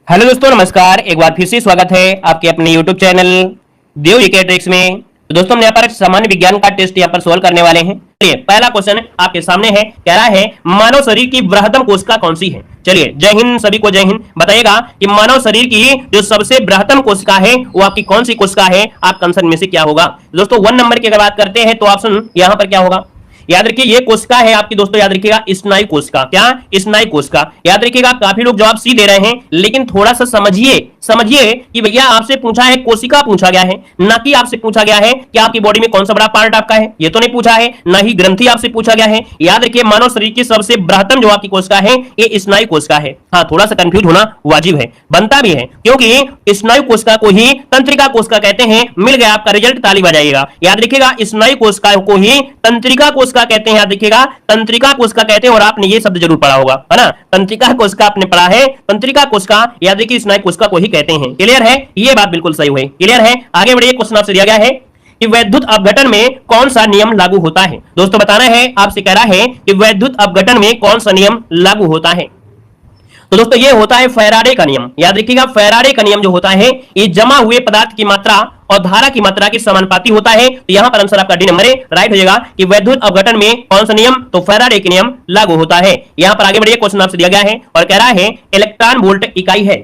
Hello दोस्तों, नमस्कार। एक बार फिर से स्वागत है आपके अपने YouTube चैनल देव जीके ट्रिक्स में। तो दोस्तों, हम यहाँ पर सामान्य विज्ञान का टेस्ट यहाँ पर सोल्व करने वाले हैं। चलिए, पहला क्वेश्चन आपके सामने है। कह रहा है मानव शरीर की बृहत्तम कोशिका कौन सी है। चलिए, जय हिंद, सभी को जय हिंद। बताइएगा कि मानव शरीर की जो सबसे बृहत्तम कोशिका है वो आपकी कौन सी कोशिका है। आपका आंसर में से क्या होगा। दोस्तों, 1 नंबर की अगर बात करते हैं तो ऑप्शन यहाँ पर क्या होगा। याद रखिए, ये कोशिका है आपकी। दोस्तों याद रखिएगा, स्नायु कोशिका। क्या? स्नायु कोशिका। याद रखिएगा, काफी लोग जवाब सी दे रहे हैं, लेकिन थोड़ा सा समझिए कि भैया आपसे पूछा है कोशिका पूछा गया है, ना कि आपसे पूछा गया है कि आपकी बॉडी में कौन सा बड़ा पार्ट आपका है। ये तो नहीं पूछा है, ना ही ग्रंथि आपसे पूछा गया है। याद रखिए, मानव शरीर की सबसे बृहत्तम जो आपकी कोशिका है ये स्नायु कोशिका है। हाँ, थोड़ा सा कंफ्यूज होना वाजिब है, बनता भी है, क्योंकि स्नायु कोशिका को ही तंत्रिका कोशिका कहते हैं। मिल गया आपका रिजल्ट, ताली बजाइएगा। याद रखिएगा, स्नायु कोशिका को ही तंत्रिका कोशिका कहते हैं। याद रखिएगा, तंत्रिका कोशिका कहते हैं। और आपने ये शब्द जरूर पढ़ा होगा, है ना। तंत्रिका कोशिका आपने पढ़ा है, तंत्रिका कोशिका याद रखिए स्नायु कोशिका को ही कहते हैं। क्लियर है, ये बात बिल्कुल सही हुई। क्लियर है। आगे बढ़िए, क्वेश्चन आपसे दिया गया है कि वैद्युत अपघटन में कौन सा नियम लागू होता है। दोस्तों बताना है, आपसे कह रहा है कि वैद्युत अपघटन में कौन सा नियम लागू होता है। तो दोस्तों ये होता है फैराडे का नियम। याद रखिएगा, फैराडे का नियम जो होता है ये जमा हुए पदार्थ की मात्रा और धारा की मात्रा के समानुपाती होता है। तो यहां पर आंसर आपका डी नंबर राइट हो जाएगा कि वैद्युत अपघटन में कौन सा नियम, तो फैराडे का नियम लागू होता है। यहां पर आगे बढ़िए, क्वेश्चन आपसे दिया गया है और कह रहा है इलेक्ट्रॉन वोल्ट इकाई है।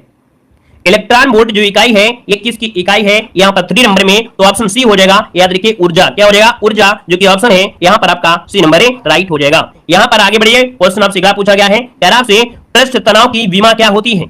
इलेक्ट्रॉन वोल्ट जो इकाई है ये किसकी इकाई है। यहां पर 3 नंबर में तो ऑप्शन सी हो जाएगा। याद रखिए, ऊर्जा। क्या हो जाएगा? ऊर्जा, जो कि ऑप्शन है यहां पर आपका सी नंबर राइट हो जाएगा। यहां पर आगे बढ़िए, क्वेश्चन आपसे क्या पूछा गया है। कह रहा है पृष्ठ तनाव की विमा क्या होती है।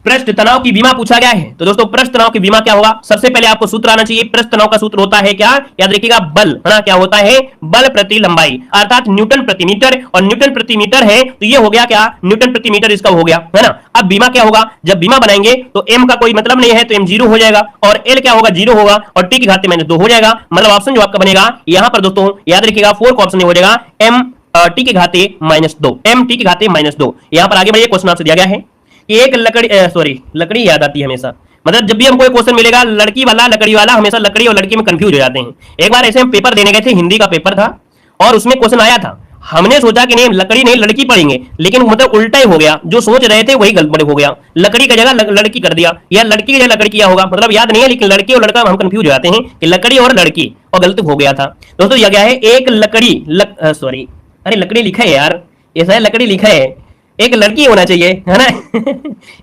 पृष्ठ तनाव की विमा पूछा गया है। तो दोस्तों, पृष्ठ तनाव की विमा क्या होगा। सबसे पहले आपको सूत्र आना चाहिए। पृष्ठ तनाव का सूत्र होता है क्या? याद रखिएगा, बल, है ना। क्या होता है? बल प्रति लंबाई, अर्थात न्यूटन प्रति मीटर। और न्यूटन प्रति मीटर है तो ये हो गया क्या? न्यूटन प्रति मीटर इसका हो गया, है ना। अब बीमा क्या होगा, जब बीमा बनाएंगे तो एम का कोई मतलब नहीं है तो एम 0 हो जाएगा, और एल क्या होगा? 0 होगा, और टी की घात -2 हो जाएगा। मतलब ऑप्शन जो आपका बनेगा यहां पर दोस्तों याद रखिएगा 4 का ऑप्शन हो जाएगा एम टी के घाते -2, एम टी के घाते -2। यहां पर आगे बढ़िए, क्वेश्चन आपसे दिया गया है कि एक लकड़ी याद आती है हमेशा। मतलब जब भी हमको एक क्वेश्चन मिलेगा लड़की वाला लकड़ी वाला, हमेशा लकड़ी और लड़की में कंफ्यूज हो जाते हैं। एक बार ऐसे हम पेपर देने गए थे, हिंदी का पेपर था, और उसमें क्वेश्चन आया था। हमने सोचा कि नहीं लकड़ी नहीं लड़की पढ़ेंगे, लेकिन मतलब उल्टा ही हो गया। जो सोच रहे थे वही गलत हो गया, लकड़ी की जगह लड़की कर दिया, या लड़की की जगह लड़की किया होगा, मतलब याद नहीं है। लेकिन लड़की और लड़का हम कंफ्यूज हो जाते हैं कि लकड़ी और लड़की, और गलत हो गया था। दोस्तों यह क्या है, एक लकड़ी अरे लकड़ी लिखा है यार, ऐसा है लकड़ी लिखा है, एक लड़की होना चाहिए, है ना।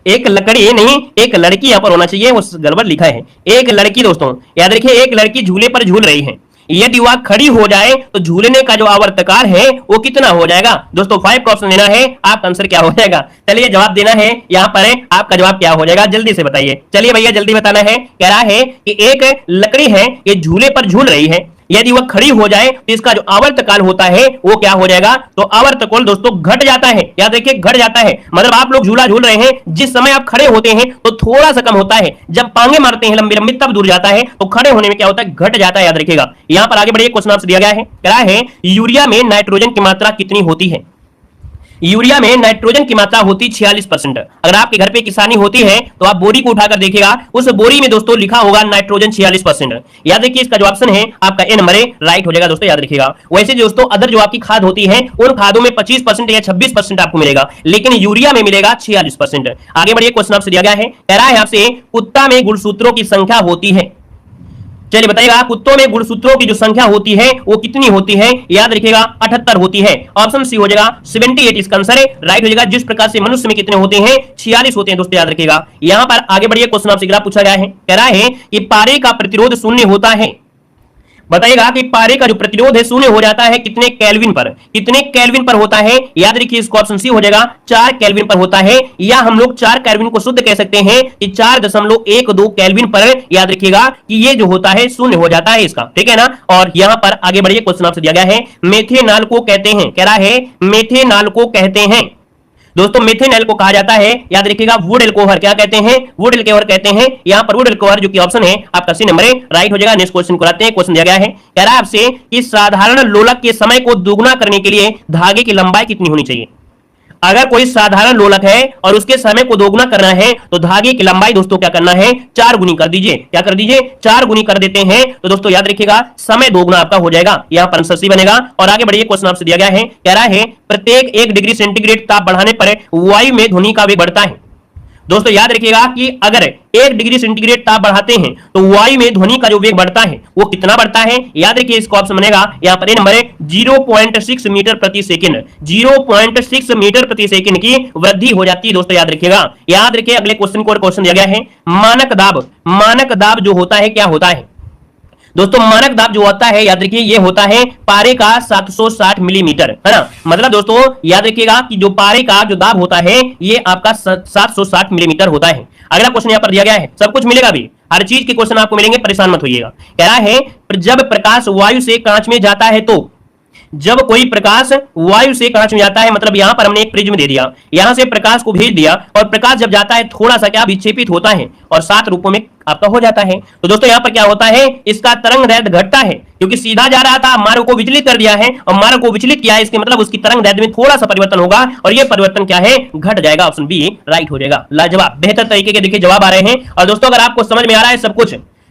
एक लकड़ी नहीं, एक लड़की यहां पर होना चाहिए, वो गड़बड़ लिखा है। एक लड़की, दोस्तों याद रखिए, एक लड़की झूले पर झूल रही है। यदि वह खड़ी हो जाए तो झूलने का जो आवर्तकाल है वो कितना हो जाएगा। दोस्तों 5 का ऑप्शन देना है, आपका आंसर क्या हो जाएगा। चलिए जवाब देना है, यहां पर आपका जवाब क्या हो जाएगा, जल्दी से बताइए। चलिए भैया जल्दी बताना है। कह रहा है कि एक लकड़ी है, ये झूले पर झूल रही है। यदि वह खड़ी हो जाए तो इसका जो आवर्तकाल होता है वो क्या हो जाएगा, तो आवर्तकाल दोस्तों घट जाता है। याद रखिए, घट जाता है। मतलब आप लोग झूला झूल रहे हैं, जिस समय आप खड़े होते हैं तो थोड़ा सा कम होता है, जब पांगे मारते हैं लंबी लंबी तब दूर जाता है, तो खड़े होने में क्या होता है, घट जाता है। याद रखिएगा। यहां पर आगे बढ़िए, क्वेश्चन आपसे दिया गया है। कह रहा है यूरिया में नाइट्रोजन की मात्रा कितनी होती है। यूरिया में नाइट्रोजन की मात्रा होती 46%। अगर आपके घर पे किसानी होती है तो आप बोरी को उठाकर देखिएगा, उस बोरी में दोस्तों लिखा होगा नाइट्रोजन 46%। याद रखिए, इसका जो ऑप्शन है आपका ए नंबर राइट हो जाएगा। दोस्तों याद रखिएगा। वैसे दोस्तों अदर जो आपकी खाद होती है उन खादों में 25% या 26% आपको मिलेगा, लेकिन यूरिया में मिलेगा 46%। आगे बढ़िए, क्वेश्चन आपसे दिया गया है। कह रहा है आपसे कुत्ता में गुणसूत्रों की संख्या होती है। चलिए बताइएगा, कुत्तों में गुणसूत्रों की जो संख्या होती है वो कितनी होती है। याद रखिएगा 78 होती है। ऑप्शन सी हो जाएगा 78 इसका आंसर है राइट हो जाएगा। जिस प्रकार से मनुष्य में कितने होते हैं, 46 होते हैं। दोस्तों याद रखिएगा। यहां पर आगे बढ़िए, क्वेश्चन आपसे पूछा गया है। कह रहा है कि पारे का प्रतिरोध शून्य होता है। बताइएगा कि पारे का जो प्रतिरोध है शून्य हो जाता है कितने केल्विन पर, कितने केल्विन पर होता है। याद रखिए, इसको ऑप्शन सी हो जाएगा 4 केल्विन पर होता है, या हम लोग 4 केल्विन को शुद्ध कह सकते हैं कि 4.12 केल्विन पर। याद रखिएगा कि ये जो होता है शून्य हो जाता है इसका, ठीक है ना। और यहां पर आगे बढ़िए, क्वेश्चन आपसे दिया गया है मेथेनॉल को कहते हैं। कह रहा है मेथेनॉल को कहते हैं। दोस्तों मेथेनॉल को कहा जाता है, याद रखिएगा, वुड एल्कोहल। क्या कहते हैं, वुड एल्कोहल कहते हैं। यहां पर वुड एल्कोहल जो कि ऑप्शन है आपका सी नंबर राइट हो जाएगा। नेक्स्ट क्वेश्चन को आते हैं। क्वेश्चन दिया गया है, कह रहा है आपसे कि साधारण लोलक के समय को दोगुना करने के लिए धागे की लंबाई कितनी होनी चाहिए। अगर कोई साधारण लोलक है और उसके समय को दोगुना करना है तो धागे की लंबाई दोस्तों क्या करना है, 4 गुनी कर दीजिए। क्या कर दीजिए, 4 गुनी कर देते हैं तो दोस्तों याद रखिएगा समय दोगुना आपका हो जाएगा। यहां पर आंसर सी बनेगा। और आगे बढ़िए, क्वेश्चन आपसे दिया गया है। कह रहा है प्रत्येक 1 डिग्री सेंटीग्रेड ताप बढ़ाने पर वायु में ध्वनि का वेग बढ़ता है। दोस्तों याद रखिएगा कि अगर 1 डिग्री सेंटीग्रेड ताप बढ़ाते हैं तो वायु में ध्वनि का जो वेग बढ़ता है वो कितना बढ़ता है, याद रखिए इसको ऑप्शन बनेगा यहां पर नंबर 0.6 मीटर प्रति सेकंड। 0.6 मीटर प्रति सेकंड की वृद्धि हो जाती है दोस्तों, याद रखिएगा। याद रखिए अगले क्वेश्चन को और क्वेश्चन दिया गया है मानक दाब। मानक दाब जो होता है क्या होता है दोस्तों, मानक दाब जो होता है याद रखिए ये होता है पारे का 760 मिलीमीटर, है ना। मतलब दोस्तों याद रखिएगा कि जो पारे का जो दाब होता है ये आपका 760 मिलीमीटर होता है। अगला क्वेश्चन यहां पर दिया गया है, सब कुछ मिलेगा भी, हर चीज के क्वेश्चन आपको मिलेंगे, परेशान मत होइएगा। कह रहा है जब प्रकाश वायु से कांच में जाता है तो, जब कोई प्रकाश वायु से कांच में जाता है, मतलब यहां पर हमने एक प्रिज्म दे दिया, यहां से प्रकाश को भेज दिया और प्रकाश जब जाता है थोड़ा सा क्या विक्षेपित होता है और 7 रूपों में आपका हो जाता है। तो दोस्तों यहां पर क्या होता है, इसका तरंग दैर्ध्य घटता है, क्योंकि सीधा जा रहा था, मार्ग को विचलित कर दिया है और मार्ग को विचलित किया है, इसके मतलब उसकी तरंग दैर्ध्य में थोड़ा सा परिवर्तन होगा और ये परिवर्तन क्या है, घट जाएगा। ऑप्शन बी राइट हो जाएगा। लाजवाब, बेहतर तरीके के देखिए जवाब आ रहे हैं। और दोस्तों अगर आपको समझ में आ रहा है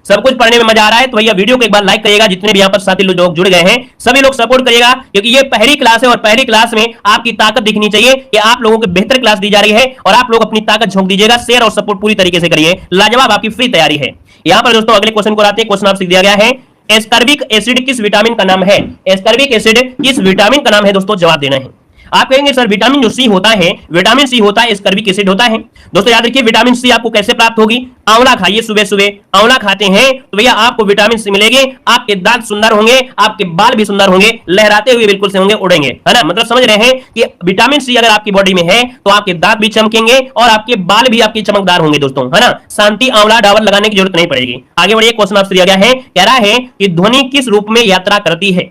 सब कुछ पढ़ने में मजा आ रहा है तो भैया वीडियो को एक बार लाइक करिएगा। जितने भी यहाँ पर साथी लोग जुड़ गए हैं सभी लोग सपोर्ट करिएगा, क्योंकि ये पहली क्लास है और पहली क्लास में आपकी ताकत दिखनी चाहिए कि आप लोगों को बेहतर क्लास दी जा रही है और आप लोग अपनी ताकत झोंक दीजिएगा। शेयर और सपोर्ट पूरी तरीके से करिए, लाजवाब आपकी फ्री तैयारी है। यहाँ पर दोस्तों अगले क्वेश्चन को आते हैं। क्वेश्चन आपसे दिया गया है एस्कर्बिक एसिड किस विटामिन का नाम है। एस्कर्बिक एसिड किस विटामिन का नाम है दोस्तों, जवाब देना है। आप कहेंगे सर विटामिन जो सी होता है, विटामिन सी होता है, एस्कर्बिक एसिड होता है। दोस्तों याद रखिए विटामिन सी आपको कैसे प्राप्त होगी, आंवला खाइए, सुबह सुबह आंवला खाते हैं तो भैया आपको विटामिन सी मिलेगी, आपके दांत सुंदर होंगे, आपके बाल भी सुंदर होंगे, लहराते हुए बिल्कुल से होंगे, उड़ेंगे, है ना। मतलब समझ रहे हैं कि विटामिन सी अगर आपकी बॉडी में है तो आपके दांत भी चमकेंगे और आपके बाल भी आपके चमकदार होंगे दोस्तों, है ना। शांति आंवला डाबर लगाने की जरूरत नहीं पड़ेगी। आगे बढ़िए, क्वेश्चन आपसे दिया गया है, कह रहा है कि ध्वनि किस रूप में यात्रा करती है।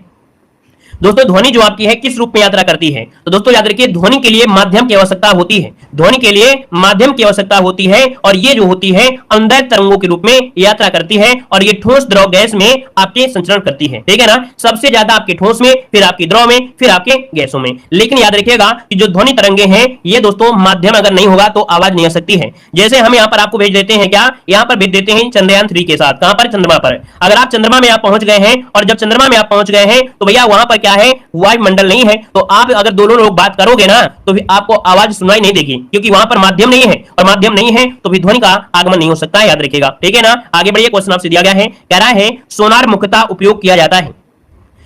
दोस्तों ध्वनि जो आपकी है किस रूप में यात्रा करती है, तो दोस्तों याद रखिए ध्वनि के लिए माध्यम की आवश्यकता होती है, ध्वनि के लिए माध्यम की आवश्यकता होती है और ये जो होती है अंदर तरंगों के रूप में यात्रा करती है और ये ठोस द्रव गैस में आपके संचरण करती है, ठीक है ना। सबसे ज्यादा आपके ठोस में, फिर आपके द्रव में, फिर आपके गैसों में। लेकिन याद रखिएगा कि जो ध्वनि तरंगे हैं ये दोस्तों माध्यम अगर नहीं होगा तो आवाज नहीं आ सकती है। जैसे हम यहाँ पर आपको भेज देते हैं, क्या यहाँ पर भेज देते हैं चंद्रयान 3 के साथ, कहां पर, चंद्रमा पर। अगर आप चंद्रमा में आप पहुंच गए हैं और जब चंद्रमा में आप पहुंच गए हैं तो भैया वहां पर क्या है, वायुमंडल नहीं है, तो आप अगर दोनों लोग बात करोगे ना तो फिर आपको आवाज सुनाई नहीं देगी, क्योंकि वहां पर माध्यम नहीं है और माध्यम नहीं है तो फिर ध्वनि का आगमन नहीं हो सकता है, याद रखिएगा, ठीक है ना। आगे बढ़िए, क्वेश्चन आपसे दिया गया है, कह रहा है सोनार मुख्यतः उपयोग किया जाता है।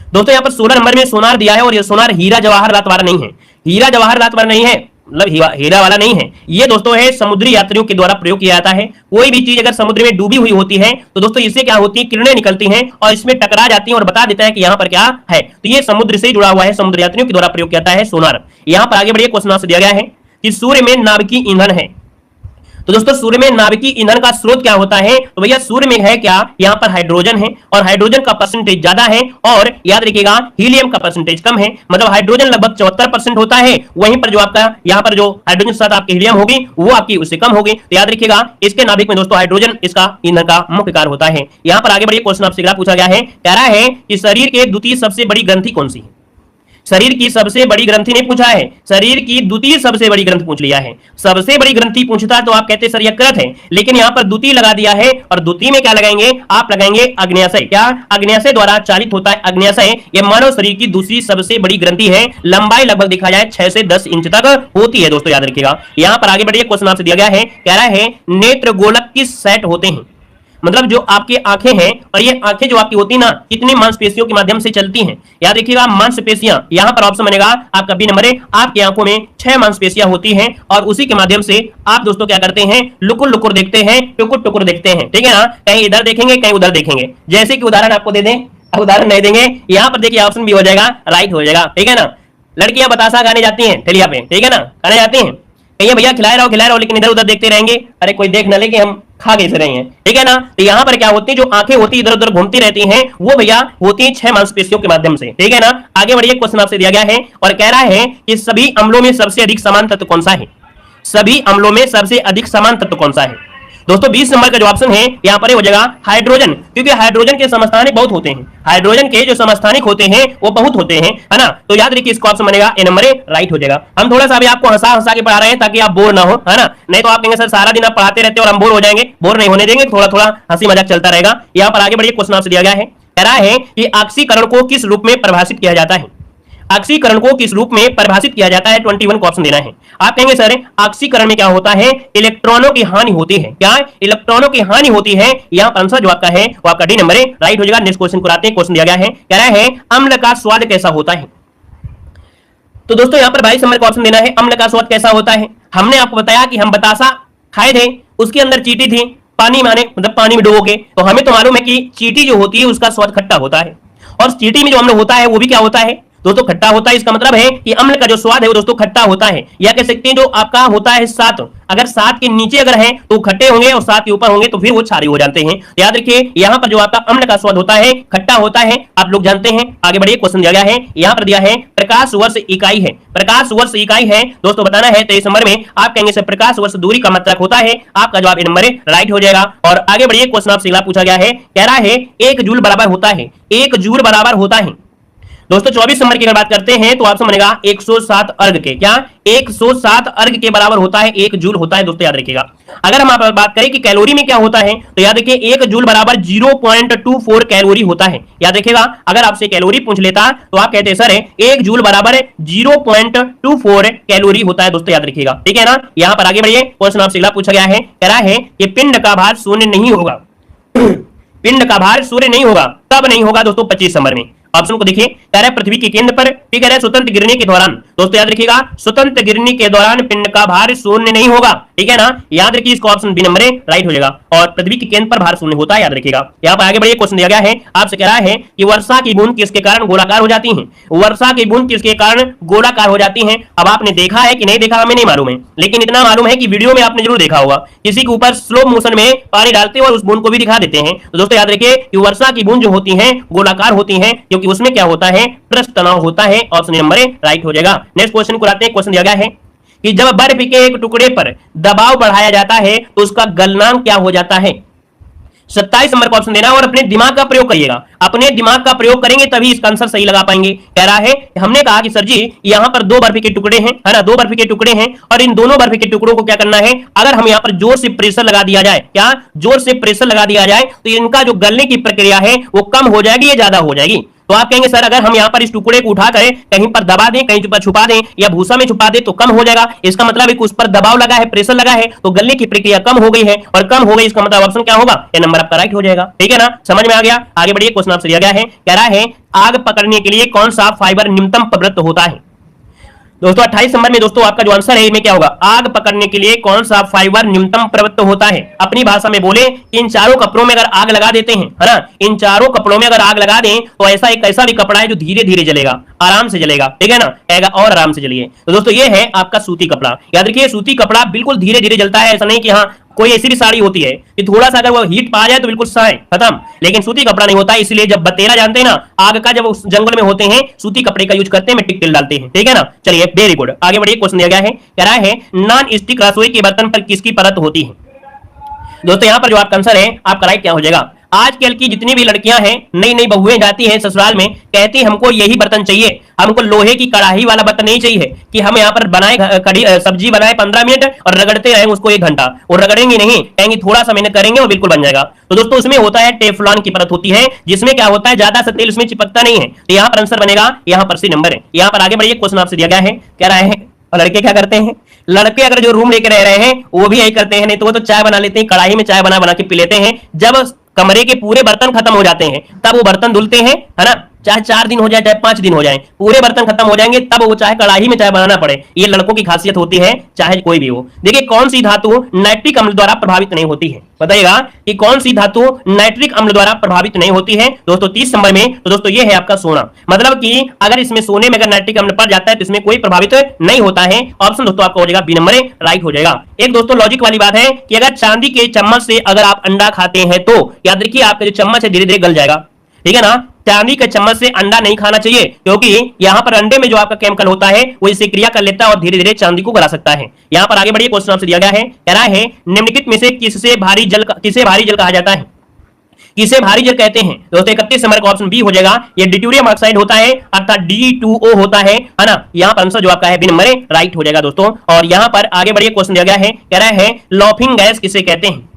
दोस्तों यहाँ पर 16 नंबर में सोनार दिया है और ये सोनार हीरा जवाहरात वाला नहीं है, हीरा जवाहरात वाला नहीं है, मतलब हीरा वाला नहीं है। ये दोस्तों है समुद्री यात्रियों के द्वारा प्रयोग किया जाता है। कोई भी चीज अगर समुद्र में डूबी हुई होती है तो दोस्तों इससे क्या होती है, किरणें निकलती हैं और इसमें टकरा जाती हैं और बता देता है कि यहाँ पर क्या है। तो ये समुद्र से जुड़ा हुआ है, समुद्र यात्रियों के द्वारा प्रयोग किया जाता है सोनार। यहाँ पर आगे बढ़िए, क्वेश्चन आपसे दिया गया है कि सूर्य में नाभिकीय ईंधन है। तो दोस्तों सूर्य में नाभिकीय ईंधन का स्रोत क्या होता है, तो भैया सूर्य में है क्या, यहाँ पर हाइड्रोजन है और हाइड्रोजन का परसेंटेज ज्यादा है और याद रखिएगा हीलियम का परसेंटेज कम है। मतलब हाइड्रोजन लगभग 74% होता है, वहीं पर जो आपका यहाँ पर जो हाइड्रोजन के साथ आपकी हीलियम होगी वो आपकी उससे कम होगी। तो याद रखिएगा इसके नाभिक में दोस्तों हाइड्रोजन इसका ईंधन का मुख्य कार्य होता है। यहाँ पर आगे बढ़िए, क्वेश्चन आपसे पूछा गया है, कह रहा है कि शरीर के द्वितीय सबसे बड़ी ग्रंथि कौन सी है। शरीर की सबसे बड़ी ग्रंथि नहीं पूछा है, शरीर की द्वितीय सबसे बड़ी ग्रंथि पूछ लिया है। सबसे बड़ी ग्रंथि पूछता तो आप कहते सर यकृत है, लेकिन यहाँ पर द्वितीय लगा दिया है और द्वितीय में क्या लगाएंगे, आप लगाएंगे अग्न्याशय। क्या, अग्न्याशय द्वारा चालित होता है। अग्न्याशय ये मानव शरीर की दूसरी सबसे बड़ी ग्रंथि है, लंबाई लगभग देखा जाए 6 से 10 इंच तक होती है दोस्तों, याद रखिएगा। यहाँ पर आगे बढ़िए, क्वेश्चन आपसे दिया गया है, कह रहा है नेत्र गोलक किस सेट होते हैं। मतलब जो आपकी आंखें हैं और ये आंखें जो आपकी होती ना कितनी मांसपेशियों के माध्यम से चलती हैं, याद रखिएगा मांसपेशियां। यहां पर ऑप्शन बनेगा आपका बी नंबर है, आपकी आंखों में 6 मांसपेशियां होती हैं और उसी के माध्यम से आप दोस्तों क्या करते हैं, लुकुर लुकुर देखते हैं, टुकुर टुकुर देखते हैं, ठीक है ना। कहीं इधर देखेंगे कहीं उधर देखेंगे। जैसे कि उदाहरण आपको दे दें, उदाहरण नहीं देंगे, यहाँ पर देखिए ऑप्शन भी हो जाएगा, राइट हो जाएगा, ठीक है ना। लड़कियां बतासा खाने जाती हैं ठेलिया पे, ठीक है ना, खाने जाती हैं, कहिए भैया खिलाए रहो, लेकिन इधर उधर देखते रहेंगे, अरे कोई देख ना ले कि हम खा कैसे रहे हैं, ठीक है ना। तो यहाँ पर क्या होती है, जो आंखें होती इधर उधर घूमती रहती हैं, वो भैया होती है 6 मांसपेशियों के माध्यम से, ठीक है ना। आगे बढ़िए, क्वेश्चन आपसे दिया गया है और कह रहा है कि सभी अम्लों में सबसे अधिक समान तत्व कौन सा है। सभी अम्लों में सबसे अधिक समान तत्व कौन सा है दोस्तों, 20 नंबर का जो ऑप्शन है यहाँ पर हो जाएगा हाइड्रोजन, क्योंकि हाइड्रोजन के समस्थानिक बहुत होते हैं, हाइड्रोजन के जो समस्थानिक होते हैं वो बहुत होते हैं, है ना। तो याद रखिए इसको ऑप्शन बनेगा ए नंबर राइट हो जाएगा। हम थोड़ा सा भी आपको हंसा के पढ़ा रहे हैं ताकि आप बोर ना हो, है ना। नहीं तो आप कहेंगे सर सारा दिन आप पढ़ाते रहते हैं और हम बोर हो जाएंगे, बोर नहीं होने देंगे, थोड़ा थोड़ा हंसी मजाक चलता रहेगा। यहाँ पर आगे बढ़िए, क्वेश्चन आपसे दिया गया है, कह रहा है कि ऑक्सीकरण को किस रूप में परिभाषित किया जाता है। ऑक्सीकरण को किस रूप में परिभाषित किया जाता है? 21 को ऑप्शन देना है। आप कहेंगे सर ऑक्सीकरण में क्या होता है? इलेक्ट्रॉनों की हानि होती है। क्या? इलेक्ट्रॉनों की हानि होती है। यहां पर आंसर जो आपका है वो आपका डी नंबर राइट हो जाएगा। नेक्स्ट क्वेश्चन को आते हैं। क्वेश्चन दिया गया है, कह रहा है अम्ल का स्वाद कैसा होता है? तो दोस्तों यहां पर 22 नंबर का ऑप्शन देना है। अम्ल का स्वाद कैसा होता है? हमने आपको बताया कि हम बतासा खाए थे, उसके अंदर चींटी थी, पानी माने मतलब पानी में डुबो के, तो हमें तो मालूम है कि चींटी जो होती है उसका स्वाद खट्टा होता है, और चींटी में जो अम्ल होता है वो भी क्या होता है दोस्तों? खट्टा होता है। इसका मतलब है कि अम्ल का जो स्वाद है वो दोस्तों खट्टा होता है। या कह सकते हैं जो आपका होता है 7, अगर 7 के नीचे अगर है तो खट्टे होंगे और 7 के ऊपर होंगे तो फिर वो क्षारीय हो जाते हैं। तो याद रखिए यहां पर जो आपका अम्ल का स्वाद होता है खट्टा होता है, आप लोग जानते हैं। आगे बढ़िए, क्वेश्चन दिया गया है, यहां पर दिया है प्रकाश वर्ष इकाई है। प्रकाश वर्ष इकाई है दोस्तों बताना है। 23 नंबर में आप कहेंगे सर प्रकाश वर्ष दूरी का मात्रक होता है। आपका जवाब ए नंबर राइट हो जाएगा। और आगे बढ़िए, क्वेश्चन आपसे अगला पूछा गया है, कह रहा है 1 जूल बराबर होता है। 1 जूल बराबर होता है दोस्तों 24 नंबर की अगर बात करते हैं तो ऑप्शन बनेगा 107 अर्घ के। क्या? 107 अर्घ के बराबर होता है 1 जूल होता है दोस्तों, याद रखिएगा। अगर हम आप बात करें कि कैलोरी में क्या होता है तो याद रखिए 1 जूल बराबर 0.24 कैलोरी होता है। याद रखिएगा अगर आपसे कैलोरी पूछ लेता तो आप कहते सर 1 जूल बराबर 0.24 कैलोरी होता है दोस्तों, याद रखिएगा। ठीक है ना। यहां पर आगे बढ़िए, क्वेश्चन आपसे अगला पूछा गया है, कह रहा है कि पिंड का भार शून्य नहीं होगा। पिंड का भार शून्य नहीं होगा, तब नहीं होगा दोस्तों 25 नंबर में। ऑप्शन को देखिए, कह रहा है पृथ्वी के केंद्र पर, ठीक है, स्वतंत्र गिरने के दौरान। दोस्तों याद रखिएगा स्वतंत्र गिरने के दौरान पिंड का भार शून्य नहीं होगा। ठीक है ना, याद रखिए इसको ऑप्शन बी नंबर राइट हो जाएगा। और पृथ्वी के केंद्र पर भार शून्य होता है, याद रखिएगा। यहां पर आगे बढ़िए, क्वेश्चन दिया गया है, आपसे कह रहा है कि वर्षा की बूंद किसके कारण गोलाकार हो जाती है? वर्षा की बूंद किसके कारण गोलाकार हो जाती है? अब आपने देखा है कि नहीं देखा हमें नहीं मालूम है, लेकिन इतना मालूम है कि वीडियो में आपने जरूर देखा होगा, किसी के ऊपर स्लो मोशन में पानी डालते हैं और उस बूंद को भी दिखा देते हैं। तो दोस्तों याद रखिए कि वर्षा की बूंद जो होती है गोलाकार होती है, क्योंकि उसमें क्या होता है? पृष्ठ तनाव होता है। ऑप्शन नंबर राइट हो जाएगा। नेक्स्ट क्वेश्चन को आते हैं। क्वेश्चन दिया गया है कि जब बर्फ के एक टुकड़े पर दबाव बढ़ाया जाता है तो उसका गलनांक क्या हो जाता है? 27 नंबर का ऑप्शन देना और अपने दिमाग का प्रयोग करिएगा। अपने दिमाग का प्रयोग करेंगे तभी इसका आंसर सही लगा पाएंगे। कह रहा है, हमने कहा कि सर जी यहां पर 2 बर्फ के टुकड़े हैं, है ना, 2 बर्फ के टुकड़े हैं, और इन दोनों बर्फ के टुकड़ों को क्या करना है? अगर हम यहां पर जोर से प्रेशर लगा दिया जाए, क्या जोर से प्रेशर लगा दिया जाए तो इनका जो गलने की प्रक्रिया है वो कम हो जाएगी या ज्यादा हो जाएगी? तो आप कहेंगे सर अगर हम यहां पर इस टुकड़े को उठा कर कहीं पर दबा दें, कहीं पर छुपा दें या भूसा में छुपा दें तो कम हो जाएगा। इसका मतलब है कि उस पर दबाव लगा है, प्रेशर लगा है, तो गलने की प्रक्रिया कम हो गई है, और कम हो गई इसका मतलब ऑप्शन क्या होगा? ये नंबर आपका राइट हो जाएगा। ठीक है ना, समझ में आ गया। आगे बढ़िए, क्वेश्चन आपसे दिया गया है, कह रहा है आग पकड़ने के लिए कौन सा फाइबर न्यूनतम प्रवृत्त होता है? दोस्तों 28 नंबर में दोस्तों आपका जो आंसर है इसमें क्या होगा? आग पकड़ने के लिए कौन सा फाइबर न्यूनतम प्रवृत्त होता है? अपनी भाषा में बोले, इन चारों कपड़ों में अगर आग लगा देते हैं, है ना, इन चारों कपड़ों में अगर आग लगा दें तो ऐसा एक ऐसा भी कपड़ा है जो धीरे धीरे जलेगा, आराम से जलेगा। ठीक है ना, कहेगा और आराम से जलिए। तो दोस्तों ये है आपका सूती कपड़ा। याद रखिए सूती कपड़ा बिल्कुल धीरे धीरे जलता है। ऐसा नहीं कि हाँ कोई ऐसी भी साड़ी होती है कि थोड़ा सा अगर वो हीट पा जाए तो बिल्कुल साए खत्म, लेकिन सूती कपड़ा नहीं होता। इसलिए जब बतेरा जानते हैं ना आग का, जब उस जंगल में होते हैं सूती कपड़े का यूज करते हैं, मिट्टी तेल डालते हैं। ठीक है ना, चलिए वेरी गुड। आगे बढ़िए, क्वेश्चन दिया गया है, कह रहा है नॉन स्टिक रसोई के बर्तन पर किसकी परत होती है? दोस्तों यहां पर जो आपका आंसर है आपका राइट क्या हो जाएगा? आजकल की जितनी भी लड़कियां हैं, नई नई बहुएं जाती हैं ससुराल में, कहती हमको यही बर्तन चाहिए, हमको लोहे की कढ़ाई वाला बर्तन नहीं चाहिए कि हम यहाँ पर बनाए कड़ी सब्जी बनाए 15 मिनट और रगड़ते रहे उसको 1 घंटा, और रगड़ेंगे नहीं, कहेंगे थोड़ा सा मेहनत करेंगे और बिल्कुल बन जाएगा। तो दोस्तों उसमें होता है टेफ्लॉन की परत होती है, जिसमें क्या होता है ज्यादा सा तेल उसमें चिपकता नहीं है। तो यहाँ पर आंसर बनेगा, यहाँ पर सी नंबर है। यहाँ पर आगे बढ़िए, क्वेश्चन आपसे दिया गया है, कह रहा है और लड़के क्या करते हैं? लड़के अगर जो रूम लेके रह रहे हैं वो भी यही करते हैं, नहीं तो वो तो चाय बना लेते हैं, कढ़ाई में चाय बना बना के पी लेते हैं। जब कमरे के पूरे बर्तन खत्म हो जाते हैं तब वो बर्तन धुलते हैं, है ना, चाहे 4 दिन हो जाए चाहे 5 दिन हो जाए, पूरे बर्तन खत्म हो जाएंगे तब वो चाहे कढ़ाई में चाय बनाना पड़े। ये लड़कों की खासियत होती है, चाहे कोई भी हो। देखिए कौन सी धातु नाइट्रिक अम्ल द्वारा प्रभावित नहीं होती है? बताइएगा कि कौन सी धातु नाइट्रिक अम्ल द्वारा प्रभावित नहीं होती है दोस्तों 30 नंबर में। तो दोस्तों ये है आपका सोना। मतलब कि अगर इसमें सोने में अगर नाइट्रिक अम्ल पड़ जाता है तो इसमें कोई प्रभावित नहीं होता है। ऑप्शन दोस्तों आपका हो जाएगा बी नंबर राइट हो जाएगा। एक दोस्तों लॉजिक वाली बात है कि अगर चांदी के चम्मच से अगर आप अंडा खाते हैं तो याद रखिए आपका जो चम्मच है धीरे धीरे गल जाएगा। ठीक है ना, चांदी के चम्मच से अंडा नहीं खाना चाहिए, क्योंकि यहां पर अंडे में जो आपका केमिकल होता है वो इससे क्रिया कर लेता है और धीरे धीरे चांदी को गला सकता है। यहां पर आगे बढ़िए, क्वेश्चन आपसे दिया गया है, कह रहा है निम्नलिखित में से किसे भारी जल कहा जाता है? किसे भारी जल कहते हैं? दोस्तों 31 नंबर का ऑप्शन बी हो जाएगा। ये ड्यूटेरियम ऑक्साइड होता है अर्थात D2O होता है ना। यहां पर आंसर जो आपका है बी नंबर राइट हो जाएगा दोस्तों। और यहां पर आगे बढ़िए, क्वेश्चन दिया गया है, कह रहा है लॉफिंग गैस किसे कहते हैं?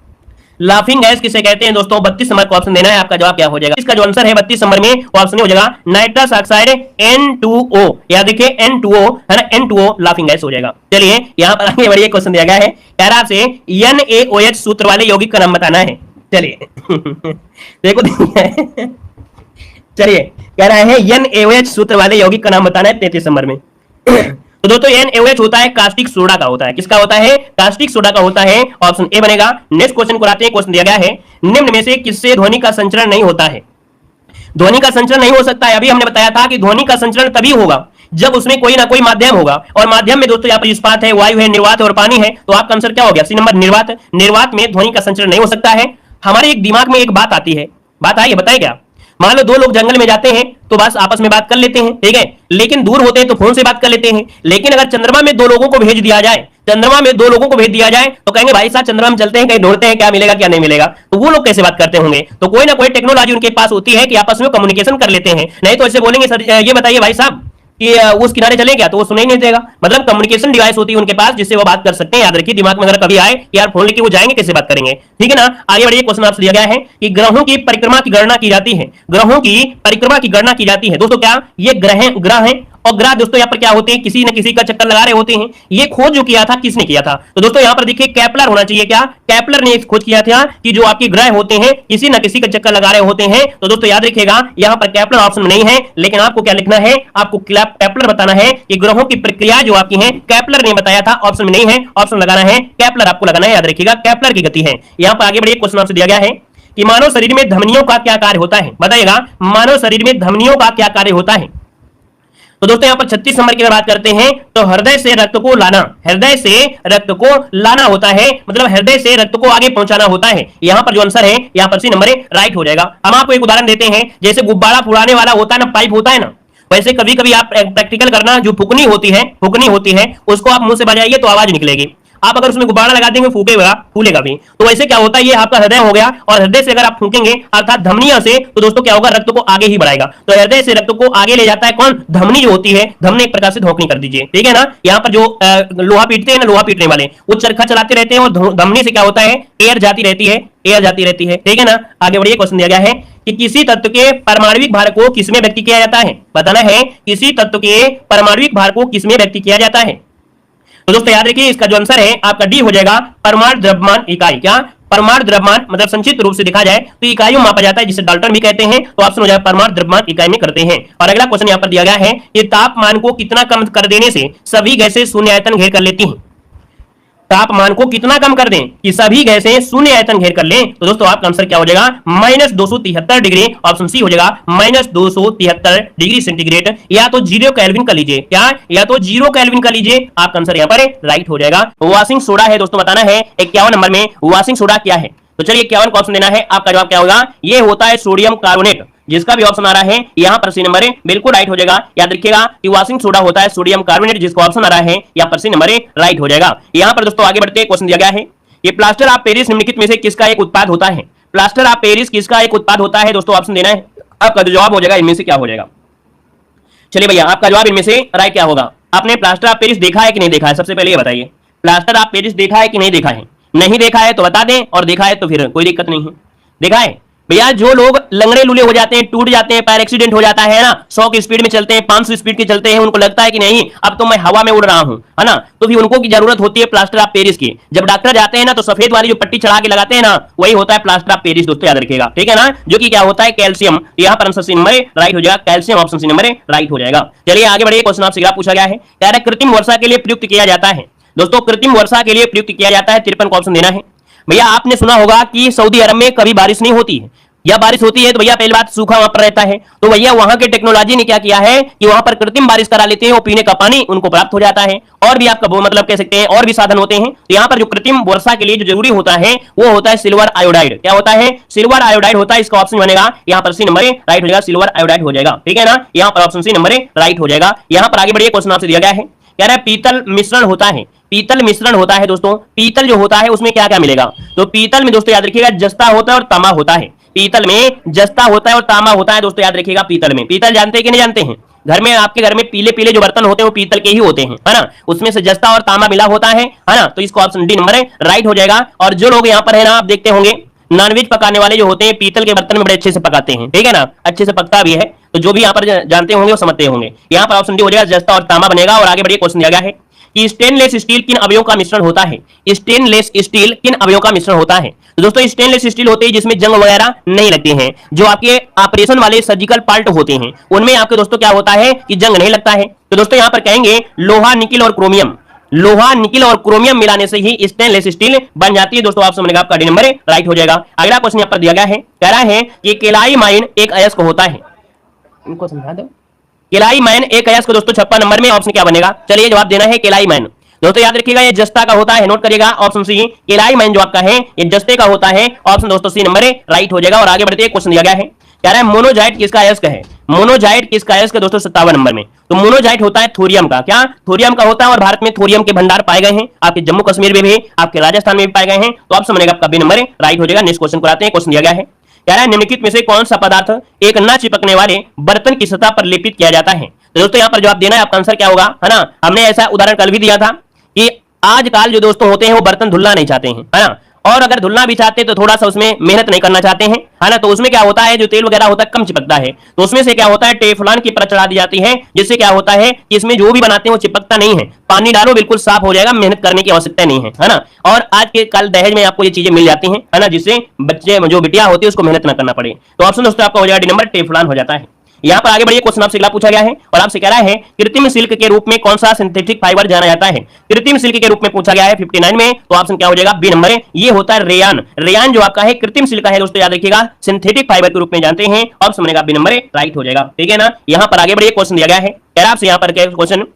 लाफिंग गैस किसे कहते हैं दोस्तों? 32 नंबर का ऑप्शन देना है, आपका जवाब क्या हो जाएगा? इसका जो आंसर है 32 नंबर में ऑप्शन हो जाएगा नाइट्रस ऑक्साइड N2O। याद रखिए N2O है ना, N2O लाफिंग गैस हो जाएगा। चलिए यहां पर आगे बढ़िए, क्वेश्चन दिया गया है, कह रहा आपसे NaOH सूत्र वाले यौगिक का नाम बताना है। चलिए देखो चलिए कह रहा है NaOH सूत्र वाले यौगिक का नाम बताना है 33 नंबर में। तो दोस्तों NaOH होता है कास्टिक सोडा का होता है। किसका होता है? कास्टिक सोडा का होता है। ऑप्शन ए बनेगा। नेक्स्ट क्वेश्चन को आते हैं। क्वेश्चन दिया गया है, निम्न में से किससे ध्वनि का संचरण नहीं होता है? ध्वनि का संचरण नहीं हो सकता है। अभी हमने बताया था कि ध्वनि का संचरण तभी होगा जब उसमें कोई ना कोई माध्यम होगा, और माध्यम में दोस्तों यहाँ पर इस्पात है, वायु है, निर्वात है और पानी है। तो आपका आंसर क्या हो गया? सी नंबर निर्वात। निर्वात में ध्वनि का संचरण नहीं हो सकता है। हमारे एक दिमाग में एक बात आती है, बात आई है, बताए क्या? मान लो दो लोग जंगल में जाते हैं तो बस आपस में बात कर लेते हैं, ठीक है, लेकिन दूर होते हैं तो फोन से बात कर लेते हैं। लेकिन अगर चंद्रमा में दो लोगों को भेज दिया जाए, चंद्रमा में दो लोगों को भेज दिया जाए तो कहेंगे भाई साहब चंद्रमा में चलते हैं, कहीं ढूंढते हैं क्या मिलेगा क्या नहीं मिलेगा। तो वो लोग कैसे बात करते होंगे? तो कोई ना कोई टेक्नोलॉजी उनके पास होती है कि आपस में कम्युनिकेशन कर लेते हैं। नहीं तो ऐसे बोलेंगे सर ये बताइए भाई साहब कि उस किनारे चले क्या, तो वो सुनाई नहीं देगा। मतलब कम्युनिकेशन डिवाइस होती है उनके पास जिससे वो बात कर सकते हैं। याद रखिए, दिमाग में अगर कभी आए कि यार फोन लेके वो जाएंगे कैसे बात करेंगे, ठीक है ना। आगे बढ़िए, क्वेश्चन आपसे दिया गया है कि ग्रहों की परिक्रमा की गणना की जाती है। ग्रहों की परिक्रमा की गणना की जाती है दोस्तों। क्या ये ग्रह है? और ग्रह दोस्तों यहाँ पर क्या होते हैं? किसी न किसी का चक्कर लगा रहे होते हैं। ये खोज जो किया था किसने किया था? तो दोस्तों यहाँ पर देखिए केपलर होना चाहिए। क्या केपलर ने खोज किया था कि जो आपके ग्रह होते हैं किसी न किसी का चक्कर लगा रहे होते हैं। तो दोस्तों याद रखिएगा, यहाँ पर केपलर ऑप्शन में नहीं है, लेकिन आपको क्या लिखना है? आपको केपलर बताना है कि ग्रहों की प्रक्रिया जो आपकी है केपलर ने बताया था। ऑप्शन में नहीं है, ऑप्शन लगाना है केपलर, आपको लगाना है। याद रखिएगा केपलर की गति है। यहाँ पर आगे बढ़िए, क्वेश्चन आपसे दिया गया है कि मानव शरीर में धमनियों का क्या कार्य होता है? बताइएगा, मानव शरीर में धमनियों का क्या कार्य होता है? तो दोस्तों यहाँ पर 36 नंबर की अगर बात करते हैं तो हृदय से रक्त को लाना, हृदय से रक्त को लाना होता है, मतलब हृदय से रक्त को आगे पहुंचाना होता है। यहाँ पर जो आंसर है यहाँ पर सी नंबर राइट हो जाएगा। हम आपको एक उदाहरण देते हैं, जैसे गुब्बारा फुलाने वाला होता है ना, पाइप होता है ना, वैसे कभी कभी आप प्रैक्टिकल करना, जो फुकनी होती है उसको आप मुंह से बजाइए तो आवाज निकलेगी। आप अगर उसमें गुब्बारा लगा देंगे फूलेगा भी। तो वैसे क्या होता है, ये आपका हृदय हो गया, और हृदय से अगर आप फूकेंगे अर्थात धमनियों से, तो दोस्तों क्या होगा? रक्त को आगे ही बढ़ाएगा। तो हृदय से रक्त को आगे ले जाता है कौन? धमनी जो होती है। धमनी एक प्रकार से धोखनी कर दीजिए, ठीक है ना। यहाँ पर जो लोहा पीटते हैं ना, लोहा पीटने वाले वो चरखा चलाते रहते हैं, और धमनी से क्या होता है? एयर जाती रहती है, ठीक है ना। आगे बढ़िए, क्वेश्चन दिया गया है कि किसी तत्व के परमाणविक भार को किसमें व्यक्त किया जाता है? बताना है किसी तत्व के परमाणविक भार को किसमें व्यक्त किया जाता है। तो दोस्तों याद रखिए, इसका जो आंसर है आपका डी हो जाएगा, परमाणु द्रव्यमान इकाई। क्या परमाणु द्रव्यमान मतलब संक्षिप्त रूप से देखा जाए तो इकाइयों मापा जाता है, जिसे डाल्टन भी कहते हैं। तो ऑप्शन हो जाएगा परमाणु द्रव्यमान इकाई में करते हैं। और अगला क्वेश्चन यहाँ पर दिया गया है कि तापमान को कितना कम कर देने से सभी गैसें शून्य आयतन घेर कर लेती हैं? तापमान को कितना कम कर दें कि सभी गैसें शून्य आयतन घेर कर लें? तो दोस्तों आपका आंसर क्या हो जाएगा? -273 डिग्री। ऑप्शन सी हो जाएगा -273 डिग्री सेंटीग्रेड, या तो 0 केल्विन कर लीजिए। क्या? या तो 0 केल्विन कर लीजिए। आपका आंसर यहाँ पर राइट हो जाएगा। वॉशिंग सोडा है दोस्तों, बताना है 51 नंबर में वॉशिंग सोडा क्या है। तो चलिए 51 का ऑप्शन देना है, आपका जवाब क्या होगा? ये होता है सोडियम कार्बोनेट। जिसका भी ऑप्शन आ रहा है यहाँ पर सी नंबर बिल्कुल राइट हो जाएगा। याद रखिएगा कि वॉशिंग सोडा होता है सोडियम कार्बोनेट, जिसका ऑप्शन आ रहा है यहाँ पर सी नंबर राइट हो जाएगा। यहाँ पर दोस्तों आगे बढ़ते, क्वेश्चन दिया गया है ये प्लास्टर ऑफ पेरिस निम्नलिखित में से किसका एक उत्पाद होता है? प्लास्टर ऑफ पेरिस किसका एक उत्पाद होता है? दोस्तों ऑप्शन देना है, आपका जो जवाब हो जाएगा इनमें से क्या हो जाएगा। चलिए भैया, आपका जवाब इनमें से राइट क्या होगा? आपने प्लास्टर ऑफ पेरिस देखा है कि नहीं देखा है? सबसे पहले ये बताइए, प्लास्टर ऑफ पेरिस देखा है कि नहीं देखा है? नहीं देखा है तो बता दें, और देखा है तो फिर कोई दिक्कत नहीं है। देखा है भैया, जो लोग लंगड़े लूले हो जाते हैं, टूट जाते हैं, पैर एक्सीडेंट हो जाता है ना, 100 की स्पीड में चलते हैं, 500 स्पीड के चलते हैं, उनको लगता है कि नहीं अब तो मैं हवा में उड़ रहा हूं, है ना, तो फिर उनको की जरूरत होती है प्लास्टर ऑफ पेरिस की। जब डॉक्टर जाते हैं ना तो सफेद वाली जो पट्टी चढ़ा के लगाते हैं ना, वही होता है प्लास्टर ऑफ पेरिस। दोस्तों याद रखिएगा, ठीक है ना, जो कि क्या होता है? कैल्शियम। यहाँ पर आंसर सी नंबर राइट हो जाएगा, calcium option C number right हो जाएगा। चलिए आगे बढ़िए, क्वेश्चन आपसे पूछा गया है, कह रहा है कृत्रिम वर्षा के लिए प्रयुक्त किया जाता है। दोस्तों कृत्रिम वर्षा के लिए प्रयुक्त किया जाता है, 53 का ऑप्शन देना है। भैया आपने सुना होगा कि सऊदी अरब में कभी बारिश नहीं होती है, या बारिश होती है तो भैया पहली बात सूखा वहां पर रहता है। तो भैया वहां के टेक्नोलॉजी ने क्या किया है कि वहां पर कृत्रिम बारिश करा लेते हैं, वो पीने का पानी उनको प्राप्त हो जाता है। और भी आपका मतलब कह सकते हैं और भी साधन होते हैं। तो यहाँ पर जो कृत्रिम वर्षा के लिए जो जरूरी होता है वो होता है सिल्वर आयोडाइड। क्या होता है? सिल्वर आयोडाइड होता है। इसका ऑप्शन बनेगा यहाँ पर सी नंबर राइट हो जाएगा, सिल्वर आयोडाइड हो जाएगा, ठीक है ना। यहाँ पर ऑप्शन सी नंबर राइट हो जाएगा। यहाँ पर आगे बढ़िए, क्वेश्चन आपसे दिया गया है, कह रहा है पीतल मिश्रण होता है। पीतल मिश्रण होता है दोस्तों, पीतल जो होता है उसमें क्या क्या मिलेगा? तो पीतल में दोस्तों याद रखिएगा जस्ता होता है और तांबा होता है। पीतल में जस्ता होता है और तांबा होता है। दोस्तों याद रखिएगा, पीतल में, पीतल जानते हैं कि नहीं जानते हैं? घर में, आपके घर में पीले पीले जो बर्तन होते हैं वो पीतल के ही होते हैं, है ना, उसमें से जस्ता और तांबा मिला होता है ना। तो इसको ऑप्शन डी नंबर राइट हो जाएगा। और जो लोग यहाँ पर है ना, आप देखते होंगे नॉनवेज पकाने वाले जो होते हैं पीतल के बर्तन में बड़े अच्छे से पकाते हैं, ठीक है ना, अच्छे से पकता भी है। तो जो भी यहाँ पर जानते होंगे वो समझते होंगे। यहाँ पर ऑप्शन डी हो जाएगा, जस्ता और तांबा बनेगा। और आगे बढ़िए, क्वेश्चन दिया गया है कि स्टेनलेस स्टील किन अवयवों का मिश्रण होता है? स्टेनलेस स्टील किन अवयवों का मिश्रण होता है? तो दोस्तों स्टेनलेस स्टील होते हैं जिसमें जंग वगैरह नहीं लगती हैं, जो आपके ऑपरेशन वाले सर्जिकल पार्ट होते हैं उनमें आपके दोस्तों क्या होता है कि जंग नहीं लगता है। तो दोस्तों यहाँ पर कहेंगे लोहा, निकिल और क्रोमियम, लोहा, निकिल और क्रोमियम मिलाने से ही स्टेनलेस स्टील बन जाती है। दोस्तों ऑप्शन बनेगा आपका डी नंबर राइट हो जाएगा। अगला क्वेश्चन यहाँ पर दिया गया है, कह रहा है कि केलाई माइन एक अयस्क होता है। इनको समझा दो, केलाई माइन एक अयस्क। दोस्तों 56 नंबर में ऑप्शन क्या बनेगा? चलिए जवाब देना है केलाई माइन। दोस्तों याद रखिएगा, ये जस्ता का होता है, नोट करिएगा ऑप्शन सी। केलाई माइन जो आपका है ये जस्ते का होता है, ऑप्शन दोस्तों सी नंबर राइट हो जाएगा। और आगे बढ़ते हैं, क्वेश्चन दिया गया है, कह रहा है मोनोजाइट किसका अयस्क है? मोनोजाइट किसका अयस्क? दोस्तों 57 नंबर में। तो मोनोजाइट होता है थोरियम का, क्या थोरियम का होता है। और भारत में थोरियम के भंडार पाए गए हैं, आपके जम्मू कश्मीर में भी, आपके राजस्थान में भी पाए गए हैं। तो ऑप्शन बनेगा आपका बी नंबर राइट हो जाएगा। नेक्स्ट क्वेश्चन को आते हैं। क्वेश्चन दिया गया है, कह रहा है निम्नलिखित में से कौन सा पदार्थ एक न चिपकने वाले बर्तन की सतह पर लेपित किया जाता है? तो दोस्तों यहाँ पर जवाब देना है, आपका आंसर क्या होगा, है ना। हमने ऐसा उदाहरण कल भी दिया था कि आजकल जो दोस्तों होते हैं वो बर्तन धुलना नहीं चाहते हैं, है ना, और अगर धुलना भी चाहते हैं तो थोड़ा सा उसमें मेहनत नहीं करना चाहते हैं, है ना। तो उसमें क्या होता है, जो तेल वगैरह होता है कम चिपकता है, तो उसमें से क्या होता है टेफ्लॉन की परत चढ़ा दी जाती है, जिससे क्या होता है कि इसमें जो भी बनाते हैं वो चिपकता नहीं है। पानी डालो बिल्कुल साफ हो जाएगा, मेहनत करने की आवश्यकता नहीं है ना। और आज के कल दहेज में आपको ये चीजें मिल जाती हैं, है ना, जिससे बच्चे जो बिटिया होती है उसको मेहनत ना करना पड़े। तो ऑप्शन दोस्तों आपका हो जाएगा डी नंबर, टेफ्लॉन हो जाता है। यहाँ पर आगे बढ़िए, क्वेश्चन आपसे अगला पूछा गया है और आपसे कह रहा है कृत्रिम सिल्क के रूप में कौन सा सिंथेटिक फाइबर जाना जाता है? कृत्रिम सिल्क के रूप में पूछा गया है 59 में। तो ऑप्शन क्या हो जाएगा? बी नंबर, ये होता है रेयान। रेयान जो आपका है कृत्रिम सिल्क है दोस्तों, याद रखिएगा, सिंथेटिक फाइबर के रूप में जानते हैं। ऑप्शन बनेगा बी नंबर राइट हो जाएगा, ठीक है ना। यहाँ पर आगे बढ़िए, क्वेश्चन दिया गया है, कह रहा है आपसे यहाँ पर क्वेश्चन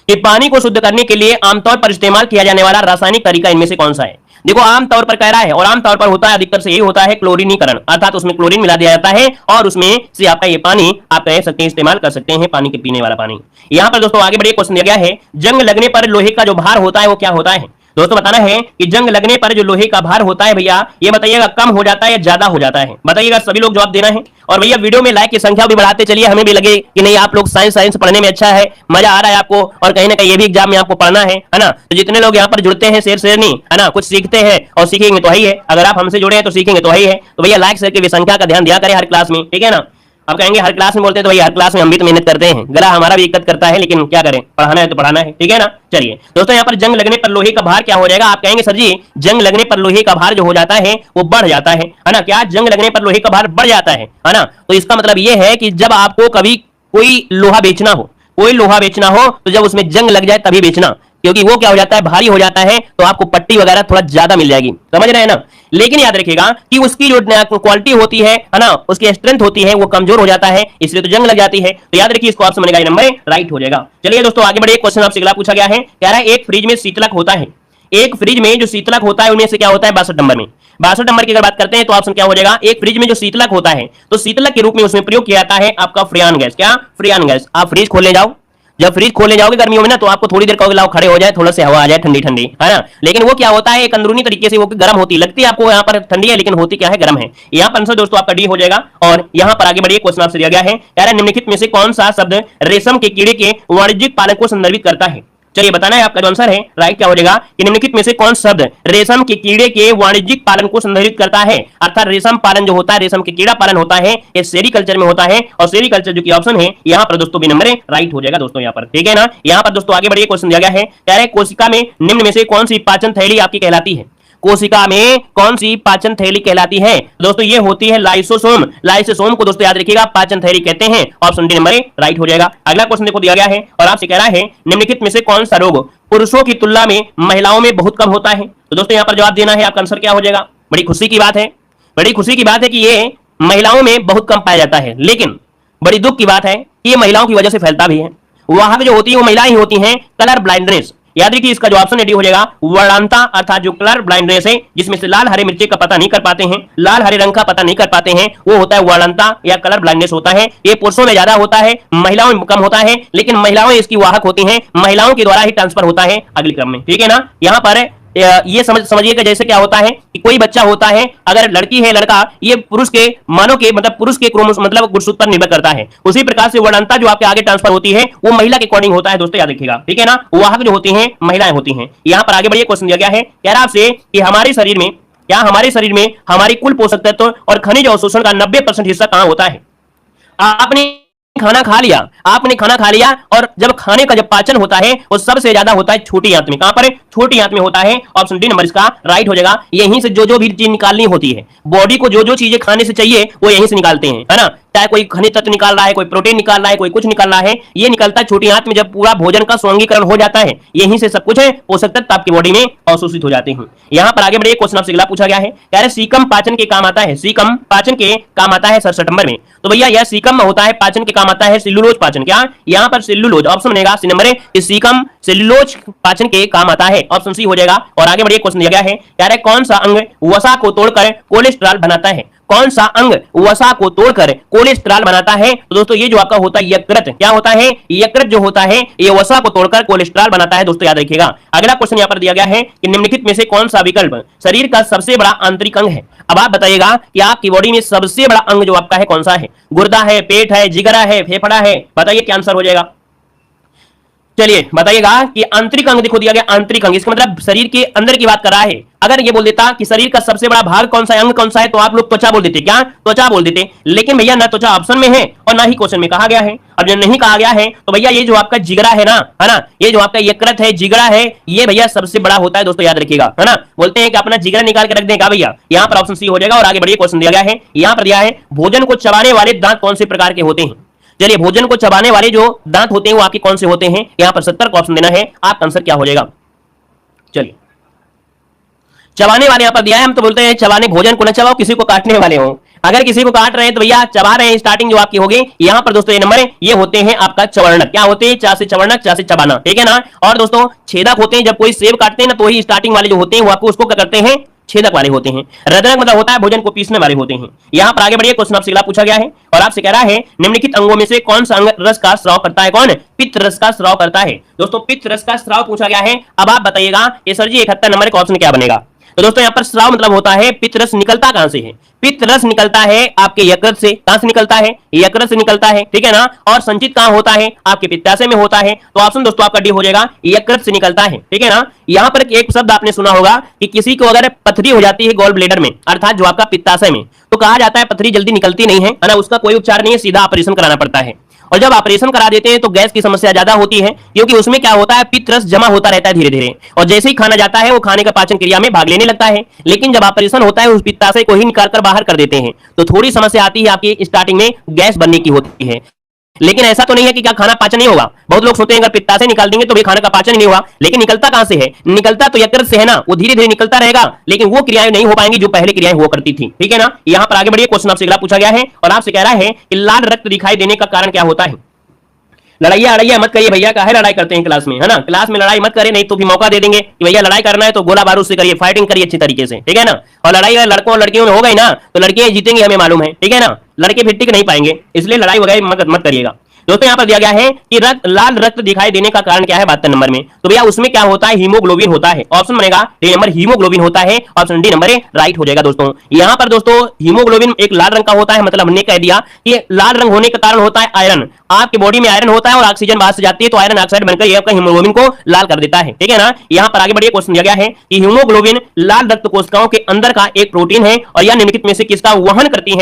कि पानी को शुद्ध करने के लिए आमतौर पर इस्तेमाल किया जाने वाला रासायनिक तरीका इनमें से कौन सा है? देखो आमतौर पर कह रहा है, और आमतौर पर होता है, अधिकतर से यही होता है क्लोरीनीकरण, अर्थात उसमें क्लोरीन मिला दिया जाता है और उसमें से आपका ये पानी आप कह सकते हैं इस्तेमाल कर सकते हैं, पानी के पीने वाला पानी। यहाँ पर दोस्तों आगे बढ़िए, क्वेश्चन दिया गया है, जंग लगने पर लोहे का जो भार होता है वो क्या होता है? दोस्तों बताना है कि जंग लगने पर जो लोहे का भार होता है भैया, ये बताइएगा कम हो जाता है या ज्यादा हो जाता है? बताइएगा, सभी लोग जवाब देना है। और भैया वीडियो में लाइक की संख्या भी बढ़ाते चलिए, हमें भी लगे कि नहीं आप लोग साइंस पढ़ने में अच्छा है, मजा आ रहा है आपको, और कहीं ना कहीं ये भी एग्जाम में आपको पढ़ना है ना। तो जितने लोग यहाँ पर जुड़ते हैं शेर नहीं, है ना, कुछ सीखते हैं और सीखेंगे तो ही है। अगर आप हमसे जुड़े हैं तो सीखेंगे तो ही है। तो भैया लाइक शेयर की संख्या का ध्यान दिया करें हर क्लास में, ठीक है ना। अब कहेंगे हर क्लास में बोलते हैं, तो भैया हर क्लास में हम भी तो मेहनत करते हैं, गला हमारा भी इक्कत करता है, लेकिन क्या करें, पढ़ाना है तो पढ़ाना है, ठीक है ना। चलिए दोस्तों, यहाँ पर जंग लगने पर लोहे का भार क्या हो जाएगा? आप कहेंगे सर जी जंग लगने पर लोहे का भार जो हो जाता है वो बढ़ जाता है ना। क्या जंग लगने पर लोहे का भार बढ़ जाता है ना। तो इसका मतलब ये है कि जब आपको कभी कोई लोहा बेचना हो, कोई लोहा बेचना हो, तो जब उसमें जंग लग जाए तभी बेचना, क्योंकि वो क्या हो जाता है, भारी हो जाता है, तो आपको पट्टी वगैरह थोड़ा ज्यादा मिल जाएगी, समझ रहे हैं ना। लेकिन याद रखिएगा कि उसकी जो क्वालिटी होती है ना, उसकी स्ट्रेंथ होती है, वो कमजोर हो जाता है, इसलिए तो जंग लग जाती है। तो याद रखिए, इसको ऑप्शन बनेगा नंबर राइट हो जाएगा। चलिए दोस्तों आगे बढ़िए, क्वेश्चन आपसे अगला पूछा गया है, कह रहा है एक फ्रिज में शीतलक होता है, एक फ्रिज में जो शीतलक होता है उनमें से क्या होता है 62 नंबर में। 62 नंबर की अगर बात करते हैं तो ऑप्शन क्या हो जाएगा? एक फ्रिज में जो शीतलक होता है, तो शीतलक के रूप में उसमें प्रयोग किया जाता है आपका फ्रियान गैस। क्या? फ्रियान गैस। आप फ्रिज खोलने जाओ, जब फ्रिज खोलने जाओगे गर्मियों में ना, तो आपको थोड़ी देर कहोगे लाओ खड़े हो जाए, थोड़ा सा हवा आ जाए ठंडी ठंडी, है ना। लेकिन वो क्या होता है, एक अंदरूनी तरीके से वो गर्म होती लगती है आपको, यहाँ पर ठंडी है लेकिन होती क्या है, गर्म है। यहाँ पर आंसर दोस्तों आपका डी हो जाएगा। और यहाँ पर आगे बढ़िए, क्वेश्चन आपसे दिया गया है, कह रहा है निम्नलिखित में से कौन सा शब्द रेशम के कीड़े के वाणिज्यिक पालन को संदर्भित करता है? चलिए बताना है, आपका जो आंसर है राइट क्या हो जाएगा कि निम्नलिखित में से कौन शब्द रेशम के कीड़े के वाणिज्यिक पालन को संदर्भित करता है? अर्थात रेशम पालन जो होता है, रेशम के कीड़ा पालन होता है, ये सेरीकल्चर में होता है, और सेरीकल्चर जो कि ऑप्शन है यहाँ पर दोस्तों बी नंबर राइट हो जाएगा दोस्तों यहाँ पर, ठीक है ना। यहाँ पर दोस्तों आगे बढ़िए, क्वेश्चन दिया गया है, कह रहे कोशिका में निम्न में से कौन सी पाचन थैली आपकी कहलाती है? कोशिका में कौन सी पाचन थैली कहलाती है? दोस्तों ये होती है लाइसोसोम। लाइसोसोम को दोस्तों याद रखिएगा पाचन थैली कहते हैं, ऑप्शन डी नंबर राइट हो जाएगा। अगला क्वेश्चन देखो दिया गया है और आपसे कह रहा है निम्नलिखित में से कौन सा रोग पुरुषों की तुलना में महिलाओं में बहुत कम होता है? तो दोस्तों यहाँ पर जवाब देना है, आपका आंसर क्या हो जाएगा? बड़ी खुशी की बात है, बड़ी खुशी की बात है कि ये महिलाओं में बहुत कम पाया जाता है, लेकिन बड़ी दुख की बात है कि ये महिलाओं की वजह से फैलता भी है। वहां जो होती है वो महिलाएं ही होती हैं, कलर ब्लाइंडनेस। याद रखिए इसका जो ऑप्शन डी हो जाएगा वर्णांता, अर्थात जो कलर ब्लाइंडनेस है, जिसमें से लाल हरे मिर्ची का पता नहीं कर पाते हैं, लाल हरे रंग का पता नहीं कर पाते हैं, वो होता है वर्णांता या कलर ब्लाइंडनेस होता है। ये पुरुषों में ज्यादा होता है, महिलाओं में कम होता है, लेकिन महिलाओं इसकी वाहक होती हैं, महिलाओं के द्वारा ही ट्रांसफर होता है अगले क्रम में, ठीक है ना। यहाँ पर ये समझिएगा जैसे क्या होता है कि कोई बच्चा होता है, अगर लड़की है लड़का, ये पुरुष के मानव के मतलब पुरुष के क्रोमोसोम मतलब गुणसूत्र पर निर्भर करता है। उसी प्रकार से वर्णांता जो आपके आगे ट्रांसफर होती है वो महिला के अकॉर्डिंग होता है दोस्तों, याद रखिएगा, ठीक है ना। वाहक जो होती हैं महिलाएं होती हैं। यहां पर आगे बढ़िए, क्वेश्चन दिया गया है, कह रहा आपसे कि हमारे शरीर में हमारी कुल पोषक तत्व और खनिज अवशोषण का 90% हिस्सा कहां होता है। आपने खाना खा लिया और जब खाने का जब पाचन होता है वो सबसे ज्यादा होता है छोटी आंत में। कहां पर? छोटी आंत में होता है। ऑप्शन डी नंबर इसका राइट हो जाएगा। यहीं से जो भी चीज निकालनी होती है, बॉडी को जो चीजें खाने से चाहिए वो यहीं से निकालते हैं, है ना। चाहे कोई खनिज तत्व निकाल रहा है, कोई प्रोटीन निकाल रहा है, कोई कुछ निकाल रहा है, ये निकलता है छोटी आंत में। जब पूरा भोजन का स्वांगीकरण हो जाता है, यहीं से सब कुछ है पोषक तत्व आपकी बॉडी में अवशोषित हो जाते हैं। यहां पर आगे बढ़िए, क्वेश्चन आपसे अगला पूछा गया है, कह रहे सीकम पाचन के काम आता है। सीकम पाचन के काम आता है 67 नंबर में। तो भैया यह सीकम होता है पाचन के काम आता है सेल्यूलोज पाचन। क्या यहां पर सेल्यूलोज ऑप्शन बनेगा सी नंबर है। सीकम सेल्यूलोज पाचन के काम आता है, ऑप्शन सी हो जाएगा। और आगे बढ़िए, क्वेश्चन दिया गया है, कह रहे कौन सा अंग वसा को तोड़कर कोलेस्ट्रॉल बनाता है। कौन सा अंग वसा को तोड़कर कोलेस्ट्रॉल बनाता है। तो दोस्तों ये जो आपका होता है यकृत, क्या होता है? यकृत जो होता है ये वसा को तोड़कर कोलेस्ट्रॉल बनाता है दोस्तों, याद रखिएगा। अगला क्वेश्चन यहां पर दिया गया है कि निम्नलिखित में से कौन सा विकल्प शरीर का सबसे बड़ा आंतरिक अंग है। अब आप बताइएगा कि आपकी बॉडी में सबसे बड़ा अंग जो आपका है कौन सा है? गुर्दा है, पेट है, जिगरा है, फेफड़ा है? बताइए क्या आंसर हो जाएगा। चलिए बताइएगा कि आंतरिक अंग देखो दिया गया, आंतरिक अंग, इसका मतलब शरीर के अंदर की बात कर रहा है। अगर ये बोल देता कि शरीर का सबसे बड़ा भाग कौन सा है, अंग कौन सा है, तो आप लोग त्वचा बोल देते। क्या त्वचा बोल देते? लेकिन भैया ना त्वचा ऑप्शन में है और ना ही क्वेश्चन में कहा गया है। अब जब नहीं कहा गया है तो भैया ये जो आपका जिगरा है ना, है ना, ये जो आपका यकृत है, जिगरा है, ये भैया सबसे बड़ा होता है दोस्तों, याद रखिएगा, है ना। बोलते हैं कि अपना जिगरा निकाल के रख देगा भैया, यहाँ पर ऑप्शन सी हो जाएगा। और आगे बढ़िए, क्वेश्चन दिया गया है, यहाँ पर दिया है भोजन को चबाने वाले दांत कौन से प्रकार के होते हैं। चलिए भोजन को चबाने वाले जो दांत होते हैं वो आपके कौन से होते हैं। यहां पर 70 का ऑप्शन देना है, आपका आंसर क्या हो जाएगा। चलिए चबाने वाले यहां पर दिया है, हम तो बोलते हैं चबाने, भोजन को न चबाओ, किसी को काटने वाले हो। अगर किसी को काट रहे हैं तो भैया चबा रहे हैं, स्टार्टिंग जो आपकी होगी यहां पर दोस्तों ये नंबर है, ये होते हैं आपका चवर्णक। क्या होते हैं? चा से चवर्णक, चा से चबाना, ठीक है ना। और दोस्तों छेदक होते हैं, जब कोई सेब काटते हैं ना तो ही स्टार्टिंग वाले जो होते हैं वो आपको उसको क्या करते हैं, छेदक वाले होते हैं। रदनक मतलब होता है भोजन को पीसने वाले होते हैं। यहां पर आगे बढ़िए, क्वेश्चन आपसे अगला पूछा गया है और आपसे कह रहा है निम्नलिखित अंगों में से कौन सा अंग रस का स्राव करता है। कौन? पित्त रस का स्राव करता है दोस्तों, पित्त रस का स्राव पूछा गया है। अब आप बताइएगा ये सर जी 71 नंबर का ऑप्शन क्या बनेगा। तो दोस्तों यहाँ पर स्राव मतलब होता है पित्त रस निकलता कहां से है? पित्त रस निकलता है आपके यकृत से। कहां से निकलता है? यकृत से निकलता है, ठीक है ना। और संचित कहां होता है? आपके पित्ताशय में होता है। तो ऑप्शन दोस्तों आपका डी हो जाएगा, यकृत से निकलता है, ठीक है ना। यहां पर एक शब्द आपने सुना होगा कि किसी को अगर पथरी हो जाती है गॉल ब्लेडर में, अर्थात जो आपका पित्ताशय में, तो कहा जाता है पथरी जल्दी निकलती नहीं है ना, उसका कोई उपचार नहीं है, सीधा ऑपरेशन कराना पड़ता है। और जब ऑपरेशन करा देते हैं तो गैस की समस्या ज्यादा होती है, क्योंकि उसमें क्या होता है, पित्त रस जमा होता रहता है धीरे धीरे, और जैसे ही खाना जाता है वो खाने का पाचन क्रिया में भाग लेने लगता है। लेकिन जब ऑपरेशन होता है उस पित्ताशय को ही निकालकर बाहर कर देते हैं, तो थोड़ी समस्या आती है आपकी स्टार्टिंग में, गैस बनने की होती है। लेकिन ऐसा तो नहीं है कि क्या खाना पाचन नहीं होगा। बहुत लोग सोचते हैं अगर पित्ताशय निकाल देंगे तो भी खाना का पाचन नहीं होगा, लेकिन निकलता कहां से है? निकलता तो यकृत से है ना, वो धीरे धीरे निकलता रहेगा, लेकिन वो क्रियाएं नहीं हो पाएंगी जो पहले क्रियाएं हुआ करती थी, ठीक है ना। यहां पर आगे बढ़िए, क्वेश्चन आपसे अगला पूछा गया है और आपसे कह रहा है कि लाल रक्त दिखाई देने का कारण क्या होता है। लड़ाइया मत करिए भैया, काहे लड़ाई करते हैं क्लास में, है ना। क्लास में लड़ाई मत करिए, नहीं तो भी मौका दे देंगे कि भैया लड़ाई करना है तो गोला बारूद से करिए, फाइटिंग करिए अच्छी तरीके से, ठीक है ना। और लड़ाई अगर लड़कों और लड़कियों में हो गई ना तो लड़कियां जीतेंगी, हमें मालूम है, ठीक है ना। लड़के फिर टिक नहीं पाएंगे, इसलिए लड़ाई वगैरह मत करिएगा। दोस्तों यहाँ पर दिया गया है कि लाल रक्त दिखाई देने का कारण क्या है 72 नंबर में। तो भैया उसमें क्या होता है, हीमोग्लोबिन होता है। ऑप्शन बनेगा डी नंबर, हीमोग्लोबिन होता है, ऑप्शन डी नंबर राइट हो जाएगा दोस्तों। यहाँ पर दोस्तों हीमोग्लोबिन एक लाल रंग का होता है, मतलब हमने कह दिया कि लाल रंग होने का कारण होता है आयरन। आपकी बॉडी में आयरन होता है और ऑक्सीजन बाहर से जाती है तो आयरन ऑक्साइड बनकर ये आपका हीमोग्लोबिन को लाल कर देता है, ठीक है ना। यहाँ पर आगे बढ़िए, क्वेश्चन दिया गया है कि हीमोग्लोबिन लाल रक्त कोशिकाओं के अंदर का एक प्रोटीन है और यह निम्नलिखित में से किसका वहन करती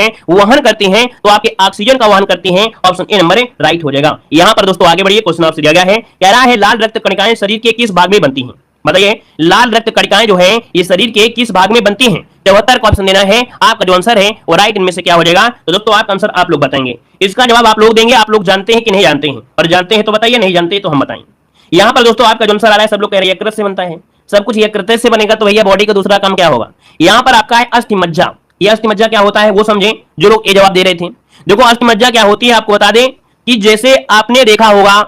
है, तो आपके ऑक्सीजन का वहन करती है, ऑप्शन ए नंबर राइट हो जाएगा। यहाँ पर दोस्तों आगे बढ़िए, क्वेश्चन आपसे दिया गया है, कह रहा है लाल रक्त कणिकाएं शरीर के किस भाग में बनती हैं। बताइए लाल रक्त कणिकाएं जो है ये शरीर के किस भाग में बनती हैं। 74 का ऑप्शन देना है, आपका जो आंसर है वो राइट इनमें से क्या हो जाएगा। तो दोस्तों आपका आंसर आप लोग बताएंगे, इसका जवाब आप लोग देंगे। आप लोग जानते हैं कि नहीं जानते हैं, और जानते हैं तो बताइए, नहीं जानते तो हम बताएंगे। यहाँ पर दोस्तों आपका जो आंसर आ रहा है, सब लोग कह रहे हैं यकृत से बनता है, सब कुछ यकृत से बनेगा, तो भैया बॉडी का दूसरा काम क्या होगा। यहाँ पर आपका है अस्थि मज्जा। ये अस्थि मज्जा क्या होता है वो समझे जो लोग ये जवाब दे रहे थे। देखो अस्थि मज्जा क्या होती है आपको बता दें कि जैसे आपने देखा होगा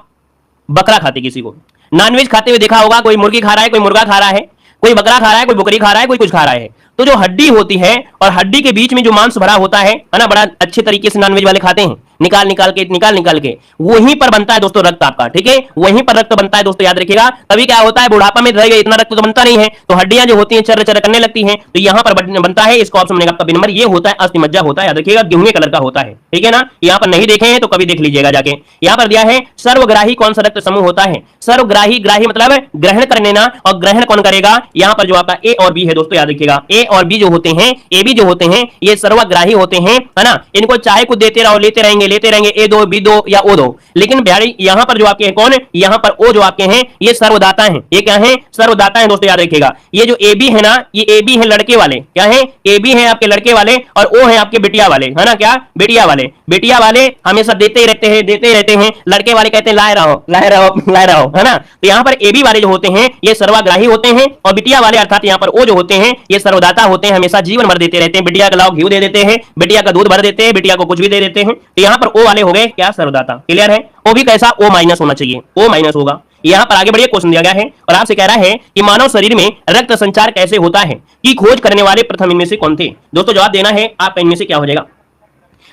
बकरा खाते, किसी को नॉनवेज खाते हुए देखा होगा, कोई मुर्गी खा रहा है, कोई मुर्गा खा रहा है, कोई बकरा खा रहा है, कोई बकरी खा रहा है, कोई कुछ खा रहा है, तो जो हड्डी होती है और हड्डी के बीच में जो मांस भरा होता है ना, बड़ा अच्छे तरीके से नॉनवेज वाले खाते हैं, निकाल निकाल के वहीं पर बनता है दोस्तों रक्त आपका, ठीक है, वहीं पर रक्त बनता है दोस्तों, याद रखिएगा। तभी क्या होता है, बुढ़ापा में रहेगा इतना रक्त तो बनता नहीं है, तो हड्डियां जो होती हैं चर चर करने लगती हैं, तो यहां पर बनता है। इसका ऑप्शन बनेगा आपका बी नंबर, ये होता है अस्थिमज्जा होता है, याद रखिएगा, गेहूं कलर का होता है, ठीक है ना। यहां पर नहीं देखे हैं तो कभी देख लीजिएगा जाके। यहां पर दिया है सर्वग्राही कौन सा रक्त समूह होता है। सर्वग्राही, ग्राही मतलब ग्रहण कर लेना, और ग्रहण कौन करेगा, यहां पर जो आपका ए और बी है दोस्तों, याद रखिएगा। ए और बी जो होते हैं, ए बी जो होते हैं, ये सर्वग्राही होते हैं, है ना। इनको चाहे कुछ देते रहो, लेते रहेंगे, ए दो बी दो या ओ दो, लेकिन बिहारी यहां पर जो आपके हैं कौन है, यहां पर ओ जो आपके हैं ये सर्वदाता हैं। ये क्या है, सर्वदाता है दोस्तों, याद रखिएगा। ये जो ए बी है ना, ये ए बी है लड़के वाले, क्या है, ए बी है आपके लड़के वाले, और ओ है आपके बिटिया वाले, है ना, क्या, बिटिया वाले। बिटिया वाले हमेशा देते ही रहते हैं, लड़के वाले कहते हैं लाए रहो, है ना। तो यहां पर ए बी वाले जो होते हैं ये सर्वग्राही होते हैं, और बिटिया वाले अर्थात यहां पर ओ जो होते हैं ये सर्वदाता होते हैं, हमेशा जीवन भर देते रहते हैं। बिटिया का लाओ घी दे देते हैं, बिटिया का दूध भर देते हैं, बिटिया को कुछ भी दे देते हैं। तो यहां पर ओ वाले हो गए क्या, सर्वदाता। क्लियर है। ओ भी कैसा, ओ माइनस होना चाहिए, ओ माइनस होगा। यहां पर आगे बढ़िए, क्वेश्चन दिया गया है और आपसे कह रहा है कि मानव शरीर में रक्त संचार कैसे होता है की खोज करने वाले प्रथम इनमें से कौन थे। दोस्तों जवाब देना है आपका, इनमें से क्या हो जाएगा।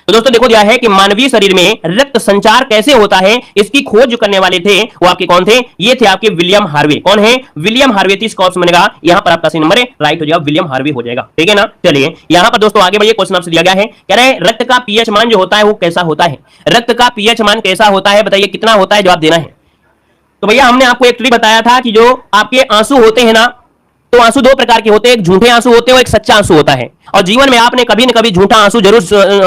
तो दोस्तों देखो दिया है कि मानवीय शरीर में रक्त संचार कैसे होता है, इसकी खोज जो करने वाले थे वो आपके कौन थे, ये थे आपके विलियम हार्वे। कौन है, विलियम हार्वे। इसका ऑप्शन बनेगा यहां पर आपका सी नंबर राइट हो जाएगा, विलियम हार्वे हो जाएगा, ठीक है ना। चलिए यहां पर दोस्तों आगे बढ़िए, क्वेश्चन आपसे दिया गया है, कह रहे हैं रक्त का पीएच मान जो होता है वो कैसा होता है। रक्त का पीएच मान कैसा होता है, बताइए कितना होता है, जवाब देना है। तो भैया हमने आपको एक ट्रिक बताया था कि जो आपके आंसू होते हैं ना, तो आंसू दो प्रकार के होते हैं, एक झूठे आंसू होते हैं और एक सच्चा आंसू होता है। और जीवन में आपने कभी न कभी झूठा आंसू जरूर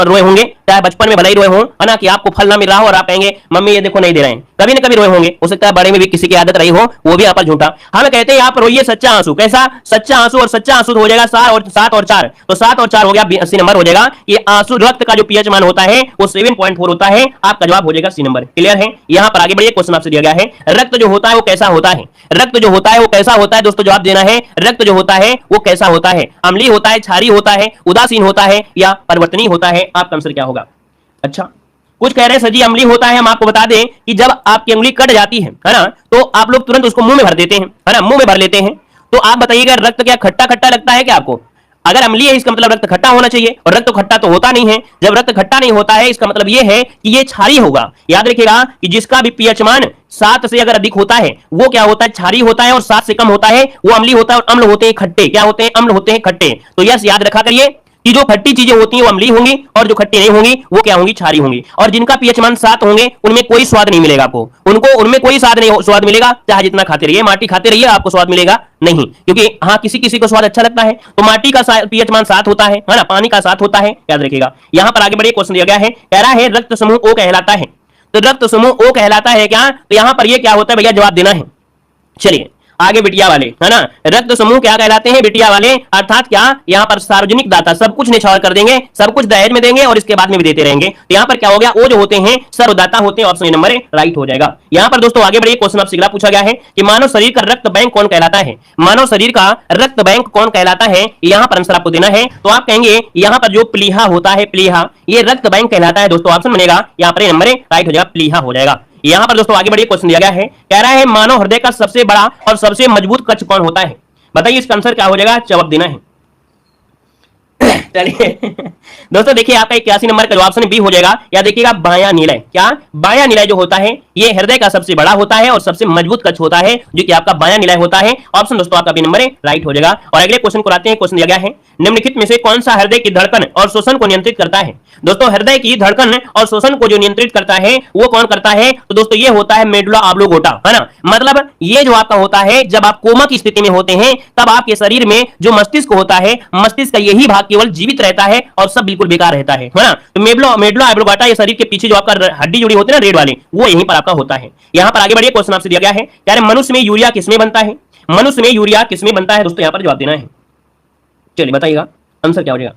रोए होंगे, चाहे बचपन में भले ही रोए हो, है ना, कि आपको फल ना मिल रहा हो और आप कहेंगे मम्मी ये देखो नहीं दे रहे हैं, कभी न कभी रोए होंगे। हो सकता है बड़े में भी किसी की आदत रही हो, वो भी यहाँ पर झूठा। हम कहते हैं यहाँ पर रोइए सच्चा आंसू। कैसा, सच्चा आंसू। और सच्चा आंसू हो जाएगा 7 और 4, तो 7 और 4 हो गया 80 नंबर हो जाएगा। ये आंसू रक्त का जो पीएच मान होता है वो 7.4 होता है, आपका जवाब हो जाएगा सी नंबर। क्लियर है। यहाँ पर आगे बढ़िए, क्वेश्चन आपसे दिया गया है रक्त जो होता है वो कैसा होता है। रक्त जो होता है वो कैसा होता है, दोस्तों जवाब देना है। रक्त जो होता है वो कैसा होता है, अम्लीय होता है, क्षारीय होता है, उदासीन होता है या परिवर्तनीय होता है, आपका आंसर क्या होगा। अच्छा, कुछ कह रहे हैं सर जी अम्लीय होता है। हम आपको बता दें कि जब आपकी उंगली कट जाती है ना, तो आप लोग तुरंत उसको मुंह में भर देते हैं, है ना, मुंह में भर लेते हैं। तो आप बताइएगा रक्त क्या खट्टा खट्टा लगता है क्या आपको। अगर अम्लीय है इसका मतलब रक्त खट्टा होना चाहिए, और रक्त खट्टा तो होता नहीं है। जब रक्त खट्टा नहीं होता है इसका मतलब यह है कि यह क्षारीय होगा। याद रखिएगा कि जिसका भी पीएच मान 7 से अगर अधिक होता है वो क्या होता है, क्षारीय होता है, और 7 से कम होता है वो अम्लीय होता है, और अम्ल होते हैं खट्टे। क्या होते हैं, अम्ल होते हैं खट्टे। तो यस याद रखा करिए कि जो खट्टी चीजें होती हैं वो अम्लीय होंगी, और जो खट्टी नहीं होंगी वो क्या होंगी, क्षारीय होंगी। और जिनका पीएच मान 7 होंगे उनमें कोई स्वाद नहीं मिलेगा आपको, उनमें कोई स्वाद मिलेगा, चाहे जितना खाते रहिए, माटी खाते रहिए, आपको स्वाद मिलेगा नहीं। क्योंकि हाँ किसी किसी को स्वाद अच्छा लगता है। तो माटी का पीएच मान 7 होता है ना, पानी का 7 होता है, याद रखिएगा। यहां पर आगे बढ़िए, क्वेश्चन दिया गया है, कह रहा है रक्त समूह ओ कहलाता है। तो रक्त समूह ओ कहलाता है क्या, तो यहां पर ये क्या होता है भैया, जवाब देना है। चलिए आगे बिटिया वाले, है ना, रक्त समूह क्या कहलाते हैं, बिटिया वाले। अर्थात क्या, यहां पर सार्वजनिक दाता, सब कुछ निछावर कर देंगे, सब कुछ दहेज में देंगे और इसके बाद में भी देते रहेंगे। तो यहां पर क्या हो गया, वो जो होते हैं सर्वदाता होते हैं, ऑप्शन नंबर राइट हो जाएगा। यहां पर दोस्तों आगे बढ़िए, क्वेश्चन आपसे अगला पूछा गया है कि मानव शरीर का रक्त बैंक कौन कहलाता है। मानव शरीर का रक्त बैंक कौन कहलाता है, यहां पर आंसर आपको देना है। तो आप कहेंगे यहां पर जो प्लीहा होता है, प्लीहा, ये रक्त बैंक कहलाता है दोस्तों, ऑप्शन बनेगा यहां पर नंबर राइट हो जाएगा, प्लीहा हो जाएगा। यहां पर दोस्तों आगे बढ़िए, क्वेश्चन दिया गया है, कह रहा है मानव हृदय का सबसे बड़ा और सबसे मजबूत कक्ष कौन होता है। बताइए इसका आंसर क्या हो जाएगा, जवाब देना है। चलिए दोस्तों देखिए आपका 81 नंबर का ऑप्शन बी हो जाएगा। या देखिएगा बायां निलय, क्या बायां निलय जो होता है ये हृदय का सबसे बड़ा होता है और सबसे मजबूत कक्ष होता है, जो कि आपका बायां निलय होता है। ऑप्शन दोस्तों आपका बी नंबर राइट हो जाएगा। और अगले क्वेश्चन को आते हैं। क्वेश्चन दिया गया है, निम्नलिखित में से कौन सा हृदय की धड़कन और श्वसन को नियंत्रित करता है। दोस्तों हृदय की धड़कन और श्वसन को जो नियंत्रित करता है वो कौन करता है, तो दोस्तों ये होता है मेडुला ऑब्लोंगेटा, है ना। मतलब ये जो आपका होता है जब आप कोमा की स्थिति में होते हैं तब आपके शरीर में जो मस्तिष्क होता है, मस्तिष्क का यही भाग केवल जीवित रहता है और सब बिल्कुल बेकार रहता है ना। तो मेडुला ऑब्लोंगेटा ये शरीर के पीछे जो आपका हड्डी जुड़ी होती है ना, रेड वाली, वो यहीं पर आपका होता है। यहां पर आगे बढ़िए, क्वेश्चन आपसे दिया गया है, यार मनुष्य में यूरिया किसमें बनता है। मनुष्य में यूरिया किसमें बनता है दोस्तों, यहां पर जवाब देना है। चलिए बताइएगा आंसर क्या हो जाएगा।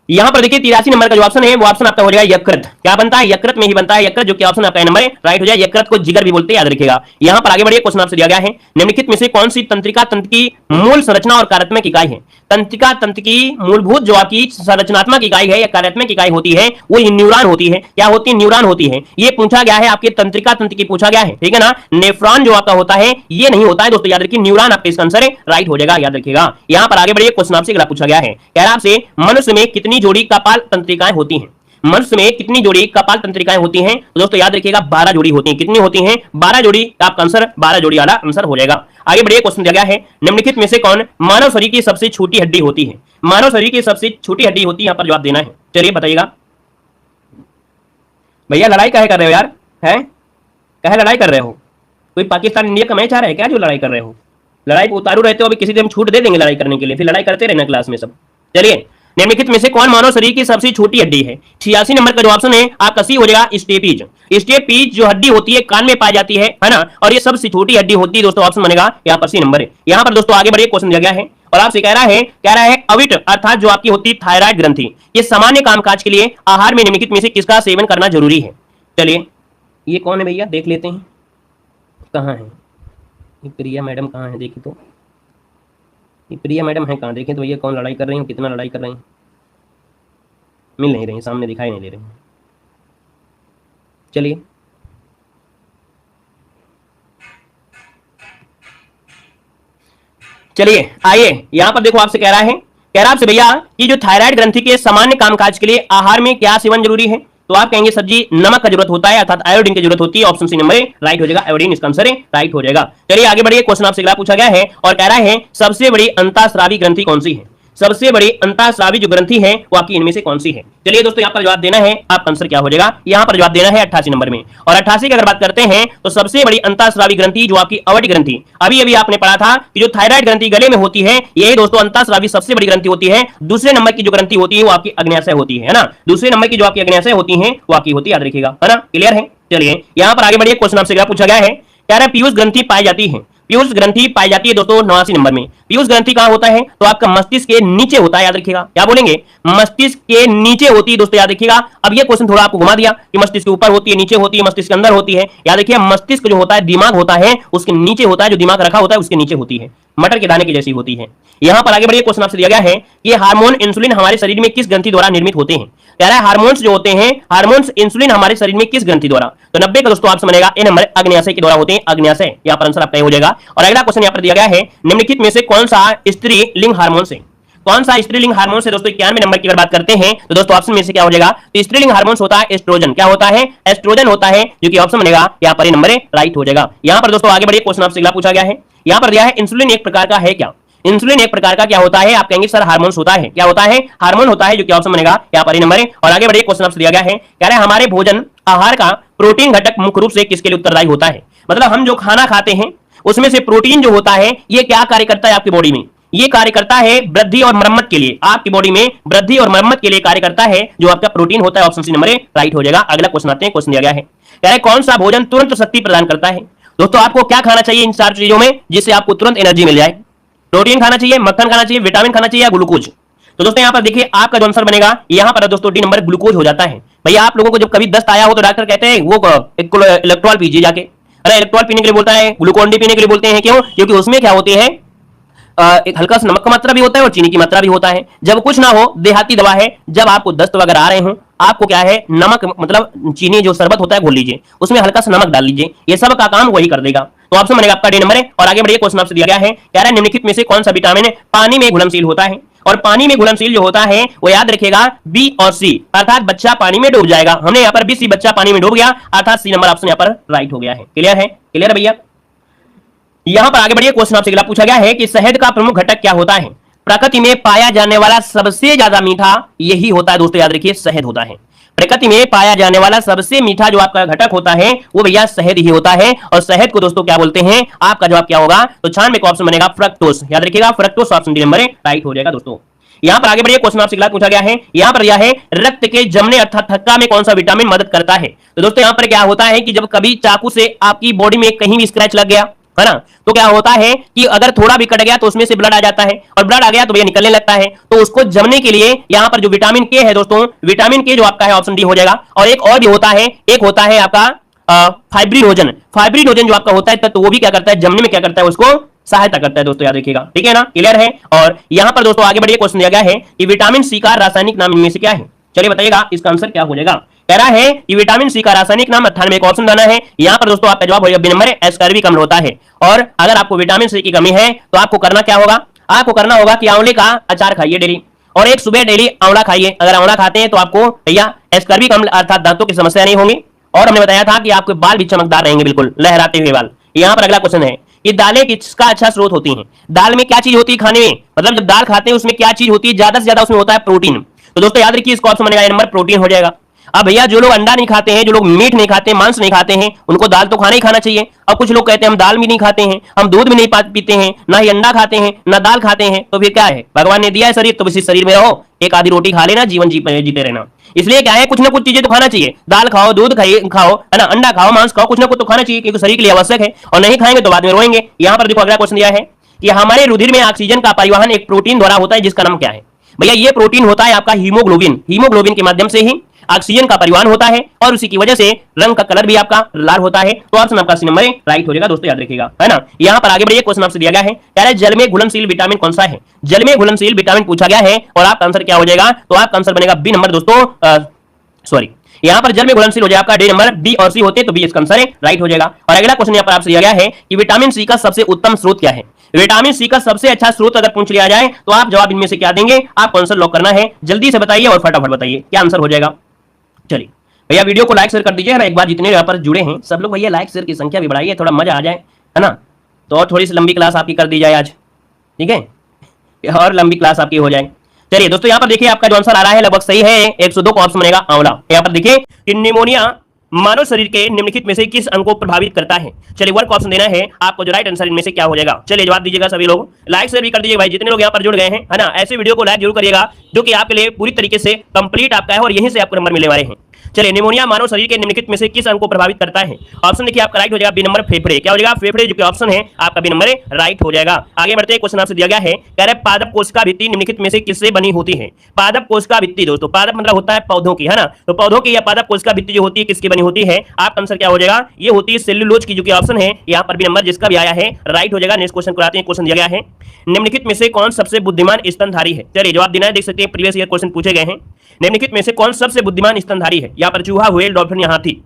यहां पर देखिए 83 नंबर का जो ऑप्शन है वो ऑप्शन आपका हो जाएगा यकृत। क्या बनता है? यकृत में ही बनता है यकृत, जो कि ऑप्शन आपका नंबर राइट हो जाए। यकृत को जिगर भी बोलते हैं, याद रखिएगा। यहां पर आगे बढ़िए, क्वेश्चन आपसे दिया गया है निम्नलिखित में से कौन सी तंत्रिका तंत्र की मूल संरचना और कार्यात्मक इकाई है? तंत्रिका तंत्र की मूलभूत जो आपकी संरचनात्मक इकाई है या कार्यात्मक इकाई होती है वो न्यूरॉन होती है। क्या होती है? न्यूरॉन होती है। ये पूछा गया है आपके तंत्रिका तंत्र की पूछा गया है, ठीक है ना। नेफ्रॉन जो आपका होता है ये नहीं होता है दोस्तों, याद रखिए। न्यूरॉन आपका इसका आंसर है, राइट हो जाएगा, याद रखिएगा। यहां पर आगे बढ़िए, क्वेश्चन आपसे अगला पूछा गया है, कह रहा आपसे मनुष्य में कितनी जोड़ी कपाल तंत्रिकाएं होती हैं? मनुष्य में कितनी जोड़ी कपाल तंत्रिकाएं होती हैं? तो दोस्तों याद रखिएगा 12 जोड़ी होती हैं। कितनी होती हैं? 12 जोड़ी। आपका आंसर 12 जोड़ी वाला आंसर हो जाएगा। आगे बढ़िए, क्वेश्चन दिया गया है निम्नलिखित में से कौन मानव शरीर की सबसे छोटी हड्डी होती है? मानव शरीर की सबसे छोटी हड्डी होती है, यहां पर जवाब देना है। चलिए बताइएगा भैया, लड़ाई काहे कर रहे हो यार? है काहे लड़ाई कर रहे हो? कोई पाकिस्तान इंडिया का मैच आ रहा है क्या जो लड़ाई कर रहे हो? लड़ाई को उतारू रहते हो, अभी किसी दिन छूट दे देंगे लड़ाई करने के लिए, फिर लड़ाई करते रहना क्लास में सब। चलिए, निम्नलिखित में से कौन मानव शरीर की सबसे छोटी हड्डी है? 86 नंबर का जो ऑप्शन है आपका सी हो जाएगा स्टेपीज। स्टेपीज जो हड्डी होती है कान में पाई जाती है ना, और ये सबसे छोटी हड्डी होती है दोस्तों, ऑप्शन बनेगा यहाँ पर सी नंबर है। यहाँ पर दोस्तों आगे बढ़िए, क्वेश्चन दिया गया है और आपसे कह रहा है अविट अर्थात जो आपकी होती है थायराइड ग्रंथि, ये सामान्य कामकाज के लिए आहार में निम्नलिखित में से किसका सेवन करना जरूरी है? चलिए, ये कौन है भैया, देख लेते हैं कहाँ है प्रिया मैडम, कहाँ है देखिए तो। प्रिया मैडम है कहाँ, देखें तो भैया कौन लड़ाई कर रही हैं, कितना लड़ाई कर रही हैं। मिल नहीं रही, सामने दिखाई नहीं दे रही। चलिए, चलिए आइए, यहां पर देखो आपसे कह रहा आपसे भैया कि जो थायराइड ग्रंथि के सामान्य कामकाज के लिए आहार में क्या सेवन जरूरी है? तो आप कहेंगे सर जी नमक का जरूरत होता है, अर्थात आयोडीन की जरूरत होती है। ऑप्शन सी नंबर राइट हो जाएगा, आयोडीन इसका आंसर है, राइट हो जाएगा। चलिए आगे बढ़िए, क्वेश्चन आपसे अगला पूछा गया है और कह रहा है सबसे बड़ी अंतःस्रावी ग्रंथि कौन सी है? सबसे बड़ी अंतःस्रावी जो ग्रंथि है वो आपकी इनमें से कौन सी है? चलिए दोस्तों, यहाँ पर जवाब देना है, आपका आंसर क्या हो जाएगा? यहाँ पर जवाब देना है 88 नंबर में। और 88 की अगर बात करते हैं तो सबसे बड़ी अंतःस्रावी ग्रंथि जो आपकी अवटी ग्रंथि, अभी अभी आपने पढ़ा था कि जो थायराइड ग्रंथि गले में होती है, यही दोस्तों अंतःस्रावी सबसे बड़ी ग्रंथि होती है। दूसरे नंबर की जो ग्रंथि होती है वो आपकी अग्न्याशय होती है ना। दूसरे नंबर की जो आपकी अग्न्याशय होती है वो आपकी होती है, याद रखिएगा, है ना। क्लियर है? चलिए यहाँ पर आगे बढ़िए, क्वेश्चन आपसे क्या पूछा गया है, कह रहा है पीयूष ग्रंथि पाई जाती है। पीयूष ग्रंथि पाई जाती है दोस्तों 89 नंबर में। पीयूष ग्रंथि कहां होता है? तो आपका मस्तिष्क के नीचे होता है, याद रखिएगा। क्या बोलेंगे? मस्तिष्क के नीचे होती है दोस्तों, याद रखिएगा। अब ये क्वेश्चन थोड़ा आपको घुमा दिया कि मस्तिष्क के ऊपर होती है, नीचे होती है, मस्तिष्क के अंदर होती है। याद रखिए, मस्तिष्क जो होता है दिमाग होता है उसके नीचे होता है, जो दिमाग रखा होता है उसके नीचे होती है, मटर के दाने की जैसी होती है। यहां पर आगे बढ़िए, क्वेश्चन आपसे दिया गया है कि हार्मोन इंसुलिन हमारे शरीर में किस ग्रंथि द्वारा निर्मित होते हैं? कह रहा है हार्मोन्स जो होते हैं, हार्मोन्स इंसुलिन हमारे शरीर में किस ग्रंथि द्वारा? तो 90 का दोस्तों ऑप्शन बनेगा ए नंबर, अग्न्याशय के द्वारा होते हैं, अग्न्याशय। यहां पर आंसर आपका हो जाएगा। और अगला क्वेश्चन यहां पर दिया गया है निम्नलिखित में से कौन सा स्त्री लिंग हार्मोन से? कौन सा स्त्रीलिंग हार्मोन से दोस्तों 91 नंबर की अगर बात करते हैं तो दोस्तों ऑप्शन में से क्या हो जाएगा? तो स्त्रीलिंग हार्मोन होता है एस्ट्रोजन। क्या होता है? एस्ट्रोजन होता है, जो कि ऑप्शन बनेगा यहाँ पर नंबर राइट हो जाएगा। यहाँ पर दोस्तों आगे बढ़िए, क्वेश्चन आपसे अगला पूछा गया है। यहाँ पर दिया है इंसुलिन एक प्रकार का है क्या? इंसुलिन एक प्रकार का क्या होता है? आप कहेंगे सर हार्मोन्स होता है। क्या होता है? हार्मोन होता है, जो कि ऑप्शन बनेगा यहाँ पर नंबर। और आगे बढ़िए, क्वेश्चन आपसे दिया गया है, कह रहे हैं हमारे भोजन आहार का प्रोटीन घटक मुख्य रूप से किसके लिए उत्तरदायी होता है? मतलब हम जो खाना खाते हैं उसमें से प्रोटीन जो होता है ये क्या कार्य करता है आपकी बॉडी में? ये कार्य करता है वृद्धि और मरम्मत के लिए, आपकी बॉडी में वृद्धि और मरम्मत के लिए कार्य करता है जो आपका प्रोटीन होता है। ऑप्शन सी नंबर राइट हो जाएगा। अगला क्वेश्चन आते हैं, क्वेश्चन दिया गया है, कह रहे कौन सा भोजन तुरंत शक्ति प्रदान करता है? दोस्तों आपको क्या खाना चाहिए इन चार चीजों में जिससे आपको तुरंत एनर्जी मिल जाए? प्रोटीन खाना चाहिए, मक्खन खाना चाहिए, विटामिन खाना चाहिए या ग्लूकोज? तो दोस्तों यहाँ पर देखिए आपका जो आंसर बनेगा यहाँ पर दोस्तों डी नंबर ग्लूकोज हो जाता है। भैया आप लोगों को जब कभी दस्त आया हो तो डॉक्टर कहते हैं वो इलेक्ट्रॉल पीजिए जाके। अरे इलेक्ट्रॉल पीने के लिए बोलता है, ग्लूकोन डी पीने के लिए बोलते हैं, क्यों? क्योंकि उसमें क्या होती है, एक हल्का सा नमक का मात्रा भी होता है और चीनी की मात्रा भी होता है। जब कुछ ना हो, देहाती दवा है, जब आपको दस्त वगैरह आ रहे हो, आपको क्या है, नमक मतलब चीनी जो शरबत होता है घोल लीजिए, उसमें हल्का सा नमक डाल लीजिए, ये सब का काम वही कर देगा। तो ऑप्शन बनेगा आपका डी नंबर है। और आगे बढ़िए, क्वेश्चन आपसे दिया गया है, कह रहा है निम्नलिखित में से कौन सा विटामिन पानी में घुलनशील होता है? और पानी में घुलनशील जो होता है वो याद रखेगा बी और सी, अर्थात बच्चा पानी में डूब जाएगा। हमने यहाँ पर बी सी, बच्चा पानी में डूब गया, अर्थात सी नंबर ऑप्शन यहाँ पर राइट हो गया है। क्लियर है? क्लियर है भैया? यहां पर आगे बढ़िए, क्वेश्चन आपसे अगला पूछा गया है कि शहद का प्रमुख घटक क्या होता है? प्रकृति में पाया जाने वाला सबसे ज्यादा मीठा यही होता है दोस्तों, याद रखिए शहद होता है। प्रकृति में पाया जाने वाला सबसे मीठा जो आपका घटक होता है वो भैया शहद ही होता है। और शहद को दोस्तों क्या बोलते हैं? आपका जवाब क्या होगा? तो 96 का ऑप्शन बनेगा फ्रक्टोस। याद रखिएगा fructose, option D number right हो जाएगा दोस्तों। यहां पर आगे बढ़िए, क्वेश्चन आपसे अगला पूछा गया है, यहां पर दिया है रक्त के जमने अर्थात थक्का में कौन सा विटामिन मदद करता है? तो दोस्तों यहां पर क्या होता है कि जब कभी चाकू से आपकी बॉडी में कहीं भी स्क्रैच लग गया, है ना। तो क्या होता है कि अगर थोड़ा भी कट गया तो उसमें से ब्लड आ जाता है, और ब्लड आ गया तो भैया निकलने लगता है। तो उसको जमने के लिए यहाँ पर जो विटामिन के है दोस्तों, विटामिन के जो आपका है ऑप्शन डी हो जाएगा। और एक और भी होता है, एक होता है आपका फाइब्रिनोजन। फाइब्रिनोजन जो आपका होता है तो वो भी क्या करता है, जमने में क्या करता है, उसको सहायता करता है दोस्तों, याद रखिएगा। ठीक है ना, क्लियर है। और यहां पर दोस्तों आगे बढ़िए, क्वेश्चन दिया गया है कि विटामिन सी का रासायनिक नाम इनमें से क्या है। चलिए बताइएगा इसका आंसर क्या हो जाएगा। कह रहा है कि विटामिन सी का रासायनिक नाम 98 में एक ऑप्शन देना है। यहां पर दोस्तों आपका जवाब हो जाएगा बी नंबर, एस्कॉर्बिक अम्ल होता है। और अगर आपको विटामिन सी की कमी है तो आपको करना क्या होगा, आपको करना होगा कि आंवले का अचार खाइए डेली, और एक सुबह डेली आंवला खाइए। अगर आंवला खाते हैं तो आपको भैया एस्कॉर्बिक अम्ल अर्थात दांतों की समस्या नहीं होगी। और हमने बताया था कि आपके बाल भी चमकदार रहेंगे, बिल्कुल लहराते हुए बाल। यहां पर अगला क्वेश्चन है कि दालें किसका अच्छा स्रोत होती हैं। दाल में क्या चीज होती है खाने में, मतलब जब दाल खाते हैं उसमें क्या चीज होती है, ज्यादा से ज्यादा उसमें होता है प्रोटीन। तो दोस्तों याद रखिए इसका ऑप्शन बनेगा नंबर, प्रोटीन हो जाएगा। अब भैया जो लोग अंडा नहीं खाते हैं, जो लोग मीट नहीं खाते, मांस नहीं खाते हैं, उनको दाल तो खाना ही खाना चाहिए। अब कुछ लोग कहते हैं हम दाल भी नहीं खाते हैं, हम दूध भी नहीं पीते हैं, ना ही अंडा खाते हैं, ना दाल खाते हैं, तो फिर क्या है, भगवान ने दिया है शरीर तो इसी शरीर में रहो, एक आधी रोटी खा लेना, जीवन जीते रहना। इसलिए क्या है, कुछ ना कुछ चीजें तो खाना चाहिए। दाल खाओ, दूध खाओ, है ना, अंडा खाओ, मांस खाओ, कुछ ना कुछ तो खाना चाहिए, क्योंकि शरीर के लिए आवश्यक है। और नहीं खाएंगे तो बाद में रोएंगे। यहाँ पर देखो अगला क्वेश्चन दिया है कि हमारे रुधिर में ऑक्सीजन का परिवहन एक प्रोटीन द्वारा होता है, जिसका नाम क्या है। भैया ये प्रोटीन होता है आपका हीमोग्लोबिन। हीमोग्लोबिन के माध्यम से ही ऑक्सीजन का परिवहन होता है, और उसी की वजह से रंग का कलर भी आपका लाल होता है। तो ऑप्शन आपका सी नंबर राइट हो जाएगा दोस्तों, याद रखिएगा, है ना। यहाँ पर आगे बढ़िए, क्वेश्चन आपसे दिया गया है, कह रहा है जल में घुलनशील विटामिन कौन सा है। जल में घुलनशील विटामिन पूछा गया है, और आपका आंसर क्या हो जाएगा, तो आपका आंसर बनेगा बी नंबर दोस्तों, सॉरी यहाँ पर जल में घुलनशील हो जाएगा आपका डी नंबर, बी और सी होते तो बी इसका आंसर राइट हो जाएगा। और अगला क्वेश्चन यहाँ पर आपसे दिया गया है कि विटामिन सी का सबसे उत्तम स्रोत क्या है। विटामिन सी का सबसे अच्छा स्रोत अगर पूछ लिया जाए तो आप जवाब इनमें से क्या देंगे, आपको आंसर लॉक करना है। जल्दी से बताइए और फटाफट बताइए क्या आंसर हो जाएगा। चलिए भैया वीडियो को लाइक शेयर कर दीजिए ना, एक बार जितने यहाँ पर जुड़े हैं सब लोग भैया लाइक शेयर की संख्या भी बढ़ाइए, थोड़ा मजा आ जाए, है ना। तो और थोड़ी सी लंबी क्लास आपकी कर दी जाए आज, ठीक है, और लंबी क्लास आपकी हो जाए। चलिए दोस्तों यहाँ पर देखिए आपका जो आंसर आ रहा है लगभग सही है, 102 का ऑप्शन बनेगा आंवला। यहाँ पर देखिए कि निमोनिया मानव शरीर के निम्नलिखित में से किस अंग को प्रभावित करता है। चलिए वर्क ऑप्शन देना है आपको, जो राइट आंसर इनमें से क्या हो जाएगा। चलिए जवाब दीजिएगा सभी लोग, लाइक शेयर भी कर दीजिए भाई, जितने लोग यहाँ पर जुड़ गए हैं, है ना। ऐसे वीडियो को लाइक जरूर करिएगा, जो कि आपके लिए पूरी तरीके से कंप्लीट आपका है, और यहीं से आपको नंबर मिलने वाले हैं। चलिए निमोनिया मानव शरीर के निम्नलिखित में से किस अंग को प्रभावित करता है। ऑप्शन देखिए आपका राइट हो जाएगा बी नंबर, फेफड़े। क्या हो जाएगा, फेफड़े, जो कि ऑप्शन है आपका बी नंबर राइट हो जाएगा। आगे बढ़ते हैं, क्वेश्चन आपसे दिया गया है, कह रहे पादप कोशिका भित्ति निम्नलिखित में से किससे बनी होती है। पादप कोशिका भित्ति दोस्तों, पादप मतलब होता है पौधों की, है ना। तो पौधों की या पादप कोशिका भित्ति जो होती है किसकी बनी होती है, आपका आंसर क्या हो जाएगा, ये होती है सेल्यूलोज की, जो कि ऑप्शन है यहाँ पर बी नंबर, जिसका भी आया है राइट हो जाएगा। नेक्स्ट क्वेश्चन को आते हैं, क्वेश्चन दिया गया है निम्नलिखित में से कौन सबसे बुद्धिमान स्तनधारी है। चलिए जवाब देना है, देख सकते हैं प्रीवियस ईयर क्वेश्चन पूछे गए हैं। निम्नलिखित में से कौन सबसे बुद्धिमान स्तनधारी है। यहाँ पर चूहा, व्हेल, डॉल्फिन या हाथी।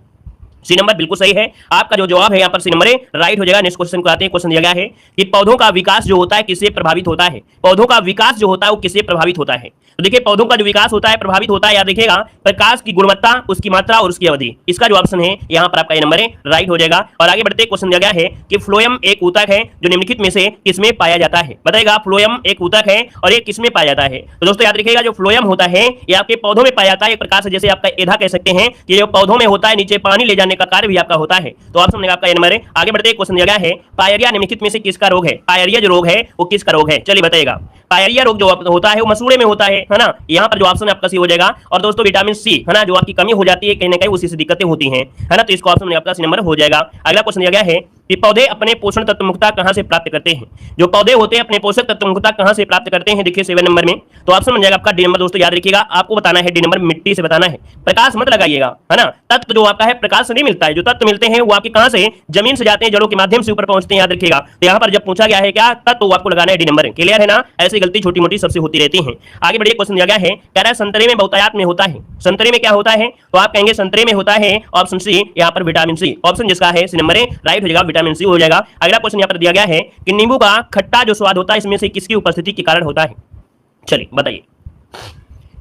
सी नंबर बिल्कुल सही है, आपका जो जवाब है यहाँ पर सी नंबर राइट हो जाएगा। नेक्स्ट क्वेश्चन को आते हैं, क्वेश्चन दिया गया है कि पौधों का विकास जो होता है किससे प्रभावित होता है। पौधों का विकास जो होता है वो किससे प्रभावित होता है। तो देखिए पौधों का जो विकास होता है प्रभावित होता है, याद रखिएगा, प्रकाश की गुणवत्ता, उसकी मात्रा और उसकी अवधि। इसका जो ऑप्शन है यहाँ पर आपका ये नंबर राइट हो जाएगा। और आगे बढ़ते क्वेश्चन दिया गया है कि फ्लोएम एक ऊतक है जो निम्नलिखित में से किसमें पाया जाता है। बताएगा फ्लोएम एक ऊतक है और ये किसमें पाया जाता है। तो दोस्तों याद रखिएगा जो फ्लोएम होता है ये आपके पौधों में पाया जाता है, एक प्रकार से जैसे आपका एधा कह सकते हैं कि जो पौधों में होता है, नीचे पानी ले जाने का कार्य भी आपका होता है। तो ऑप्शन आपका ये नंबर है। आगे बढ़ते क्वेश्चन दिया गया है पायरिया निम्नलिखित में से किसका रोग है। पायरिया जो रोग है वो किसका रोग है, चलिए बताइएगा। पायरिया रोग जो होता है वो मसूड़े में होता है ना। यहाँ पर जो ऑप्शन आपका सी हो जाएगा। और दोस्तों विटामिन सी है ना, जो आपकी कमी हो जाती है कहीं ना कहीं उसी से दिक्कतें होती हैं, है ना। तो इसका ऑप्शन आपका सी नंबर हो जाएगा। अगला क्वेश्चन दिया गया है कि पौधे अपने पोषण तत्व मुक्ता कहां से प्राप्त करते हैं। जो पौधे होते हैं अपने पोषक तत्व मुक्ता कहां से प्राप्त करते हैं, देखिए 7 नंबर में। तो ऑप्शन बन जाएगा आपका डी नंबर। दोस्तों याद रखिएगा, आपको बताना है डी नंबर, मिट्टी से बताना है। प्रकाश मत लगाइएगा, है ना। तत्व जो आपका है प्रकाश से नहीं मिलता है, जो तत्व मिलते हैं वो आपके कहां से, जमीन से जाते हैं, जड़ों के माध्यम से ऊपर पहुंचते हैं, याद रखिएगा। तो यहाँ पर जब पूछा गया है क्या तत्व, तो आपको लगाना है डी नंबर। क्लियर है ना, ऐसी गलती छोटी मोटी सबसे होती रहती है। आगे बढ़िए, क्वेश्चन दिया गया है कह रहा है संतरे में बहुतायत में होता है। संतरे में क्या होता है, तो आप कहेंगे संतरे में होता है ऑप्शन सी, यहाँ पर विटामिन सी। ऑप्शन जिसका है सी नंबर राइट हो जाएगा, विटामिन सी हो जाएगा। अगला क्वेश्चन यहाँ पर दिया गया है कि नींबू का खट्टा जो स्वाद होता है इसमें से किसकी उपस्थिति के कारण होता है। चलिए बताइए,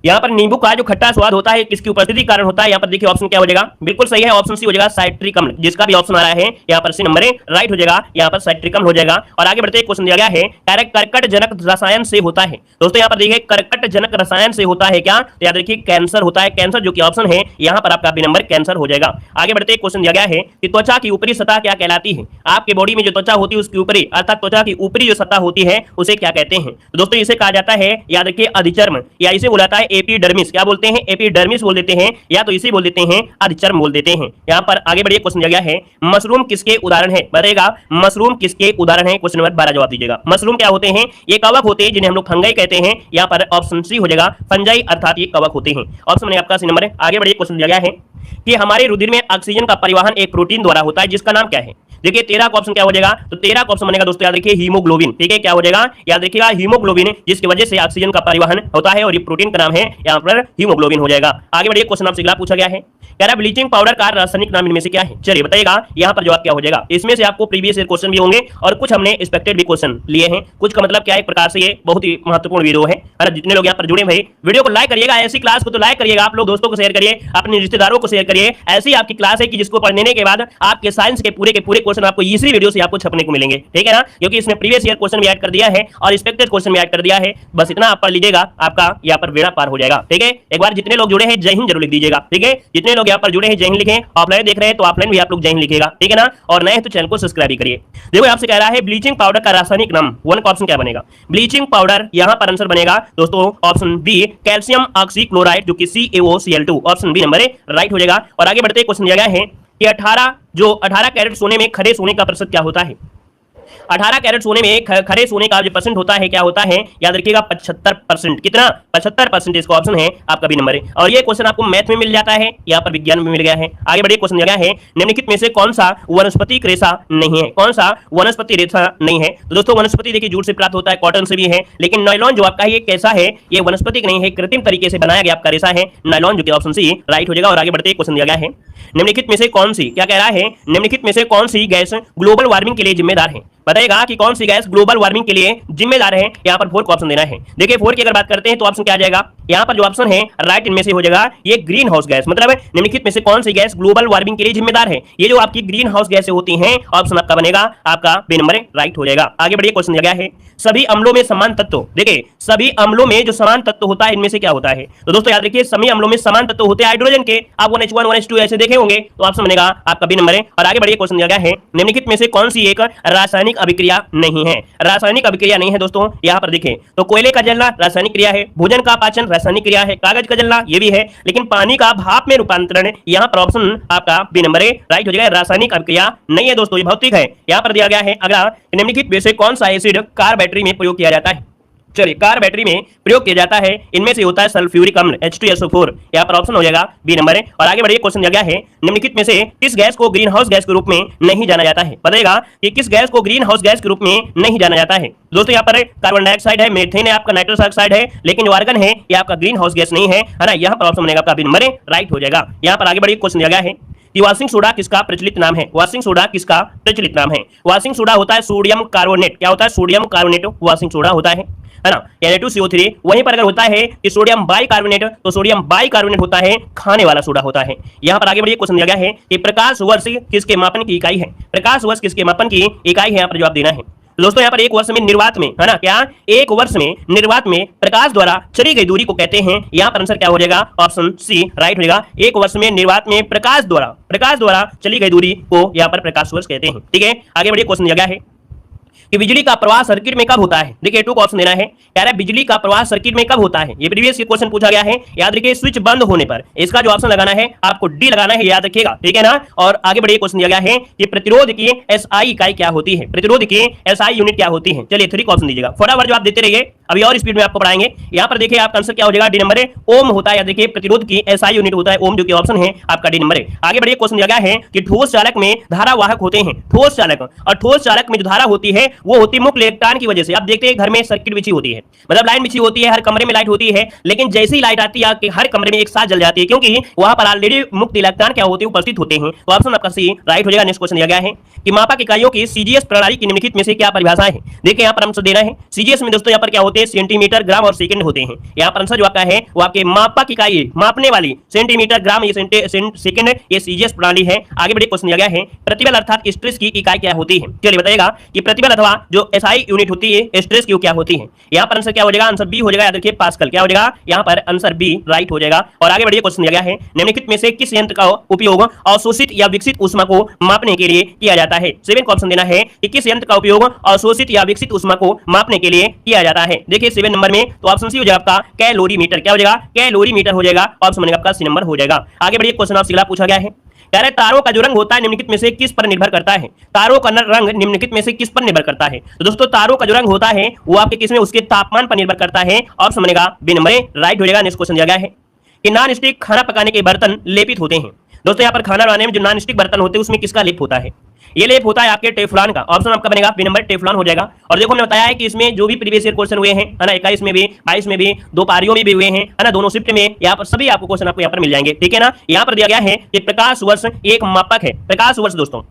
यहाँ पर नींबू का जो खट्टा स्वाद होता है किसकी उपस्थिति कारण होता है। यहाँ पर देखिए ऑप्शन क्या हो जाएगा, बिल्कुल सही है, ऑप्शन सी हो जाएगा, साइट्रिक अम्ल। जिसका भी ऑप्शन आ रहा है यहाँ पर सी नंबर राइट हो जाएगा, यहाँ पर साइट्रिक अम्ल हो जाएगा। और आगे बढ़ते क्वेश्चन दिया गया है कर्कट जनक रसायन से होता है। दोस्तों यहाँ पर देखिए कर्कट जनक रसायन से होता है क्या, तो याद रखिए कैंसर होता है। कैंसर जो कि ऑप्शन है यहाँ पर आपका बी नंबर कैंसर हो जाएगा। आगे बढ़ते क्वेश्चन दिया गया है कि त्वचा की ऊपरी सतह क्या कहलाती है। आपके बॉडी में जो त्वचा होती है उसकी ऊपरी अर्थात त्वचा की ऊपरी जो सतह होती है उसे क्या कहते हैं। तो दोस्तों इसे कहा जाता है, याद रखिए अधिचर्म, या इसे बुलाता है एपिडर्मिस, क्या बोलते हैं? एपिडर्मिस बोल देते हैं, या तो इसे बोल देते हैं अधिचर्म बोल देते हैं। यहाँ पर आगे बढ़िए, क्वेश्चन दिया गया है मशरूम किसके उदाहरण है? बताइएगा मशरूम किसके उदाहरण है? क्वेश्चन नंबर 12 जवाब दीजिएगा। मशरूम क्या होते हैं? ये कवक होते हैं जिन्हें हम लोग फंगाई कहते हैं। यहाँ पर ऑप्शन सी हो जाएगा, फंजाई अर्थात ये कवक होते हैं। ऑप्शन में आपका सी नंबर है। आगे बढ़िए, क्वेश्चन दिया गया है कि हमारे रुधिर में ऑक्सीजन का परिवहन एक प्रोटीन द्वारा होता है जिसका नाम क्या है? देखिए 13 का ऑप्शन क्या हो जाएगा? तो 13 का ऑप्शन बनेगा दोस्तों, याद रखिए हीमोग्लोबिन। ठीक है, क्या हो जाएगा? याद रखिएगा हीमोग्लोबिन, जिसकी वजह से ऑक्सीजन का परिवहन होता है और ये प्रोटीन का नाम है यहाँ पर हीमोग्लोबिन हो जाएगा। आगे बढ़िए, क्वेश्चन आपसे अगला पूछा गया है, कह रहा ब्लीचिंग पाउडर का रासायनिक नाम इनमें से क्या है? चलिए बताइएगा यहाँ पर जवाब क्या हो जाएगा। इसमें से आपको प्रीवियस ईयर क्वेश्चन भी होंगे और कुछ हमने एक्सपेक्टेड भी क्वेश्चन लिए हैं। कुछ का मतलब क्या है, एक प्रकार से ये बहुत ही महत्वपूर्ण वीडियो है। अरे जितने लोग यहाँ पर जुड़े भाई, वीडियो को लाइक करिएगा, ऐसी क्लास को तो लाइक करिएगा, आप लोग दोस्तों को शेयर करिए, अपने रिश्तेदारों को शेयर करिए। ऐसी आपकी क्लास है कि जिसको पढ़ने के बाद आपके साइंस के पूरे क्वेश्चन आपको इसी वीडियो से आपको छपने को मिलेंगे। ठीक है ना, क्योंकि इसमें प्रीवियस ईयर क्वेश्चन भी ऐड कर दिया है और एक्सपेक्टेड क्वेश्चन भी ऐड कर दिया है। बस इतना आप पढ़ लीजिएगा, आपका यहाँ पर बेड़ा पार हो जाएगा। ठीक है, एक बार जितने लोग जुड़े हैं जय हिंद जरूर लिख दीजिएगा। ठीक है, जितने लोग यहाँ पर जुड़े हैं जय हिंद लिखें, ऑफलाइन देख रहे हैं तो ऑफलाइन भी आप लोग जय हिंद लिखेगा। ठीक है ना, और नए तो चैनल को सब्सक्राइब करिए। देखो आपसे कह रहा है ब्लीचिंग पाउडर का रासायनिक नाम, वन का ऑप्शन क्या बनेगा? ब्लीचिंग पाउडर, यहाँ पर आंसर बनेगा दोस्तों ऑप्शन बी, कैल्शियम ऑक्सीक्लोराइड, जो कि CaOCl2, option B number right हो जाएगा। और आगे बढ़ते क्वेश्चन दिया गया है कि 18 कैरेट सोने में खरे सोने का प्रतिशत क्या होता है? 18 कैरेट सोने में खरे सोने का जो परसेंट होता है क्या होता है? याद रखिएगा 75%। कितना? 75% इसका ऑप्शन है आपका बी नंबर है। और ये क्वेश्चन आपको मैथ में मिल जाता है, यहाँ पर विज्ञान में मिल गया है। आगे बढ़िए, क्वेश्चन दिया गया है निम्नलिखित में से कौन सा वनस्पतिक रेशा नहीं है? कौन सा वनस्पति रेशा नहीं है? तो दोस्तों वनस्पति देखिए जूट से प्राप्त होता है, कॉटन से भी है, लेकिन नायलॉन जो आपका ये कैसा है? ये वनस्पतिक नहीं है, कृत्रिम तरीके से बनाया गया आपका रेशा है नायलॉन, जो कि ऑप्शन सी राइट हो जाएगा। और आगे बढ़ते क्वेश्चन दिया गया है निम्नलिखित में से कौन सी, क्या कह रहा है, निम्नलिखित में से कौन सी गैस ग्लोबल वार्मिंग के लिए जिम्मेदार है? बताएगा कि कौन सी गैस ग्लोबल वार्मिंग के लिए जिम्मेदार है। यहाँ पर 4 का ऑप्शन देना है। देखिए 4 की अगर बात करते हैं तो ऑप्शन क्या आ जाएगा? यहाँ पर जो ऑप्शन है राइट इनमें से हो जाएगा ये ग्रीन हाउस गैस। मतलब निम्नलिखित में से कौन सी गैस ग्लोबल वार्मिंग के लिए जिम्मेदार है? ये जो आपकी ग्रीन हाउस गैसें होती हैं, ऑप्शन आपका बनेगा आपका बी नंबर राइट हो जाएगा। आगे बढ़िए, क्वेश्चन दिया गया है सभी अम्लों में समान तत्व, देखिए सभी अम्लों में जो समान तत्व होता है इनमें से क्या होता है? तो दोस्तों याद रखिए सभी अम्लों में समान तत्व होते हैं हाइड्रोजन के। आप 1H1 1H2 ऐसे देखे होंगे, तो ऑप्शन बनेगा आपका बी नंबर है। और आगे बढ़िए, क्वेश्चन दिया गया है निम्नलिखित में से कौन सी एक रासायनिक अभिक्रिया नहीं है? रासायनिक अभिक्रिया नहीं है दोस्तों, यहाँ पर देखें तो कोयले का जलना रासायनिक क्रिया है, भोजन का पाचन रासायनिक क्रिया है, कागज का जलना ये भी है, लेकिन पानी का भाप में रूपांतरण यहाँ पर ऑप्शन आपका बी नंबर राइट हो जाएगा। रासायनिक अभिक्रिया नहीं है दोस्तों, ये भौतिक है। यहाँ पर दिया गया है अगला, निम्नलिखित में से कौन सा एसिड कार बैटरी में प्रयोग किया जाता है? चलिए कार बैटरी में प्रयोग किया जाता है, इनमें से होता है सल्फ्यूरिक अम्ल H2SO4, यहाँ पर ऑप्शन हो जाएगा बी नंबर है। और आगे बढ़िए, क्वेश्चन दिया गया है निम्नलिखित में से किस गैस को ग्रीन हाउस गैस के रूप में नहीं जाना जाता है? बताएगा कि किस गैस को ग्रीन हाउस गैस के रूप में नहीं जाना जाता है? दोस्तों यहाँ पर कार्बन डाइऑक्साइड है, मीथेन है, आपका नाइट्रस ऑक्साइड है, लेकिन जो आर्गन है ये आपका ग्रीन हाउस गैस नहीं है ना। यहाँ पर ऑप्शन बनेगा आपका बी नंबर राइट हो जाएगा। यहाँ पर आगे बढ़िए, क्वेश्चन दिया गया है कि वॉशिंग सोडा किसका प्रचलित नाम है? वॉशिंग सोडा किसका प्रचलित नाम है? वॉशिंग सोडा होता है सोडियम कार्बोनेट। क्या होता है? सोडियम कार्बोनेट वॉशिंग सोडा होता है ना, Na2CO3। वहीं पर अगर होता है कि सोडियम बाइकार्बोनेट, तो सोडियम बाइकार्बोनेट होता है खाने वाला सोडा होता है। यहाँ पर आगे बढ़िए, क्वेश्चन दिया गया है कि प्रकाश वर्ष किसके मापन की इकाई है? प्रकाश वर्ष किसके मापन की इकाई है? यहाँ पर जवाब देना है दोस्तों। यहाँ पर एक वर्ष में निर्वात में, है ना, क्या एक वर्ष में निर्वात में प्रकाश द्वारा चली गई दूरी को कहते हैं? यहाँ पर आंसर क्या हो जाएगा? ऑप्शन सी राइट हो जाएगा। एक वर्ष में निर्वात में प्रकाश द्वारा चली गई दूरी को यहाँ पर प्रकाश वर्ष कहते हैं। ठीक है, आगे बढ़िए, क्वेश्चन दिया गया है कि बिजली का प्रवाह सर्किट में कब होता है? देखिए 2 का ऑप्शन देना है, कह रहा है बिजली का प्रवाह सर्किट में कब होता है? ये प्रीवियस क्वेश्चन पूछा गया है, याद रखिए स्विच बंद होने पर। इसका जो ऑप्शन लगाना है आपको डी लगाना है, याद रखिएगा। ठीक है ना। और आगे बढ़िए, क्वेश्चन दिया गया है कि प्रतिरोध की SI इकाई क्या होती है? प्रतिरोध की SI यूनिट क्या होती है? चलिए 3 का ऑप्शन दीजिएगा, फटाफट जवाब देते रहिए, अभी और स्पीड में आपको पढ़ाएंगे। यहाँ पर देखिए आपका आंसर क्या हो जाएगा? डी नंबर ओम होता है। याद देखिए प्रतिरोध की SI यूनिट होता है ओम, जो कि ऑप्शन है आपका डी नंबर। आगे बढ़िए, क्वेश्चन दिया गया है कि ठोस चालक में धारावाहक होते हैं, ठोस चालक, और ठोस चालक में जो धारा होती है वो होती है मुख्य इलेक्ट्रॉन की वजह से। आप देखते हैं घर में सर्किट बिछी होती है, मतलब लाइन बिछी होती है, हर कमरे में लाइट होती है, लेकिन जैसे ही लाइट आती है हर कमरे में एक साथ जल जाती है, क्योंकि वहां पर ऑलरेडी मुक्त इलेक्ट्रॉन क्या होते हैं? उपस्थित होते हैं। तो ऑप्शन आपका सी राइट हो जाएगा। नेक्स्ट क्वेश्चन दिया गया है कि मापक इकाइयों की सीजीएस प्रणाली की निम्नलिखित में से क्या परिभाषा है? देखिए यहाँ पर आंसर देना है, सीजीएस में दोस्तों यहाँ पर क्या होते हैं? सेंटीमीटर, ग्राम और सेकंड होते हैं। यहाँ पर आंसर जो आपका है वो आपके मापक इकाई, मापने वाली, सेंटीमीटर, ग्राम, ये सेकंड, ये सीजीएस प्रणाली है। आगे बढ़िए, क्वेश्चन दिया गया है प्रतिबल अर्थात स्ट्रेस की इकाई क्या होती है? चलिए बताइएगा कि प्रतिबल अथवा अथवा जो एसआई यूनिट होती है स्ट्रेस क्यू क्या होती है। यहाँ पर आंसर क्या हो जाएगा, आंसर बी हो जाएगा। याद रखिए पास्कल क्या हो जाएगा, यहाँ पर आंसर बी राइट हो जाएगा। और आगे बढ़िए क्वेश्चन दिया गया है निम्नलिखित में से किस यंत्र का उपयोग अवशोषित या विकसित ऊष्मा को मापने के लिए किया जाता है। 7 का ऑप्शन देना है कि किस यंत्र का उपयोग अवशोषित या विकसित ऊष्मा को मापने के लिए किया जाता है। देखिए 7 नंबर में तो ऑप्शन सी हो जाएगा आपका कैलोरीमीटर। क्या हो जाएगा, कैलोरीमीटर हो जाएगा। ऑप्शन बनेगा आपका सी नंबर हो जाएगा। आगे बढ़िए क्वेश्चन आपसे अगला पूछा गया है, कह रहे तारों का जो रंग होता है निम्नलिखित में से किस पर निर्भर करता है। तारों का रंग निम्नलिखित में से किस पर निर्भर करता है। तो दोस्तों तारों का जो रंग होता है वो आपके किस में, उसके तापमान पर निर्भर करता है। ऑप्शन बनेगा बी नंबर राइट हो जाएगा। नेक्स्ट क्वेश्चन दिया गया है कि नॉन स्टिक खाना पकाने के बर्तन लेपित होते हैं। दोस्तों यहाँ पर खाना बनाने में जो नॉन स्टिक बर्तन होते हैं उसमें किसका लेप होता है। ये लेप होता है आपके टेफ्लॉन का। ऑप्शन आपका बनेगा बी नंबर टेफ्लॉन हो जाएगा। और देखो हमने बताया है कि इसमें जो भी प्रीवियस ईयर क्वेश्चन हुए हैं है ना, 21 में भी 22 में भी, 2 पारियों में भी हुए हैं है ना, दोनों शिफ्ट में, यहाँ पर सभी आपको क्वेश्चन आपको यहाँ पर मिल जाएंगे। ठीक है ना। यहाँ पर दिया गया है कि प्रकाश वर्ष एक मापक है। प्रकाश वर्ष दोस्तों,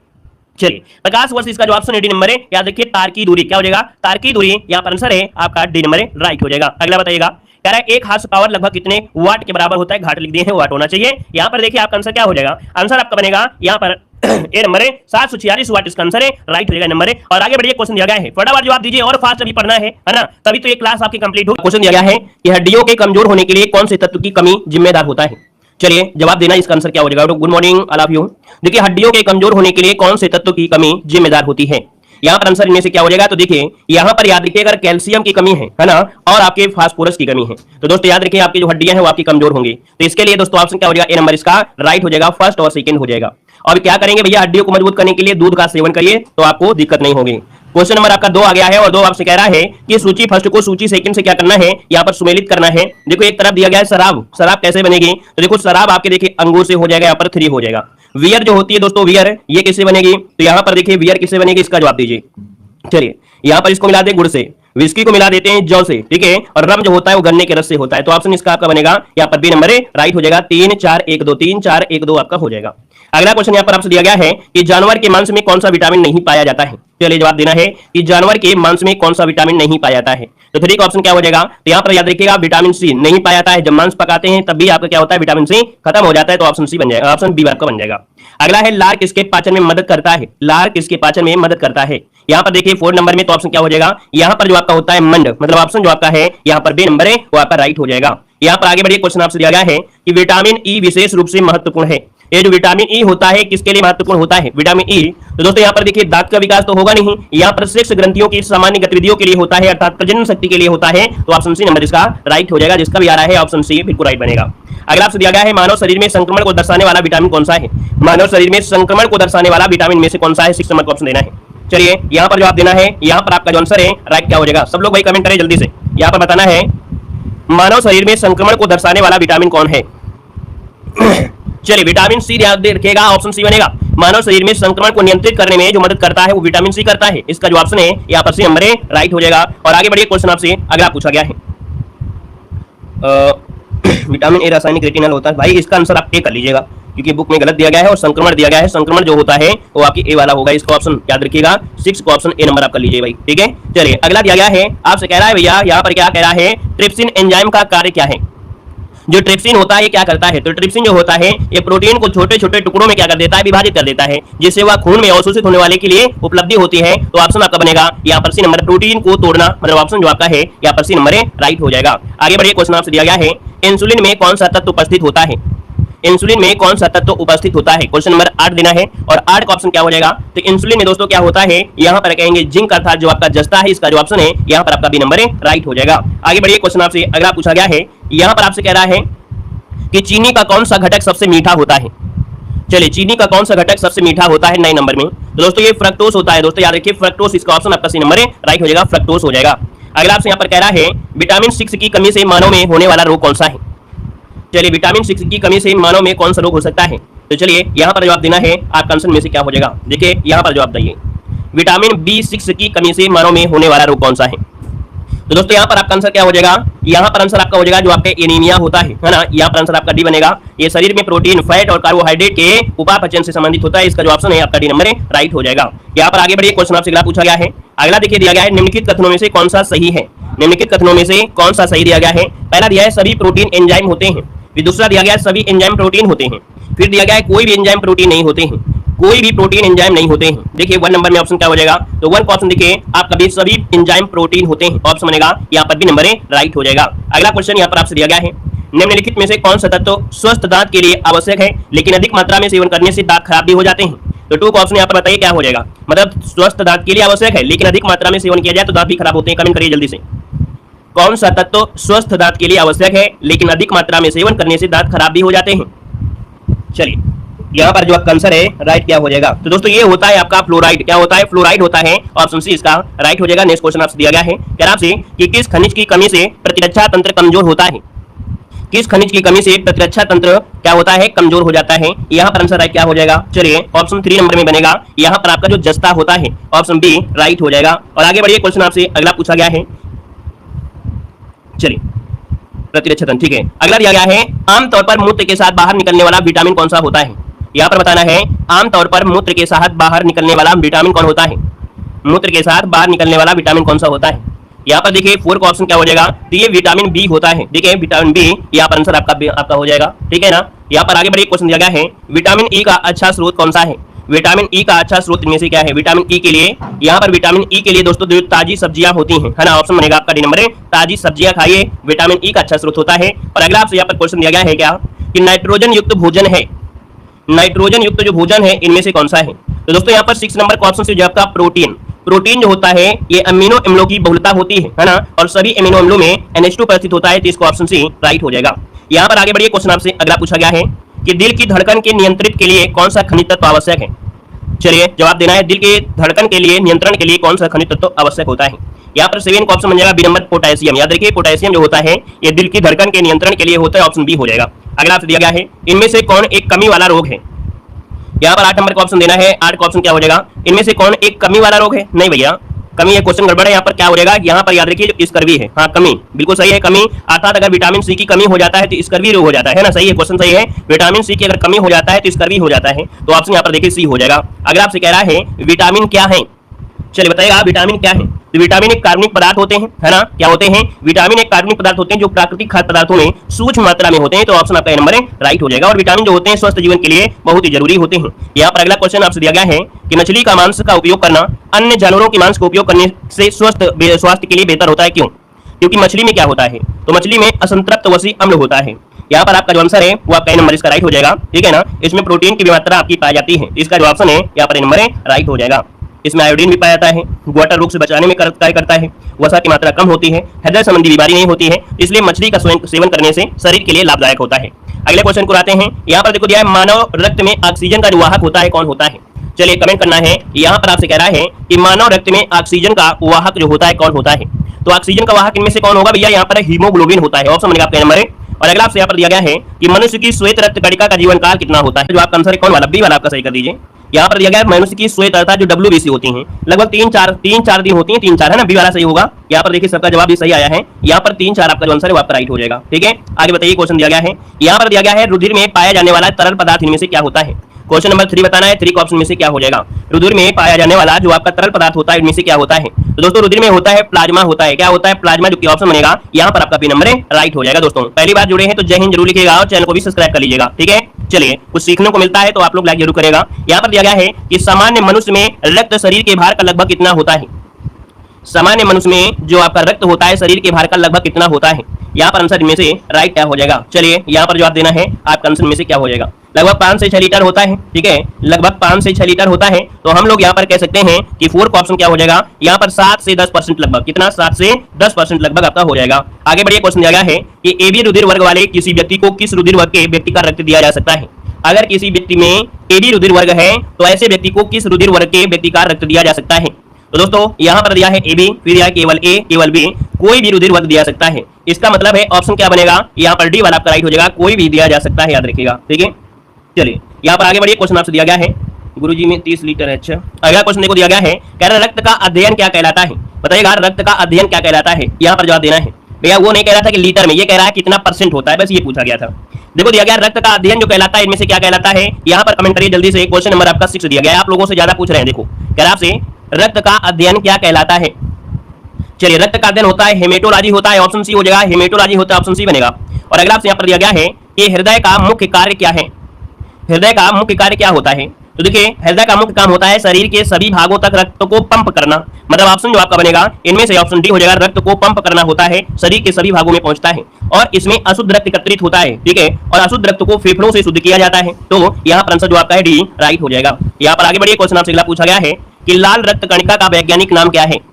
चलिए प्रकाश वर्ष इसका जो ऑप्शन है डी नंबर है। याद रखिए तार की दूरी क्या हो जाएगा, तार की दूरी यहाँ पर आंसर है आपका डी नंबर राइट हो जाएगा। अगला बताइएगा, कह रहा है एक हार्स पावर लगभग कितने वाट के बराबर होता है। घाट लिख दिए हैं, वाट होना चाहिए। यहाँ पर देखिए आपका आंसर क्या हो जाएगा, आंसर आपका बनेगा यहाँ पर ए नंबर है 746 वाट इसका आंसर है राइट हो जाएगा नंबर है। और आगे बढ़िए क्वेश्चन दिया गया है, फटाफट जवाब दीजिए और फास्ट अभी पढ़ना है ना, तभी तो ये क्लास आपकी कंप्लीट होगी। क्वेश्चन दिया गया है कि हड्डियों के कमजोर होने के लिए कौन से तत्व की कमी जिम्मेदार होता है। चलिए जवाब देना, इसका आंसर क्या हो जाएगा। Good morning all of you. देखिए हड्डियों के कमजोर होने के लिए कौन से तत्व की कमी जिम्मेदार होती है। यहाँ पर आंसर इनमें से क्या हो जाएगा, तो देखिए यहाँ पर याद रखिए अगर कैल्शियम की कमी है ना, और आपके फास्फोरस की कमी है, तो दोस्तों याद रखिए आपकी जो हड्डियां हैं वो आपकी कमजोर होंगी। तो इसके लिए दोस्तों ऑप्शन क्या हो जाएगा, ए नंबर इसका राइट हो जाएगा। फर्स्ट और सेकंड हो जाएगा। और क्या करेंगे भैया, हड्डियों को मजबूत करने के लिए दूध का सेवन करिए तो आपको दिक्कत नहीं होगी। क्वेश्चन नंबर आपका 2 आ गया है और 2 आपसे कह रहा है कि सूची फर्स्ट को सूची सेकंड से क्या करना है, यहाँ पर सुमेलित करना है। देखो एक तरफ दिया गया है शराब, शराब कैसे बनेगी, तो देखो शराब आपके देखिए अंगूर से हो जाएगा, यहाँ पर 3 हो जाएगा। वियर जो होती है दोस्तों, वियर ये किससे बनेगी, तो यहाँ पर देखिए वियर किससे बनेगी, इसका जवाब दीजिए। चलिए यहाँ पर इसको मिला दे गुड़ से, विस्की को मिला देते हैं जौ से, ठीक है, और रम जो होता है वो गन्ने के रस से होता है। तो ऑप्शन इसका आपका बनेगा यहाँ पर बी नंबर राइट हो जाएगा। 3 4 1 2 3 4 1 2 आपका हो जाएगा। अगला क्वेश्चन यहाँ पर आपसे दिया गया है कि जानवर के मांस में कौन सा विटामिन नहीं पाया जाता है। चलिए जवाब देना है कि जानवर के मांस में कौन सा विटामिन नहीं पाया जाता है। तो 3 का ऑप्शन क्या हो जाएगा, तो यहाँ पर याद रखिएगा विटामिन सी नहीं पाया जाता है। जब मांस पकाते हैं तब भी आपका क्या होता है, विटामिन सी खत्म हो जाता है। तो ऑप्शन सी बन जाएगा, ऑप्शन बी आपका बन जाएगा। अगला है लार किसके पाचन में मदद करता है। लार किसके पाचन में मदद करता है, यहाँ पर देखिए 4 नंबर में तो ऑप्शन क्या हो जाएगा, यहाँ पर जो आपका होता है मंड, मतलब ऑप्शन जो आपका है यहाँ पर बी नंबर है वो आपका राइट हो जाएगा। यहाँ पर आगे बढ़िए क्वेश्चन आपसे दिया गया है कि विटामिन ई विशेष रूप से महत्वपूर्ण है। ये जो विटामिन ई होता है किसके लिए महत्वपूर्ण होता है, विटामिन ई, तो दोस्तों यहाँ पर देखिए दांत का विकास तो होगा नहीं, यहाँ पर सेक्स ग्रंथियों की सामान्य गतिविधियों के लिए होता है, अर्थात प्रजनन शक्ति के लिए होता है। तो ऑप्शन सी नंबर इसका राइट हो जाएगा, जिसका भी आ रहा है ऑप्शन सी बिल्कुल राइट बनेगा। अगला आपसे दिया गया है मानव शरीर में संक्रमण को दर्शाने वाला विटामिन कौन सा है। मानव शरीर में संक्रमण को दर्शाने वाला विटामिन में से कौन सा है, 6 नंबर का ऑप्शन देना है। चलिए यहाँ पर जवाब देना है, यहाँ पर आपका जो आंसर है राइट क्या हो जाएगा, सब लोग भाई कमेंट करें जल्दी से। यहाँ पर बताना है मानव शरीर में संक्रमण को दर्शाने वाला विटामिन कौन है। चलिए विटामिन सी याद रखिएगा, ऑप्शन सी बनेगा। मानव शरीर में संक्रमण को नियंत्रित करने में जो मदद करता है वो विटामिन सी करता है। इसका जो ऑप्शन है यहाँ पर सी नंबर है राइट हो जाएगा। और आगे बढ़िए क्वेश्चन आपसे अगला पूछा गया है, विटामिन ए रासायनिक रेटिनल होता है। भाई इसका आंसर आप ए कर लीजिएगा क्योंकि बुक में गलत दिया गया है और संक्रमण दिया गया है। संक्रमण जो होता है वो आपकी ए वाला होगा, इसका ऑप्शन याद रखिएगा 6 का ऑप्शन ए नंबर आप कर लीजिए भाई, ठीक है। चलिए अगला दिया गया है, आपसे कह रहा है भैया यहाँ पर क्या कह रहा है, ट्रिप्सिन एंजाइम का कार्य क्या है। जो ट्रिप्सिन होता है ये क्या करता है, तो ट्रिप्सिन जो होता है ये प्रोटीन को छोटे छोटे टुकड़ों में क्या कर देता है, विभाजित कर देता है, जिससे वह खून में अवशोषित होने वाले के लिए उपलब्धि होती है। तो ऑप्शन आपका बनेगा यहाँ पर सी नंबर, प्रोटीन को तोड़ना, मतलब ऑप्शन जो आपका है यहाँ पर सी नंबर है राइट हो जाएगा। आगे बढ़िए क्वेश्चन आपसे दिया गया है, इंसुलिन में कौन सा तत्व उपस्थित होता है। इंसुलिन में कौन सा तत्व उपस्थित होता है, क्वेश्चन नंबर 8 देना है। और 8 का ऑप्शन क्या हो जाएगा, तो इंसुलिन में दोस्तों क्या होता है, यहाँ पर कहेंगे जिंक, अर्थात जो आपका जस्ता है, इसका जो ऑप्शन है यहाँ पर आपका बी नंबर है राइट हो जाएगा। आगे बढ़िए क्वेश्चन आपसे अगला पूछा गया है, यहाँ पर आपसे कह रहा है कि चीनी का कौन सा घटक सबसे मीठा होता है। चलिए चीनी का कौन सा घटक सबसे मीठा होता है 9 नंबर में, तो दोस्तों ये फ्रक्टोज होता है। दोस्तों याद रखिए फ्रक्टोज, इसका ऑप्शन आपका सी नंबर है राइट हो जाएगा, फ्रक्टोज हो जाएगा। अगला आपसे यहाँ पर कह रहा है विटामिन 6 की कमी से मानव में होने वाला रोग कौन सा है। चलिए विटामिन 6 की कमी से मानव में कौन सा रोग हो सकता है, तो चलिए यहाँ पर जवाब देना है, आपका आंसर में से क्या हो जाएगा, देखिए यहाँ पर जवाब दिए विटामिन B6 की कमी से मानव में होने वाला रोग कौन सा है। तो दोस्तों यहाँ पर आपका आंसर क्या हो जाएगा, यहाँ पर आंसर आपका हो जाएगा जो आपका एनीमिया होता है ना, यहाँ पर आंसर आपका डी बनेगा। ये शरीर में प्रोटीन, फैट और कार्बोहाइड्रेट के उपापचयन से संबंधित होता है, इसका जो ऑप्शन है आपका डी नंबर है राइट हो जाएगा। यहाँ पर आगे बढ़िए क्वेश्चन आपसे अगला पूछा गया है, अगला देखिए दिया गया है निम्नलिखित कथनों में से कौन सा सही है। निम्नलिखित कथनों में से कौन सा सही दिया गया है, पहला दिया है सभी प्रोटीन एंजाइम होते हैं, फिर दूसरा दिया गया है सभी एंजाइम प्रोटीन होते हैं, फिर दिया गया है कोई भी एंजाइम प्रोटीन नहीं होते हैं, कोई भी प्रोटीन एंजाइम नहीं होते हैं। देखिए 1 नंबर में ऑप्शन क्या हो जाएगा, तो 1 का ऑप्शन देखिए आपका भी सभी एंजाइम प्रोटीन होते हैं, ऑप्शन बनेगा यहाँ पर भी नंबर ए राइट हो जाएगा। अगला क्वेश्चन यहाँ पर आपसे दिया गया है, निम्नलिखित में से कौन सा तत्व स्वस्थ दांत के लिए आवश्यक है लेकिन अधिक मात्रा में सेवन करने से दांत खराब भी हो जाते हैं। तो 2 का ऑप्शन यहाँ पर बताइए क्या हो जाएगा, मतलब स्वस्थ दांत के लिए आवश्यक है लेकिन अधिक मात्रा में सेवन किया जाए तो दांत भी खराब होते हैं। कमेंट करिए जल्दी से, कौन सा तत्व स्वस्थ दांत के लिए आवश्यक है लेकिन अधिक मात्रा में सेवन करने से दांत खराब भी हो जाते हैं। चलिए यहाँ पर जो आपका आंसर है राइट क्या हो जाएगा, तो दोस्तों ये होता है आपका फ्लोराइड। क्या होता है, फ्लोराइड होता है, ऑप्शन सी इसका राइट हो जाएगा। नेक्स्ट क्वेश्चन आपसे दिया गया है, कह रहा आपसे कि किस खनिज की कमी से प्रतिरक्षा तंत्र कमजोर होता है। किस खनिज की कमी से प्रतिरक्षा तंत्र क्या होता है, कमजोर हो जाता है। यहाँ पर आंसर राइट क्या हो जाएगा, चलिए ऑप्शन 3 नंबर में बनेगा, यहाँ पर आपका जो जस्ता होता है, ऑप्शन बी राइट हो जाएगा। और आगे बढ़िए, क्वेश्चन आपसे अगला पूछा गया है, चलिए प्रतिरक्षा तंत्र, ठीक है। अगला दिया गया है, आमतौर पर मूत्र के साथ बाहर निकलने वाला विटामिन कौन सा होता है। यहाँ पर बताना है, आमतौर पर मूत्र के साथ बाहर निकलने वाला विटामिन कौन होता है। मूत्र के साथ बाहर निकलने वाला विटामिन कौन सा होता है। यहाँ पर देखिए 4 का ऑप्शन क्या हो जाएगा, तो ये विटामिन बी होता है। देखिए विटामिन बी, यहाँ पर आंसर आपका हो जाएगा, ठीक है ना। यहाँ पर आगे बढ़िए, क्वेश्चन दिया गया है, विटामिन ई का अच्छा स्रोत कौन सा है। विटामिन ई का अच्छा स्रोत इनमें से क्या है। विटामिन ई के लिए, यहाँ पर विटामिन ई के लिए दोस्तों जो ताजी सब्जियां होती हैं, है ना, ऑप्शन बनेगा आपका डी नंबर है, ताजी सब्जियां खाइए, विटामिन ई का अच्छा स्रोत होता है। और अगला आपसे यहाँ पर क्वेश्चन दिया गया है क्या, कि नाइट्रोजन युक्त भोजन है, नाइट्रोजन युक्त जो भोजन है इनमें से कौन सा है। तो दोस्तों यहाँ पर 6 नंबर का ऑप्शन से जो आपका प्रोटीन, प्रोटीन जो होता है ये अमीनो अम्लों की बहुलता होती है ना, और सभी अमीनो अम्लों में NH2 उपस्थित होता है, तो इसको ऑप्शन सी राइट हो जाएगा। यहाँ पर आगे बढ़िए, क्वेश्चन आपसे अगला पूछा गया है कि दिल की धड़कन के नियंत्रित के लिए कौन सा खनिज तत्व आवश्यक है। चलिए जवाब देना है, दिल के धड़कन के लिए नियंत्रण के लिए कौन सा खनिज तत्व आवश्यक होता है। यहाँ पर 7 का ऑप्शन बन जाएगा बी नंबर, पोटेशियम। याद रखिए पोटेशियम जो होता है ये दिल की धड़कन के नियंत्रण के लिए होता है, ऑप्शन बी हो जाएगा। अगला आपसे दिया गया है, इनमें से कौन एक कमी वाला रोग है। यहाँ पर 8 नंबर का ऑप्शन देना है, 8 का ऑप्शन क्या हो जाएगा, इनमें से कौन एक कमी वाला रोग है। नहीं भैया, कमी है, क्वेश्चन गड़बड़ है। यहाँ पर क्या हो जाएगा, यहाँ पर याद रखिए जो स्कर्वी है, हाँ कमी बिल्कुल सही है, कमी अर्थात अगर विटामिन सी की कमी हो जाता है तो स्कर्वी रोग हो जाता है ना, सही है, क्वेश्चन सही है। विटामिन सी की अगर कमी हो जाता है तो स्कर्वी हो जाता है, तो ऑप्शन यहाँ पर देखिए सी हो जाएगा। अगर आपसे कह रहा है विटामिन क्या है, चलिए बताइएगा विटामिन क्या है। तो विटामिन एक कार्बनिक पदार्थ होते हैं, है ना, क्या होते हैं, विटामिन एक कार्बनिक पदार्थ होते हैं जो प्राकृतिक खाद्य पदार्थों में सूक्ष्म मात्रा में होते हैं, तो ऑप्शन आपका नंबर है राइट हो जाएगा। और विटामिन जो होते हैं स्वस्थ जीवन के लिए बहुत ही जरूरी होते हैं। यहाँ पर अगला क्वेश्चन आपसे दिया गया है कि मछली का मांस का उपयोग करना अन्य जानवरों के मांस का उपयोग करने से स्वास्थ्य के लिए बेहतर होता है, क्यों। क्योंकि मछली में क्या होता है, तो मछली में असंतृप्त वसी अम्ल होता है। यहाँ पर आपका जो आंसर है वो आपका नंबर इसका राइट हो जाएगा, ठीक है ना। इसमें प्रोटीन की मात्रा आपकी पाई जाती है, इसका जो ऑप्शन है यहाँ पर नंबर है राइट हो जाएगा। इसमें आयोडीन भी पाया जाता है, ग्वाटर रोग से बचाने में कार्य करता है, वसा की मात्रा कम होती है, हृदय संबंधी बीमारी नहीं होती है, इसलिए मछली का सेवन करने से शरीर के लिए लाभदायक होता है। अगले क्वेश्चन को आते हैं, यहाँ पर देखो दिया है, मानव रक्त में ऑक्सीजन का जो वाहक होता है कौन होता है। चलिए कमेंट करना है, यहाँ पर आपसे कह रहा है कि मानव रक्त में ऑक्सीजन का वाहक जो होता है कौन होता है। तो ऑक्सीजन का वाहक इनमें से कौन होगा भैया, यहाँ पर हीमोग्लोबिन होता है, ऑप्शन बनेगा आपका नंबर है। और अगला आपसे यहाँ पर दिया गया है कि मनुष्य की श्वेत रक्त कणिका का जीवन काल कितना होता है। जो आपका आंसर है कौन वाला, बी वाला आपका सही कर दीजिए। यहाँ पर दिया गया है मनुष्य की श्वेत अर्थात जो WBC होती हैं लगभग 3-4 दिन होती हैं, 3-4 है ना, बी वाला सही होगा। यहाँ पर देखिए सबका जवाब भी सही आया है, यहाँ पर 3-4 आपका जो आंसर है वो आपका राइट हो जाएगा, ठीक है। आगे बताइए, क्वेश्चन दिया गया है, यहाँ पर दिया गया है रुधिर में पाया जाने वाला तरल पदार्थ इनमें से क्या होता है। क्वेश्चन नंबर 3 बताना है, 3 का ऑप्शन में से क्या हो जाएगा। रुधिर में पाया जाने वाला जो आपका तरल पदार्थ होता है इनमें से क्या होता है। तो दोस्तों रुधिर में होता है प्लाज्मा, होता है, क्या होता है, प्लाज्मा, जो कि ऑप्शन बनेगा यहाँ पर आपका बी नंबर है राइट हो जाएगा। दोस्तों पहली बार जुड़े हैं तो जय हिंद जरूर लिखिएगा और चैनल को भी सब्सक्राइब कर लीजिएगा, ठीक है। चलिए कुछ सीखने को मिलता है तो आप लोग लाइक जरूर करेगा। यहाँ पर दिया गया है कि सामान्य मनुष्य में रक्त शरीर के भार का लगभग कितना होता है। सामान्य मनुष्य में जो आपका रक्त होता है शरीर के भार का लगभग कितना होता है। यहाँ पर आंसर में से राइट क्या हो जाएगा, चलिए यहाँ पर जवाब देना है, आपका आंसर में से क्या हो जाएगा, लगभग 5 से 6 लीटर होता है, ठीक है, लगभग 5 से 6 लीटर होता है। तो हम लोग यहाँ पर कह सकते हैं कि 4 का ऑप्शन क्या हो जाएगा, यहाँ पर 7 से 10% लगभग, कितना, 7 से 10% लगभग आपका हो जाएगा। आगे बढ़िए, क्वेश्चन दिया गया है कि AB रुधिर वर्ग वाले किसी व्यक्ति को किस रुधिर वर्ग के व्यक्ति का रक्त दिया जा सकता है। अगर किसी व्यक्ति में AB रुधिर वर्ग है तो ऐसे व्यक्ति को किस रुधिर वर्ग के व्यक्ति का रक्त दिया जा सकता है। तो दोस्तों यहाँ पर दिया है AB, फिर दिया है केवल A केवल B, कोई भी रुधिर वर्ग दिया सकता है। इसका मतलब है ऑप्शन क्या बनेगा, यहाँ पर डी वाला आपका राइट हो जाएगा, कोई भी दिया जा सकता है, याद रखिएगा, ठीक है। चलिए यहाँ पर आगे बढ़िए, क्वेश्चन आपसे दिया गया है, गुरुजी में 30 लीटर है, अच्छा। अगला क्वेश्चन देखो दिया गया है, कह रहा है रक्त का अध्ययन क्या कहलाता है। बताइएगा रक्त का अध्ययन क्या कहलाता है, यहाँ पर जवाब देना है। भैया वो नहीं कह रहा था कि लीटर में, ये कह रहा है कितना % होता है, बस ये पूछा गया था। देखो दिया गया रक्त का अध्ययन जो कहलाता है इनमें से क्या कहलाता है, यहाँ पर कमेंट करिए जल्दी से। क्वेश्चन नंबर आपका 6 दिया गया है, आप लोगों से ज्यादा पूछ रहे हैं। देखो कह रहा आपसे रक्त का अध्ययन क्या कहलाता है। चलिए रक्त का अध्ययन होता है हेमेटोलॉजी होता है, ऑप्शन सी हो जाएगा, हेमेटोलॉजी होता है, ऑप्शन सी बनेगा। और अगला आपसे यहाँ पर दिया गया है कि हृदय का मुख्य कार्य क्या है। हृदय का मुख्य कार्य क्या होता है। तो देखिए हृदय का मुख्य काम होता है शरीर के सभी भागों तक रक्त को पंप करना, मतलब ऑप्शन जो आपका बनेगा इनमें से ऑप्शन डी हो जाएगा, रक्त को पंप करना होता है, शरीर के सभी भागों में पहुंचता है और इसमें अशुद्ध रक्त एकत्रित होता है, ठीक है, और अशुद्ध रक्त को फेफड़ों से शुद्ध किया जाता है। तो यहाँ पर आंसर जो आपका है डी राइट हो जाएगा। यहाँ पर आगे बढ़िए, क्वेश्चन आपसे अगला पूछा गया है कि लाल रक्त कणिका का वैज्ञानिक नाम क्या है।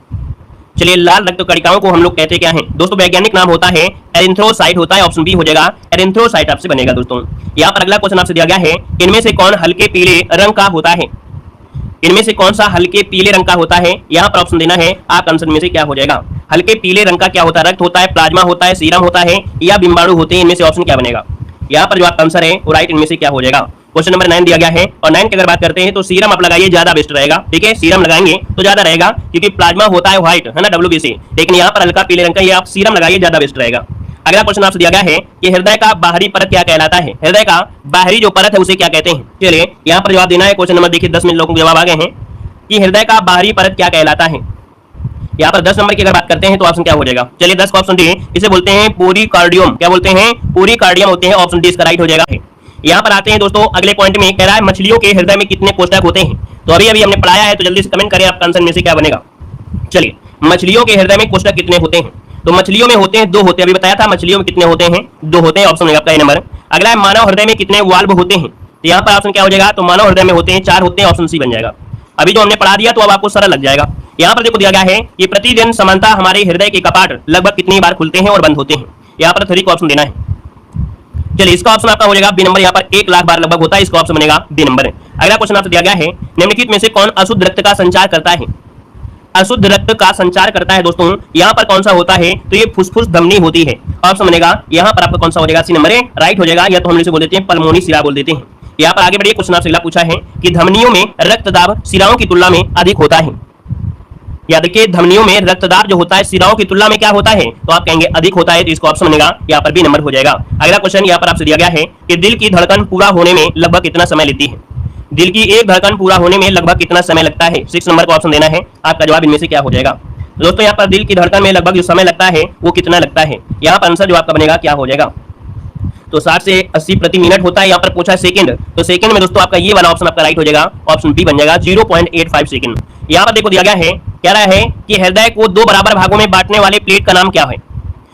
चलिए लाल रक्त कणिकाओं को हम लोग कहते क्या हैं दोस्तों, वैज्ञानिक नाम होता है एरिथ्रोसाइट होता है, ऑप्शन बी हो जाएगा, एरिथ्रोसाइट आपसे बनेगा दोस्तों। यहाँ पर अगला क्वेश्चन आपसे दिया गया है, इनमें से कौन हल्के पीले रंग का होता है, इनमें से कौन सा हल्के पीले रंग का होता है। यहाँ पर ऑप्शन देना है, आप आंसर में से क्या हो जाएगा, हल्के पीले रंग का क्या होता है, रक्त होता है, प्लाज्मा होता है, सीरम होता है या बिम्बाणु होते हैं, इनमें से ऑप्शन क्या बनेगा। यहाँ पर जो आपका आंसर है वो राइट, इनमें से क्या हो जाएगा। क्वेश्चन नंबर 9 दिया गया है और 9 की अगर बात करते हैं तो सीरम आप लगाइए, ज्यादा बेस्ट रहेगा, ठीक है, सीरम लगाएंगे तो ज्यादा रहेगा क्योंकि प्लाज्मा होता है व्हाइट, है ना, WBC, लेकिन यहाँ पर हल्का पीले रंग का, ये आप सीरम लगाइए, ज्यादा बेस्ट रहेगा। अगला क्वेश्चन आपसे दिया गया है कि हृदय का बाहरी परत क्या कहलाता है, हृदय का बाहरी जो परत है उसे क्या कहते हैं। चलिए यहाँ पर जवाब देना है, क्वेश्चन नंबर देखिए 10 मिनट लोगों को जवाब आ गए हैं कि हृदय का बाहरी परत क्या कहलाता है। यहाँ पर 10 नंबर की अगर बात करते हैं तो ऑप्शन क्या हो जाएगा। चलिए 10 का ऑप्शन डी, इसे बोलते हैं पोरीकार्डियम, क्या बोलते हैं, पोरीकार्डियम होते हैं, ऑप्शन डी इसका राइट हो जाएगा। यहाँ पर आते हैं दोस्तों अगले पॉइंट में, कह रहा है मछलियों के हृदय में कितने कोष्ठक होते हैं। तो अभी अभी हमने पढ़ाया है, तो जल्दी से कमेंट करें आपका आंसर में से क्या बनेगा। चलिए मछलियों के हृदय में कोष्ठक कितने होते हैं, तो मछलियों में होते हैं 2 होते हैं, अभी बताया था मछलियों में कितने होते हैं, 2 होते हैं, ऑप्शन आपका ए नंबर। अगला है मानव हृदय में कितने वाल्व होते हैं, तो यहाँ पर ऑप्शन क्या हो जाएगा, तो मानव हृदय में होते हैं 4 होते हैं, ऑप्शन सी बन जाएगा। अभी जो हमने पढ़ा दिया तो अब आपको सरल लग जाएगा। यहाँ पर देखो दिया गया है कि प्रतिदिन समानता हमारे हृदय के कपाट लगभग कितनी बार खुलते हैं और बंद होते हैं। यहाँ पर 3 का ऑप्शन देना है। चलिए इसका ऑप्शन आपका हो जाएगा बी नंबर, यहाँ पर 1 लाख बार लगभग होता है, इसका ऑप्शन बनेगा बी नंबर। अगला क्वेश्चन आपसे दिया गया है, निम्नलिखित में से कौन अशुद्ध रक्त का संचार करता है, अशुद्ध रक्त का संचार करता है दोस्तों, यहाँ पर कौन सा होता है, तो ये फुसफुस धमनी होती है, ऑप्शन बनेगा यहाँ पर आपका कौन सा हो जाएगा, सी नंबर राइट हो जाएगा, या तो हम इसे बोल देते हैं पल्मोनी शिरा बोल देते हैं। यहाँ पर आगे बढ़िए, क्वेश्चन आपसे अगला पूछा है कि धमनियों में रक्तदाब शिराओं की तुलना में अधिक होता है। या देखिए धमनियों में रक्तदाब जो होता है शिराओं की तुलना में क्या होता है, तो आप कहेंगे अधिक होता है, तो इसका ऑप्शन बनेगा यहाँ पर बी नंबर हो जाएगा। अगला क्वेश्चन यहाँ पर आपसे दिया गया है कि दिल की धड़कन पूरा होने में लगभग कितना समय लेती है, दिल की एक धड़कन पूरा होने में लगभग कितना समय लगता है, 6 नंबर का ऑप्शन देना है, आपका जवाब इनमें से क्या हो जाएगा। दोस्तों यहाँ पर दिल की धड़कन में लगभग जो समय लगता है वो कितना लगता है, यहाँ पर आंसर जो आपका बनेगा क्या हो जाएगा, तो 60 से 80 प्रति मिनट होता है। यहाँ पर पूछा है सेकंड, तो सेकंड में दोस्तों आपका ये वाला ऑप्शन आपका राइट हो जाएगा, ऑप्शन बी बन जाएगा 0.85 सेकंड। यहाँ पर देखो दिया गया है, कह रहा है कि हृदय को 2 बराबर भागों में बांटने वाले प्लेट का नाम क्या है,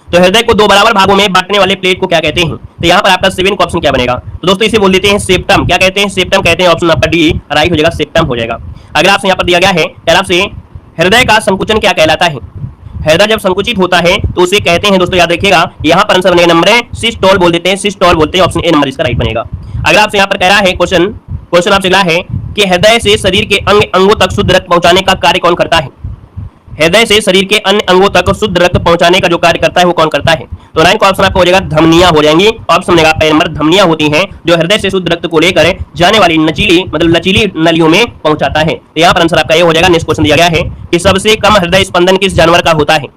तो हृदय को 2 बराबर भागों में बांटने वाले प्लेट को क्या कहते हैं, तो यहाँ पर आपका 7 का ऑप्शन क्या बनेगा, तो दोस्तों इसे बोल देते हैं सेप्टम, क्या कहते हैं, सेप्टम कहते हैं, ऑप्शन आपका डी राइट हो जाएगा, सेप्टम हो जाएगा। अगला आपसे यहाँ पर दिया गया है, कह रहा है हृदय का संकुचन क्या कहलाता है, हृदय जब संकुचित होता है तो उसे कहते हैं दोस्तों, याद रखिएगा यहाँ पर आंसर बनेगा नंबर है सिस्टोल बोल देते हैं, सिस्टोल बोलते हैं, ऑप्शन ए नंबर इसका राइट बनेगा। अगर आपसे यहाँ पर कह रहा है क्वेश्चन आपसे अगला है कि हृदय से शरीर के अन्य अंगों तक शुद्ध रक्त पहुंचाने का कार्य कौन करता है, हृदय से शरीर के अन्य अंगों तक शुद्ध रक्त पहुंचाने का जो कार्य करता है वो कौन करता है, तो 9 का ऑप्शन आपका हो जाएगा धमनियां हो जाएंगी, ऑप्शन बनेगा पहला नंबर, धमनियां होती हैं जो हृदय से शुद्ध रक्त को लेकर जाने वाली नचीली मतलब लचीली नलियों में पहुंचाता है। तो यहाँ पर आंसर आपका ये हो जाएगा। नेक्स्ट क्वेश्चन दिया गया है कि सबसे कम हृदय स्पंदन किस जानवर का होता है,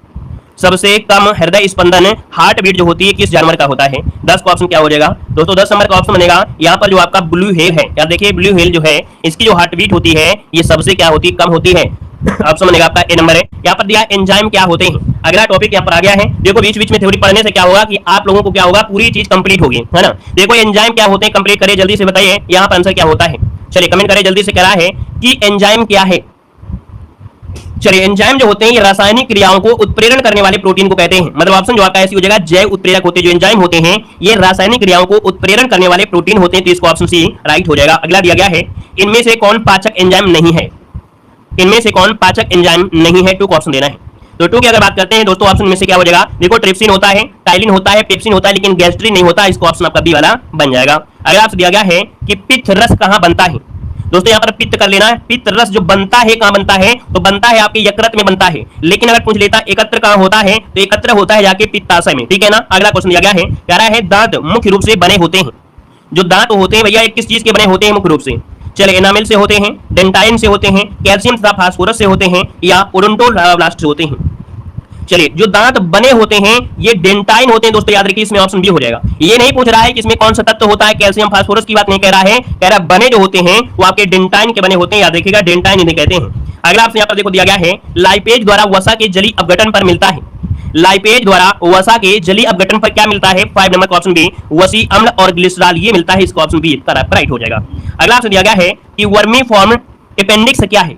सबसे कम हृदय स्पंदन हार्ट बीट जो होती है किस जानवर का होता है। 10 का ऑप्शन क्या हो जाएगा दोस्तों, 10 नंबर का ऑप्शन बनेगा यहाँ पर जो आपका ब्लू व्हेल है, याद देखिए ब्लू व्हेल जो है इसकी जो हार्ट बीट होती है ये सबसे क्या होती है, कम होती है, ऑप्शन बनेगा आपका ए नंबर है। यहाँ पर दिया एंजाइम क्या होते हैं, अगला टॉपिक यहाँ पर आ गया है। देखो बीच बीच में थ्योरी पढ़ने से क्या होगा कि आप लोगों को क्या होगा, पूरी चीज कंप्लीट होगी, है ना। देखो एंजाइम क्या होते हैं, कंप्लीट करिए जल्दी से, बताइए यहाँ पर आंसर क्या होता है। चलिए कमेंट करें जल्दी से, कह रहा है कि एंजाइम क्या है। चलिए एंजाइम जो होते हैं ये रासायनिक क्रियाओं को उत्प्रेरण करने वाले प्रोटीन को कहते हैं, मतलब ऑप्शन जो आपका ऐसी हो जाएगा जैव उत्प्रेरक होते हैं, जो एंजाइम होते हैं ये रासायनिक क्रियाओं को उत्प्रेरण करने वाले प्रोटीन होते हैं, तो इसको ऑप्शन सी राइट हो जाएगा। अगला दिया गया है इनमें से कौन पाचक एंजाइम नहीं है, इनमें से कौन पाचक एंजाइम नहीं है, 2 का ऑप्शन देना है। तो 2 की अगर बात करते हैं दोस्तों ऑप्शन में से क्या हो जाएगा, देखो ट्रिप्सिन होता है, टाइलिन होता है, पेप्सिन होता है, लेकिन गैस्ट्रिन नहीं होता, इसको ऑप्शन आपका बी वाला बन जाएगा। अगर आपसे दिया गया है कि पित्त रस कहाँ बनता है, दोस्तों यहाँ पर पित्त कर लेना है, पित्त रस जो बनता है कहाँ बनता है, तो बनता है आपके यकृत में बनता है, लेकिन अगर पूछ लेता एकत्र कहाँ होता है, तो एकत्र होता है जाके पित्ताशय में, ठीक है ना। अगला क्वेश्चन दिया गया है, कह रहा है दांत मुख्य रूप से बने होते हैं, जो दांत होते हैं भैया किस चीज के बने होते हैं मुख्य रूप से, चलिए एनामिल से होते हैं, डेंटाइन से होते हैं, कैल्शियम तथा फास्फोरस से होते हैं, या ओडोंटोब्लास्ट से होते हैं। चलिए जो दांत बने होते हैं ये डेंटाइन होते हैं दोस्तों, याद रखिए इसमें ऑप्शन बी हो जाएगा। ये नहीं पूछ रहा है कि इसमें कौन सा तत्व होता है, कैल्शियम फास्फोरस की बात नहीं कह रहा है, कह रहा है बने जो होते हैं वो आपके डेंटाइन के बने होते हैं, याद रखिएगा डेंटाइन इन्हें कहते हैं। अगला आपसे यहाँ पर देखो दिया गया है लाइपेज द्वारा वसा के जलीय अपघटन पर मिलता है, लाइपेज द्वारा वसा के जलीय अपघटन पर क्या मिलता है? 5 नंबर का ऑप्शन बी वसी अम्ल और ग्लिसरॉल ये मिलता है। इसका ऑप्शन बी राइट हो जाएगा। अगला ऑप्शन दिया गया है कि वर्मी फॉर्म अपेंडिक्स क्या है?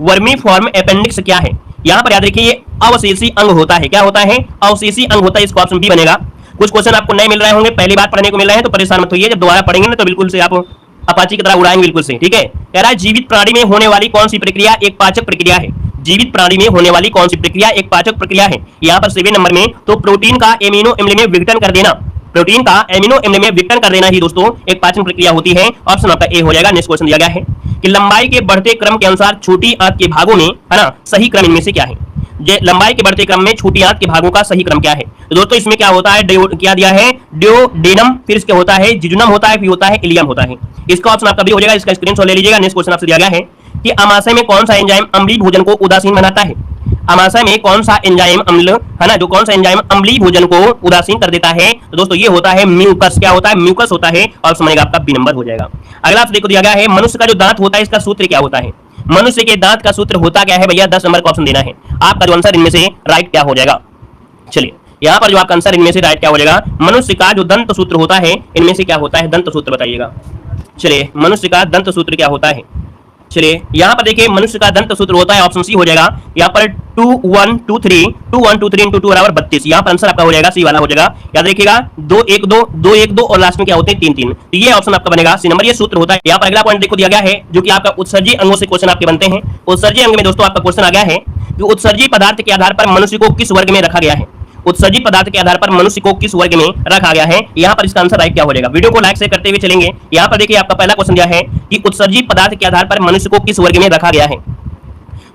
वर्मी फॉर्म अपेंडिक्स क्या है? यहाँ पर याद रखिए ये अवशेषी अंग होता है। क्या होता है? अवशेषी अंग होता है। इसका ऑप्शन बी बनेगा। कुछ क्वेश्चन आपको नए मिल रहे होंगे, पहली बार पढ़ने को मिल रहे हैं तो परेशान मत होइए, जब दोबारा पढ़ेंगे ना तो बिल्कुल से आप अपाची की तरह उड़ाएंगे बिल्कुल से। ठीक है, कह रहा है जीवित प्राणी में होने वाली कौन सी प्रक्रिया एक पाचक प्रक्रिया है? जीवित प्राणी में होने वाली कौन सी प्रक्रिया एक पाचक प्रक्रिया है? यहाँ पर 7 नंबर में तो प्रोटीन का एमिनो अम्ल में विघटन कर देना, प्रोटीन का एमिनो अम्ल में विघटन कर देना ही दोस्तों एक पाचन प्रक्रिया होती है। ऑप्शन आपका ए हो जाएगा। नेक्स्ट क्वेश्चन दिया गया है कि लंबाई के बढ़ते क्रम के अनुसार छोटी आंत के भागों में है ना सही क्रम इनमें से क्या है? लंबाई के बढ़ते क्रम में छोटी आंत के भागों का सही क्रम क्या है? तो दोस्तों इसमें क्या होता है? क्या दिया है? डियोडेनम, फिर इसके होता है जिजुनम होता है, फिर होता है इलियम होता है। इसका ऑप्शन आपका भी हो जाएगा। इसका स्क्रीनशॉट ले लीजिएगा। नेक्स्ट क्वेश्चन आपसे दिया गया है कि अमाशय में कौन सा एंजाइम अम्लीय भोजन को उदासीन बनाता है? अमाशय में कौन सा एंजाइम अम्ल है ना जो कौन सा एंजाइम अम्लीय भोजन को उदासीन कर देता है? तो दोस्तों ये होता है म्यूकस। क्या होता है? म्यूकस होता है। ऑप्शन बनेगा आपका बी नंबर हो जाएगा। अगला आपसे देखो दिया गया है मनुष्य का जो दांत होता है इसका सूत्र क्या होता है? मनुष्य के दांत का सूत्र होता क्या है भैया? 10 नंबर का ऑप्शन देना है। आपका जो आंसर इनमें से राइट क्या हो जाएगा? चलिए यहाँ पर जो आपका आंसर इनमें से राइट क्या हो जाएगा? मनुष्य का जो दंत सूत्र होता है इनमें से क्या होता है? दंत सूत्र बताइएगा। चलिए मनुष्य का दंत सूत्र क्या होता है? चलिए यहाँ पर देखिए मनुष्य का दंत सूत्र होता है, ऑप्शन सी हो जाएगा। यहाँ पर 2123 into 2 बराबर 32। यहाँ पर आंसर आपका हो जाएगा सी वाला हो जाएगा। याद रखिएगा 212 और लास्ट में क्या होते हैं 3 तो ये ऑप्शन आपका बनेगा सी नंबर। ये सूत्र होता है। यहाँ पर अगला पॉइंट देखो दिया गया है जो कि आपका उत्सर्जी अंगों से क्वेश्चन आपके बनते हैं। उत्सर्जी अंग में दोस्तों आपका क्वेश्चन आ गया है कि उत्सर्जी पदार्थ के आधार पर मनुष्य को किस वर्ग में रखा गया है? उत्सर्जित पदार्थ के आधार पर मनुष्य को किस वर्ग में रखा गया है? यहाँ पर इसका आंसर राइट क्या हो जाएगा? वीडियो को लाइक से करते हुए चलेंगे। यहाँ पर देखिए आपका पहला क्वेश्चन दिया है कि उत्सर्जित पदार्थ के आधार पर मनुष्य को किस वर्ग में रखा गया है?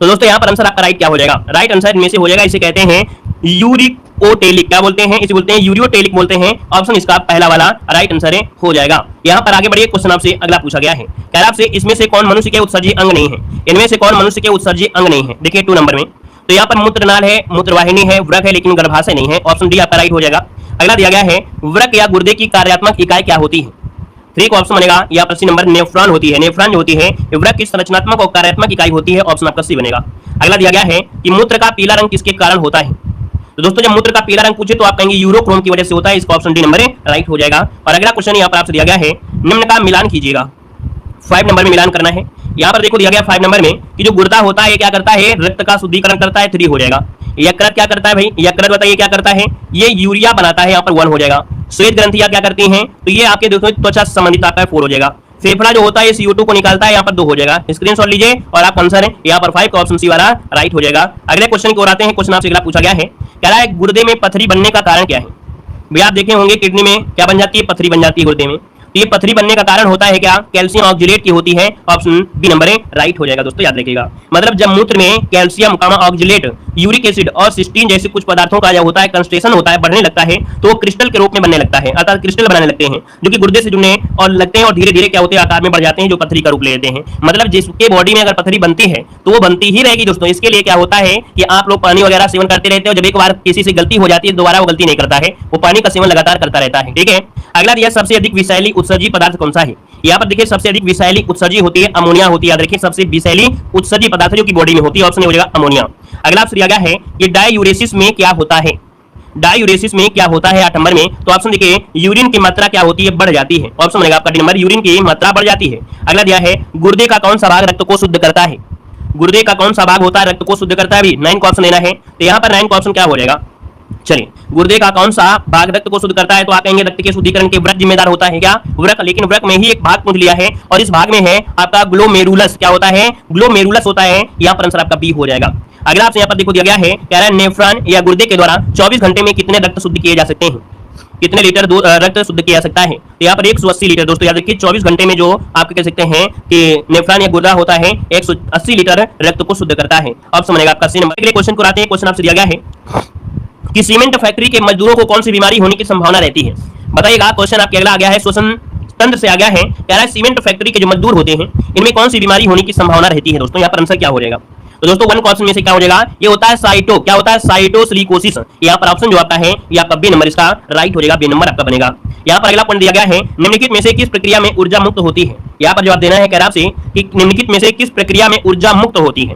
तो दोस्तों यहाँ पर आंसर आपका राइट क्या हो जाएगा? राइट आंसर इनमें से हो जाएगा, इसे कहते हैं यूरियोटेलिक। क्या बोलते हैं? इसे बोलते हैं यूरियोटेलिक बोलते हैं। ऑप्शन इसका पहला वाला राइट आंसर हो जाएगा। यहाँ पर आगे बढ़िए, क्वेश्चन आपसे अगला पूछा गया है, कह रहा आपसे इसमें से कौन मनुष्य के उत्सर्जी अंग नहीं है? इनमें से कौन मनुष्य के उत्सर्जी अंग नहीं है? देखिए 2 नंबर में तो यहाँ पर मूत्रनाल है, मूत्रवाहिनी है, वृक है लेकिन गर्भाशय नहीं है। ऑप्शन डी आपका राइट हो जाएगा। अगला दिया गया है वृक या गुर्दे की कार्यात्मक इकाई क्या होती है? 3 का ऑप्शन बनेगा। यहाँ पर सी नंबर नेफ्रॉन होती है। नेफ्रॉन जो होती है वृक की संरचनात्मक और कार्यात्मक इकाई होती है। ऑप्शन आपका सी बनेगा। अगला दिया गया है कि मूत्र का पीला रंग किसके कारण होता है? तो दोस्तों जब मूत्र का पीला रंग पूछे तो आप कहेंगे यूरोक्रोम की वजह से होता है। इसका ऑप्शन डी नंबर राइट हो जाएगा। और अगला क्वेश्चन यहाँ पर आपसे दिया गया है निम्न का मिलान कीजिएगा। 5 नंबर में मिलान करना है। यहाँ पर देखो दिया गया 5 नंबर में कि जो गुर्दा होता है क्या करता है? रक्त का शुद्धिकरण करता है, 3 हो जाएगा। यकृत क्या करता है भाई? यकृत बताइए क्या करता है? ये यूरिया बनाता है। यहाँ पर 1 हो जाएगा। श्वेत ग्रंथियां क्या करती हैं? तो ये आपके दोस्तों त्वचा से संबंधित आता है, 4 हो जाएगा। फेफड़ा जो होता है CO2 को निकालता है, यहाँ पर 2 हो जाएगा। स्क्रीनशॉट लीजिए और आप आंसर है यहाँ पर 5 का ऑप्शन सी वाला राइट हो जाएगा। अगले क्वेश्चन की ओर आते हैं। क्वेश्चन आपसे अगला पूछा गया है, कह रहा है गुर्दे में पथरी बनने का कारण क्या है? भैया आप देखे होंगे किडनी में क्या बन जाती है? पथरी बन जाती है गुर्दे में। तो ये पथरी बनने का कारण होता है क्या? कैल्शियम ऑक्जिलेट की होती है। ऑप्शन बी नंबर राइट हो जाएगा। दोस्तों याद रखिएगा मतलब जब मूत्र में कैल्शियम ऑक्जिलेट, यूरिक एसिड और सिस्टीन जैसे कुछ पदार्थों का जो होता है कंसंट्रेशन होता है बढ़ने लगता है तो वो क्रिस्टल के रूप में बनने लगता है, अर्थात क्रिस्टल बनाने लगते हैं जो कि गुर्दे से जुड़ने और लगते हैं और धीरे धीरे क्या होते हैं आकार में बढ़ जाते हैं जो पथरी का रूप ले लेते हैं। मतलब जिसके बॉडी में अगर पथरी बनती है तो वो बनती ही रहेगी दोस्तों। इसके लिए क्या होता है कि आप लोग पानी वगैरह सेवन करते रहते हो, जब एक बार किसी से गलती हो जाती है दोबारा वो गलती नहीं करता है, वो पानी का सेवन लगातार करता रहता है। ठीक है, अगला दिया सबसे अधिक विषैली उत्सर्जी पदार्थ कौन सा है? यहाँ पर देखिए सबसे अधिक विषैली उत्सर्जी होती है अमोनिया होती है। याद रखिए सबसे विषैली उत्सर्जी पदार्थ जो कि बॉडी में होती है। ऑप्शन हो जाएगा अमोनिया। अगला आपसे दिया गया है कि डायूरेसिस में क्या होता है? डायूरेसिस में क्या होता है 8 नंबर में? तो ऑप्शन देखिए यूरिन की मात्रा क्या होती है? बढ़ जाती है। ऑप्शन बनेगा आपका डी नंबर, यूरिन की मात्रा बढ़ जाती है। अगला दिया है गुर्दे का कौन सा भाग रक्त को शुद्ध करता है? गुर्दे का कौन सा भाग होता है रक्त को शुद्ध करता है? भी 9 का ऑप्शन लेना है। तो यहाँ पर 9 का ऑप्शन क्या हो जाएगा? चलिए गुर्दे का कौन सा भाग रक्त को शुद्ध करता है? तो आप कहेंगे रक्त के शुद्धिकरण के वृक जिम्मेदार होता है क्या? वृक, लेकिन वृक में ही एक भाग पूछ लिया है और इस भाग में है आपका ग्लोमेरुलस। क्या होता है? ग्लोमेरुलस होता है। यहाँ पर आंसर आपका बी हो जाएगा। अगला आपसे यहाँ पर देखो दिया गया है, कह रहा है नेफ्रॉन या गुर्दे के द्वारा 24 घंटे में कितने रक्त शुद्ध किए जा सकते हैं? कितने लीटर रक्त शुद्ध किया जा सकता है? तो यहाँ पर 180 लीटर। दोस्तों याद रखिए 24 घंटे में जो आप कह सकते हैं कि नेफ्रॉन या गुर्दा होता है 180 लीटर रक्त को शुद्ध करता है। ऑप्शन बनेगा आपका सी नंबर। अगले क्वेश्चन को आते हैं। क्वेश्चन आपसे दिया गया है कि सीमेंट फैक्ट्री के मजदूरों को कौन सी बीमारी होने की संभावना रहती है? बताइएगा। क्वेश्चन आपके अगला आ गया है श्वसन तंत्र से आ गया है, कह रहा है सीमेंट फैक्ट्री के जो मजदूर होते हैं इनमें कौन सी बीमारी होने की संभावना रहती है? दोस्तों यहाँ पर आंसर क्या हो जाएगा? तो दोस्तों 1 ऑप्शन में से क्या हो जाएगा? ये होता है साइटो, क्या होता है? साइटोसिलिकोसिस। यहाँ पर ऑप्शन जो आपका है ये आपका बी नंबर इसका राइट हो जाएगा। बी नंबर आपका बनेगा। यहाँ पर अगला पॉइंट दिया गया है निम्नलिखित में से किस प्रक्रिया में ऊर्जा मुक्त होती है? यहाँ पर जवाब देना है, कह रहा आपसे कि निम्नलिखित में से किस प्रक्रिया में ऊर्जा मुक्त होती है?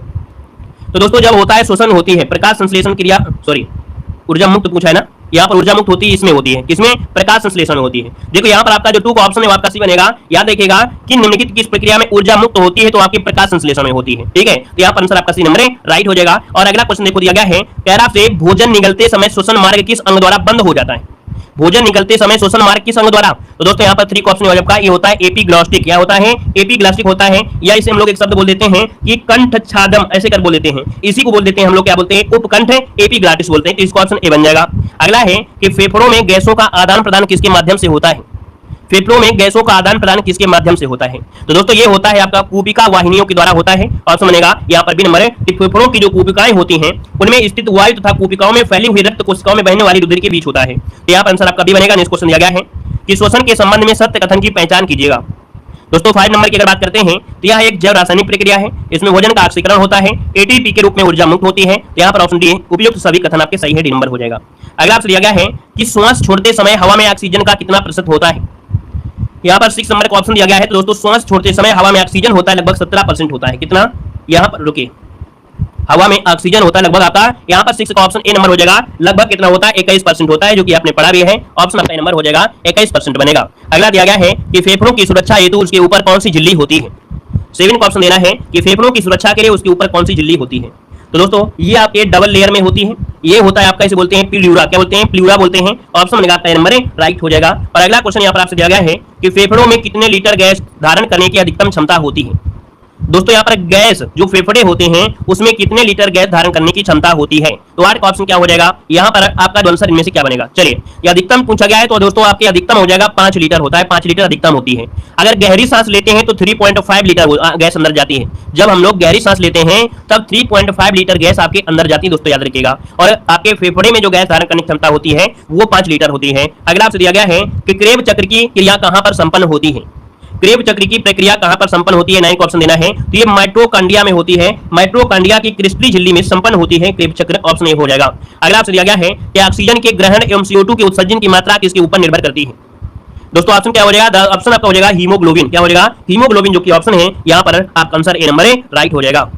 तो दोस्तों जब होता है श्वसन होती है, प्रकाश संश्लेषण क्रिया, सॉरी ऊर्जा मुक्त पूछा है ना, यहाँ पर ऊर्जा मुक्त होती है, इसमें होती है, किसमें, प्रकाश संश्लेषण में होती है। देखो यहाँ पर आपका जो 2 का ऑप्शन है आपका सी बनेगा। याद रखिएगा कि निम्नलिखित किस प्रक्रिया में ऊर्जा मुक्त होती है, तो आपकी प्रकाश संश्लेषण में होती है। ठीक है, तो यहाँ पर आंसर आपका सी नंबर राइट हो जाएगा। और अगला क्वेश्चन देखो दिया गया है, पैरा से भोजन निगलते समय श्वसन मार्ग किस अंग द्वारा बंद हो जाता है? भोजन निकलते समय श्वसन मार्ग किस अंग द्वारा? तो दोस्तों यहाँ पर 3 का ऑप्शन हो जाएगा, ये होता है एपिग्लॉस्टिक। क्या होता है? एपिग्लॉस्टिक होता है, या इसे हम लोग एक शब्द बोल देते हैं कि कंठच्छादम, ऐसे कर बोल देते हैं, इसी को बोल देते हैं हम लोग, क्या बोलते हैं, उपकंठ एपिग्लॉटिस बोलते हैं। तो इसका ऑप्शन ए बन जाएगा। अगला है कि फेफड़ों में गैसों का आदान प्रदान किसके माध्यम से होता है? फेफड़ों में गैसों का आदान प्रदान किसके माध्यम से होता है? तो दोस्तों ये होता है आपका कूपिका वाहिनियों के द्वारा होता है। ऑप्शन बनेगा यहाँ पर भी नंबर है कि फेफड़ों की जो कूपिकाएं होती हैं उनमें स्थित वायु तथा कूपिकाओं में फैली हुई रक्त कोशिकाओं में बहने वाली रुधिर के बीच होता है। तो यहाँ पर आंसर आपका भी बनेगा। नेक्स्ट क्वेश्चन दिया गया है कि श्वसन के संबंध में सत्य कथन की पहचान कीजिएगा। दोस्तों 5 नंबर की अगर बात करते हैं तो यह एक जैव रासायनिक प्रक्रिया है, इसमें भोजन का ऑक्सीकरण होता है, एटीपी के रूप में ऊर्जा मुक्त होती है। तो यहाँ पर ऑप्शन डी उपयुक्त सभी कथन आपके सही है, डी नंबर हो जाएगा। अगला आपसे दिया गया है कि श्वास छोड़ते समय हवा में ऑक्सीजन का कितना प्रतिशत होता है? यहाँ पर 6 नंबर का ऑप्शन दिया गया है। तो दोस्तों श्वास छोड़ते समय हवा में ऑक्सीजन होता है लगभग 17% होता है। कितना? यहाँ पर रुकिए, हवा में ऑक्सीजन होता है लगभग आपका, यहाँ पर 6 का ऑप्शन ए नंबर हो जाएगा। लगभग कितना होता है? 21% होता है, जो कि आपने पढ़ा भी है। ऑप्शन आपका नंबर हो जाएगा 21% बनेगा। अगला दिया गया है कि फेफड़ों की सुरक्षा हेतु उसके ऊपर कौन सी झिल्ली होती है? 7 का ऑप्शन देना है कि फेफड़ों की सुरक्षा के लिए उसके ऊपर कौन सी झिल्ली होती है? तो दोस्तों ये आपके डबल लेयर में होती है, ये होता है आपका, इसे बोलते हैं प्लूरा। क्या बोलते हैं? प्लूरा बोलते हैं। ऑप्शन बनेगा आपका नंबर राइट हो जाएगा। और अगला क्वेश्चन यहाँ पर आपसे दिया गया है कि फेफड़ों में कितने लीटर गैस धारण करने की अधिकतम क्षमता होती है? दोस्तों यहाँ पर गैस जो फेफड़े होते हैं उसमें कितने लीटर गैस धारण करने की क्षमता होती है? तो आठ का ऑप्शन क्या हो जाएगा? यहाँ पर आपका जो आंसर इनमें से क्या बनेगा? चलिए, ये अधिकतम पूछा गया है तो दोस्तों आपके अधिकतम हो जाएगा 5 लीटर होता है, 5 लीटर अधिकतम होती है। अगर गहरी सांस लेते हैं तो 3.5 लीटर गैस अंदर जाती है। जब हम लोग गहरी सांस लेते हैं तब 3.5 लीटर गैस आपके अंदर जाती है, दोस्तों याद रखिएगा। और आपके फेफड़े में जो गैस धारण करने की क्षमता होती है वो 5 लीटर होती है। अगला आपसे दिया गया है कि क्रेब चक्र की क्रिया कहां पर संपन्न होती है? क्रेब चक्र की प्रक्रिया कहां पर संपन्न होती है? 9 का ऑप्शन देना है। तो ये माइटोकॉन्ड्रिया में होती है, माइटोकॉन्ड्रिया की क्रिस्टली झिल्ली में संपन्न होती है क्रेब चक्र। ऑप्शन ए हो जाएगा। अगला आपसे दिया गया है कि ऑक्सीजन के ग्रहण एवं CO2 के उत्सर्जन की मात्रा किसके ऊपर निर्भर करती है? दोस्तों ऑप्शन क्या हो जाएगा? ऑप्शन आपका हो जाएगा हीमोग्लोबिन। क्या हो जाएगा? हीमोग्लोबिन, जो कि ऑप्शन है यहाँ पर आपका आंसर ए नंबर राइट हो जाएगा।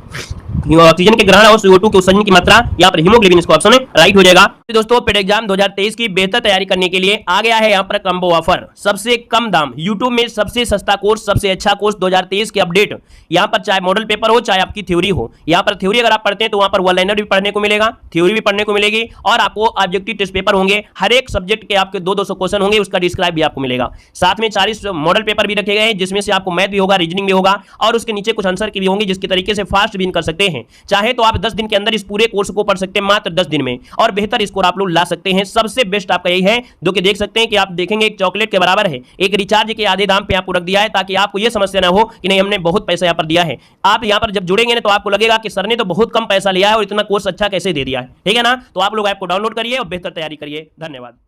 ऑक्सीजन के ग्रहण और CO2 के उत्सर्जन की मात्रा, यहाँ पर हीमोग्लोबिन इसका ऑप्शन राइट हो जाएगा। तो दोस्तों पेड एग्जाम 2023 की बेहतर तैयारी करने के लिए आ गया है यहाँ पर कम्बो ऑफर, सबसे कम दाम, YouTube में सबसे सस्ता कोर्स, सबसे अच्छा कोर्स 2023 के अपडेट। यहाँ पर चाहे मॉडल पेपर हो चाहे आपकी थ्योरी हो, यहाँ पर थ्योरी अगर आप पढ़ते हैं तो वहाँ पर वन लाइनर भी पढ़ने को मिलेगा, थ्योरी भी पढ़ने को मिलेगी, और आपको ऑब्जेक्टिव टेस्ट पेपर होंगे। हर एक सब्जेक्ट के आपके 200 क्वेश्चन होंगे, उसका डिस्क्राइब भी आपको मिलेगा। साथ में 40 मॉडल पेपर भी रखे गए हैं, जिसमें से आपको मैथ भी होगा, रीजनिंग भी होगा, और उसके नीचे कुछ आंसर की भी होंगी, जिसके तरीके से फास्ट भी कर सकते हैं। चाहे तो आप 10 दिन के अंदर इस पूरे कोर्स को पढ़ सकते हैं, मात्र 10 दिन में, और बेहतर स्कोर आप लोग ला सकते हैं। सबसे बेस्ट आपका यही है, जो कि देख सकते हैं कि आप देखेंगे एक चॉकलेट के बराबर है, एक रिचार्ज के आधे दाम पे आपको रख दिया है, ताकि आपको यह समस्या ना हो कि नहीं हमने बहुत पैसा यहाँ पर दिया है। आप यहाँ पर जब जुड़ेंगे ना तो आपको लगेगा कि सर ने तो बहुत कम पैसा लिया है और इतना कोर्स अच्छा कैसे दे दिया है। ठीक है ना? तो आप लोग ऐप को डाउनलोड करिए और बेहतर तैयारी करिए। धन्यवाद।